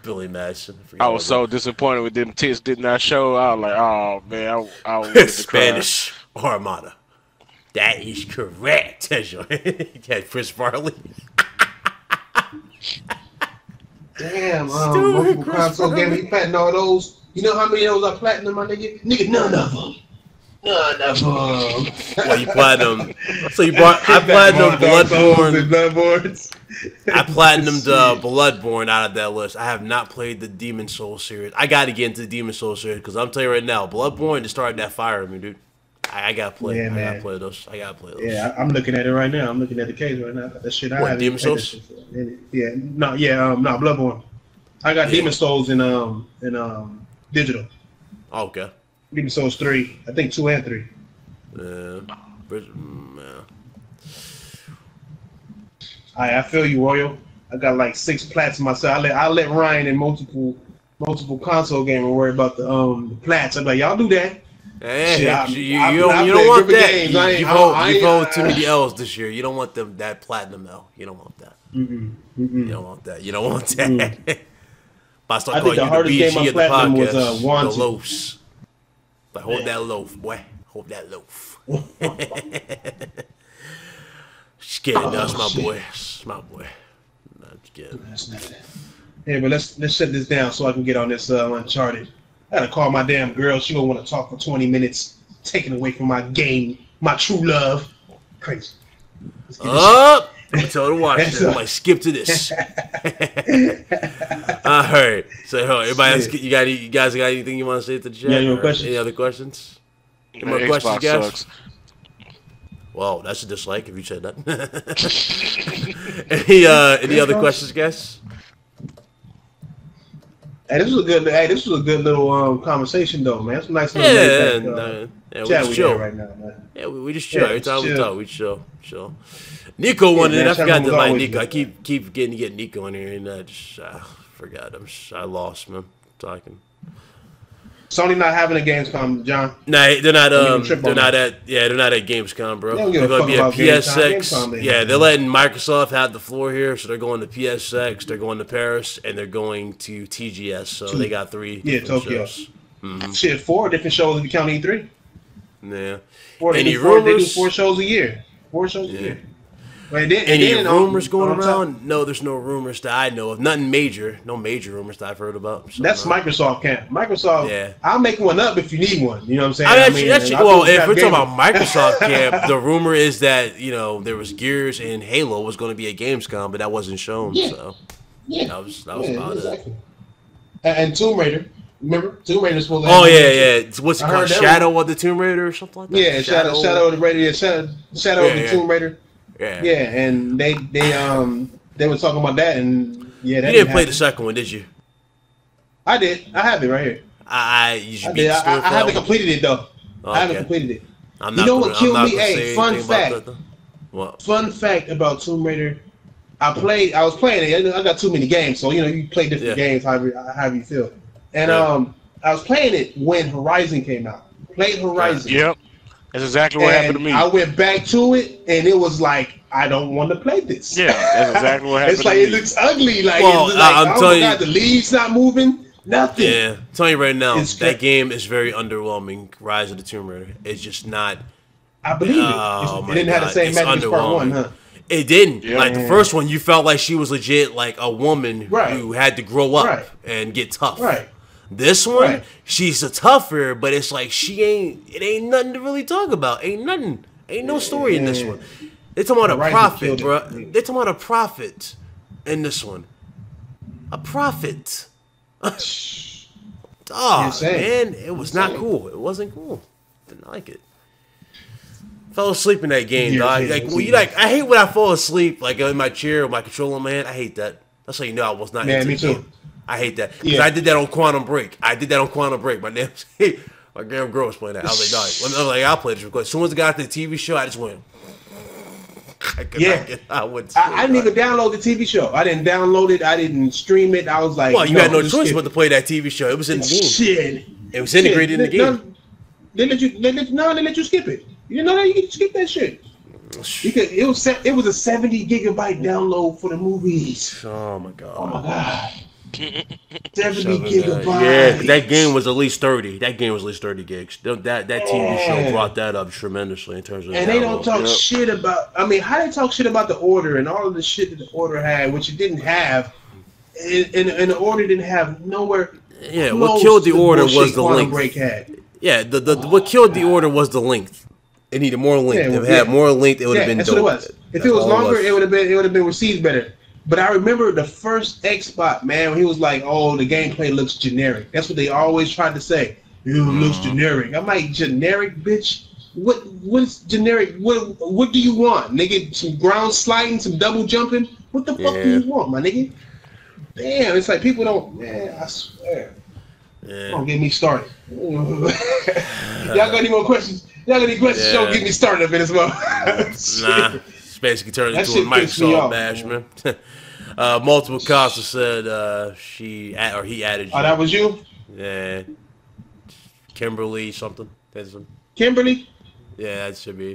Billy Madison. forgot I all was about so disappointed with them tits did not show. I was like, oh man, I wanted to cry. Spanish Armada. That is correct. Yeah, Chris Farley. Damn, Stupid multiple Chris console Farley. game. He platinum all those. You know how many of those are platinum, my nigga? Nigga, none of them. None of them. Well, you platinum. So you brought. I platinum Bloodborne. Bloodborne. I platinumed Bloodborne out of that list. I have not played the Demon Souls series. I got to get into the Demon Souls series because I'm telling you right now, Bloodborne just started that fire in me, dude. I gotta play. Yeah, I man. gotta play those. I gotta play those. Yeah, I'm looking at it right now. I'm looking at the case right now. That shit. I What, haven't Demon played that Souls? shit. Yeah, no, Bloodborne. I got Yeah. Demon Souls in digital. Oh, okay. Demon Souls 3. I think 2 and 3. Yeah. I feel you, Royal. I got like 6 plats myself. I let Ryan in multiple console game and worry about the plats. I'm like, y'all do that. Hey, Shit, you I don't play want River that. games. You've owed too many L's this year. You don't want that platinum L. You don't want that. You don't want that. You don't want that. But I start I calling think the hardest you game the on BG of the platinum was, podcast. Wanted. The loafs. But hold that loaf, boy. Hold that loaf. Just kidding. That's my boy. That's my boy. Not just kidding. Hey, but let's shut this down so I can get on this Uncharted. I gotta call my damn girl. She don't want to talk for 20 minutes, taking away from my game, my true love. Crazy. Let's get this Up. I'm tell her to watch That's it. I'm like, skip to this. All right. So, everybody else, you guys got anything you want to say to the chat? Yeah, any more Or questions? Any other questions? Any Man, more questions, Xbox guys? sucks. Well, that's a dislike if you said that. Any other questions, guys? Hey, this was a good little conversation though, man. It's a nice little Yeah, laid back, we chat just we chill. had right now, man. Yeah, we just chill. Yeah, Every time we chill. talk, we chill. Nico wanted man, it. I chat forgot room to was invite always Nico. I good. keep getting to get Nico in here, and I just forgot. I lost, man. Talking. Sony not having a Gamescom, John. Nah, they're not. Don't even trip They're on not that. at. Yeah, they're not at Gamescom, bro. They don't give They're a going to fuck be at about PSX. Gamescom, man. Yeah, they're letting Microsoft have the floor here, so they're going to PSX. They're going to Paris, and they're going to TGS. So they got 3 Yeah, different Tokyo. shows. Shit, 4 different shows if you count E3. Yeah. 4, Any they do 4 rumors? shows a year. 4 shows a year. But then, Any and then, rumors going on top- around? No, there's no rumors that I know of. Nothing major. No major rumors that I've heard about. So, That's no. Microsoft camp. Microsoft, Yeah. I'll make one up if you need one. You know what I'm saying? Actually, I'll well, do if we're talking gaming. about Microsoft camp, the rumor is that there was Gears and Halo was going to be at Gamescom, but that wasn't shown. Yeah. So Yeah. that was about it. exactly. And Tomb Raider. Remember? Tomb Raider's supposed to Oh have yeah, one, too. yeah. What's it I called? heard that Shadow of the Tomb Raider or something like that. Yeah, Shadow of the Raider. Yeah, Shadow of the Yeah. Tomb Raider. Yeah. Yeah, and they were talking about that, and yeah, You that didn't play the happen. second one, did you? I did. I have it right here. You I should beat did. the story I for that haven't one? completed it though. I haven't Okay. completed it. I'm You not know gonna- what killed I'm not me? gonna Hey, say fun anything about fact. that, though. What? Fun fact about Tomb Raider. I was playing it. I got too many games, so you play different Yeah. games however you feel. And Yeah. I was playing it when Horizon came out. Played Horizon. Yep, that's exactly what happened to And me. I went back to it, and it was like, I don't want to play this. Yeah, that's exactly what happened It's like to it me. looks ugly. Like, Well, it's like I'm oh telling my you- God, the leaves not moving. Nothing. Yeah, I'm telling you right now, It's that cra- game is very underwhelming. Rise of the Tomb Raider. It's just not. I believe it. Oh, It didn't have the God, same it's magic as part underwhelming. 1, huh? It didn't. Yeah. Like the first one, you felt like she was legit, like a woman Right. who had to grow up Right. and get tough. Right. This one, she's a tougher, but it's like it ain't nothing to really talk about. Ain't nothing. Ain't no story in this one. They talking about a prophet, bro. They talking about a prophet in this one. A prophet. Oh, man, it was not cool. It wasn't cool. Didn't like it. Fell asleep in that game, dog. I hate when I fall asleep, like in my chair with my controller in my hand. I hate that. That's how you know I was not into the game. I hate that. Because I did that on Quantum Break. My damn girl was playing that. I was like, dog. I'll play this because as soon as I got to the TV show, I just went. I didn't even download the TV show. I didn't download it. I didn't stream it. I was like, well, you had no choice but to play that TV show. It was in the game. Shit. It was integrated in the game. They let you skip it. You didn't know that you could skip that shit. It was a 70 gigabyte download for the movies. Oh my god. Oh my god. 70 gigabytes. Yeah, that game was at least 30. That game was at least 30 gigs. That TV show brought that up tremendously in terms of. And they don't talk shit about. I mean, how they talk shit about the Order and all of the shit that the Order had, which it didn't have, and the Order didn't have nowhere. Yeah, what killed the Order was the length. Break had. Yeah, what killed the Order was the length. It needed more length. If it had more length, it would have been dope. That's what it was. If it was longer, it would have been received better. But I remember the first Xbox, man, when he was like, "Oh, the gameplay looks generic." That's what they always tried to say. It looks generic. I'm like, generic, bitch. What's generic? What do you want, nigga? Some ground sliding, some double jumping. What the fuck do you want, my nigga? Damn, it's like people don't. Man, I swear. Yeah. Don't get me started. Y'all got any more questions? Y'all got any questions? Don't get me started up in this motherfucker. Nah. Basically turned into a Microsoft bash, man. Multiple Costa said he added you. Oh, that was you? Yeah. Kimberly something. Kimberly? Yeah, that should be.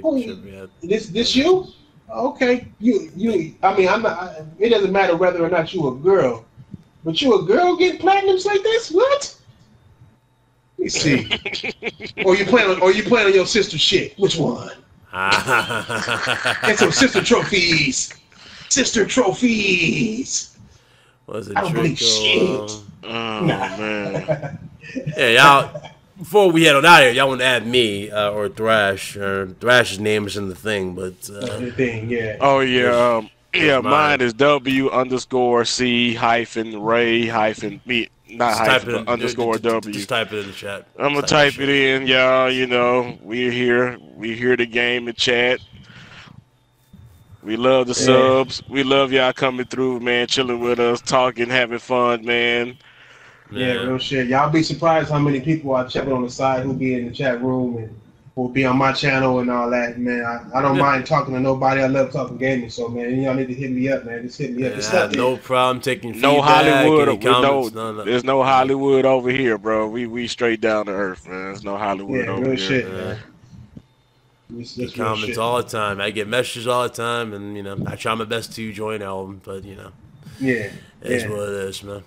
This you? Okay. You. I mean, I'm not. It doesn't matter whether or not you a girl, but you a girl getting platinums like this? What? Let me see. Or you playing on your sister's shit? Which one? And some sister trophies. Was it I don't believe shit. Oh man. Yeah, y'all. Before we head on out here, y'all want to add me or Thrash? Thrash's name is in the thing, but the thing, yeah. Oh yeah, mine is W_C-Ray-me. Not hyphen, but underscore W. Just type it in the chat. I'm gonna type it in, y'all. You know, we're here. We hear the game and chat. We love the subs. We love y'all coming through, man, chilling with us, talking, having fun, man. Yeah, real shit. Y'all be surprised how many people I check on the side who be in the chat room and will be on my channel and all that, man. I don't mind talking to nobody. I love talking gaming, so man, y'all need to hit me up, man. Just hit me up. No problem taking feedback. No Hollywood. Comments, there's no Hollywood over here, bro. We straight down to earth, man. There's no Hollywood over here. Shit, man. Get comments all the time. I get messages all the time, and I try my best to join album, but it's what it is, man.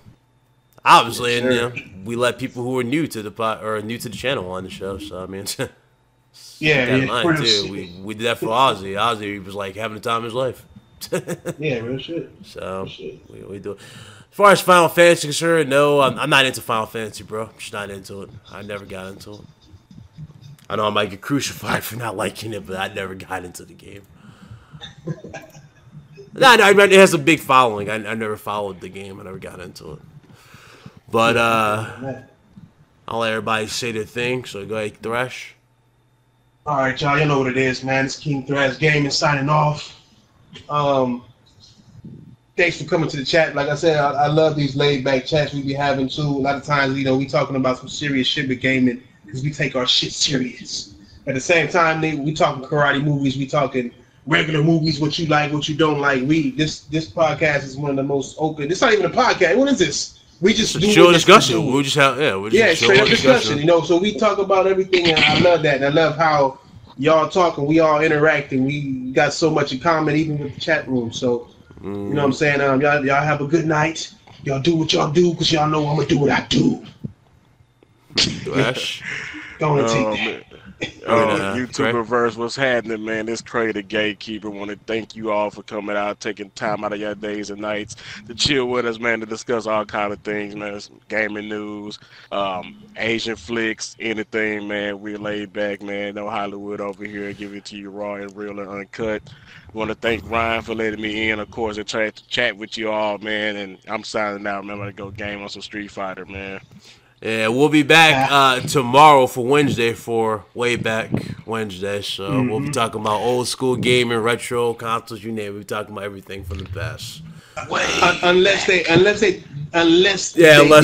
Obviously, and we let people who are new to the new to the channel on the show. So I mean. We did that for Ozzy. Ozzy was like having the time of his life. Real shit. So we do it. As far as Final Fantasy is concerned, no, I'm not into Final Fantasy, bro. I'm just not into it. I never got into it. I know I might get crucified for not liking it, but I never got into the game. No, it has a big following. I never followed the game. I never got into it. But I'll let everybody say their thing. So go ahead, Thresh. All right, y'all. You know what it is, man. It's King Thrash Gaming signing off. Thanks for coming to the chat. Like I said, I love these laid-back chats we be having too. A lot of times, we talking about some serious shit with gaming because we take our shit serious. At the same time, we talking karate movies. We talking regular movies. What you like, what you don't like. This podcast is one of the most open. It's not even a podcast. What is this? We just do chill discussion. We'll just have straight up discussion. So we talk about everything, and I love that. And I love how y'all talk and we all interact, and we got so much in common, even with the chat room. So you know what I'm saying? Y'all have a good night. Y'all do what y'all do, because y'all know I'm gonna do what I do. Thrash. Go and take that. YouTuberverse, what's happening, man? This Cray the Gatekeeper. Want to thank you all for coming out, taking time out of your days and nights to chill with us, man, to discuss all kind of things, man. Gaming news, Asian flicks, anything, man. We're laid back, man. No Hollywood over here. Give it to you raw and real and uncut. Want to thank Ryan for letting me in, of course, and try to chat with you all, man. And I'm signing out, man. I'm going to go game on some Street Fighter, man. Yeah, we'll be back tomorrow for Wednesday for Way Back Wednesday. So we'll be talking about old school gaming, retro consoles, you name it. We'll be talking about everything from the past. Unless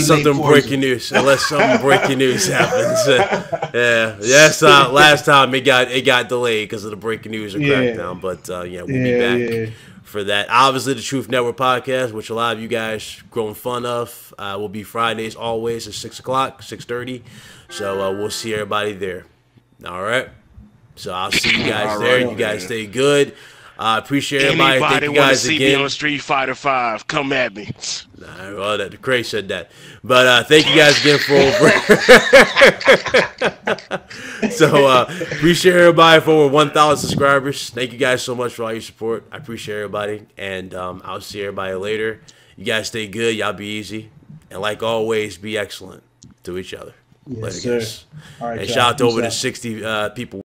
something breaking news. Unless something breaking news happens. Last time it got delayed because of the breaking news or crackdown. But we'll be back for that. Obviously, the Truth Network podcast, which a lot of you guys grown fun of, will be Fridays always at 6 o'clock, 6:30. So we'll see everybody there. All right. So I'll see you guys there. You guys stay good. I appreciate everybody. Thank you guys see again. Me on Street Fighter 5, come at me. Well, the Cray said that. But thank you guys again for over. So appreciate everybody for over 1,000 subscribers. Thank you guys so much for all your support. I appreciate everybody. And I'll see everybody later. You guys stay good. Y'all be easy. And like always, be excellent to each other. Yes, sir. All right, and shout out to over the 60 people.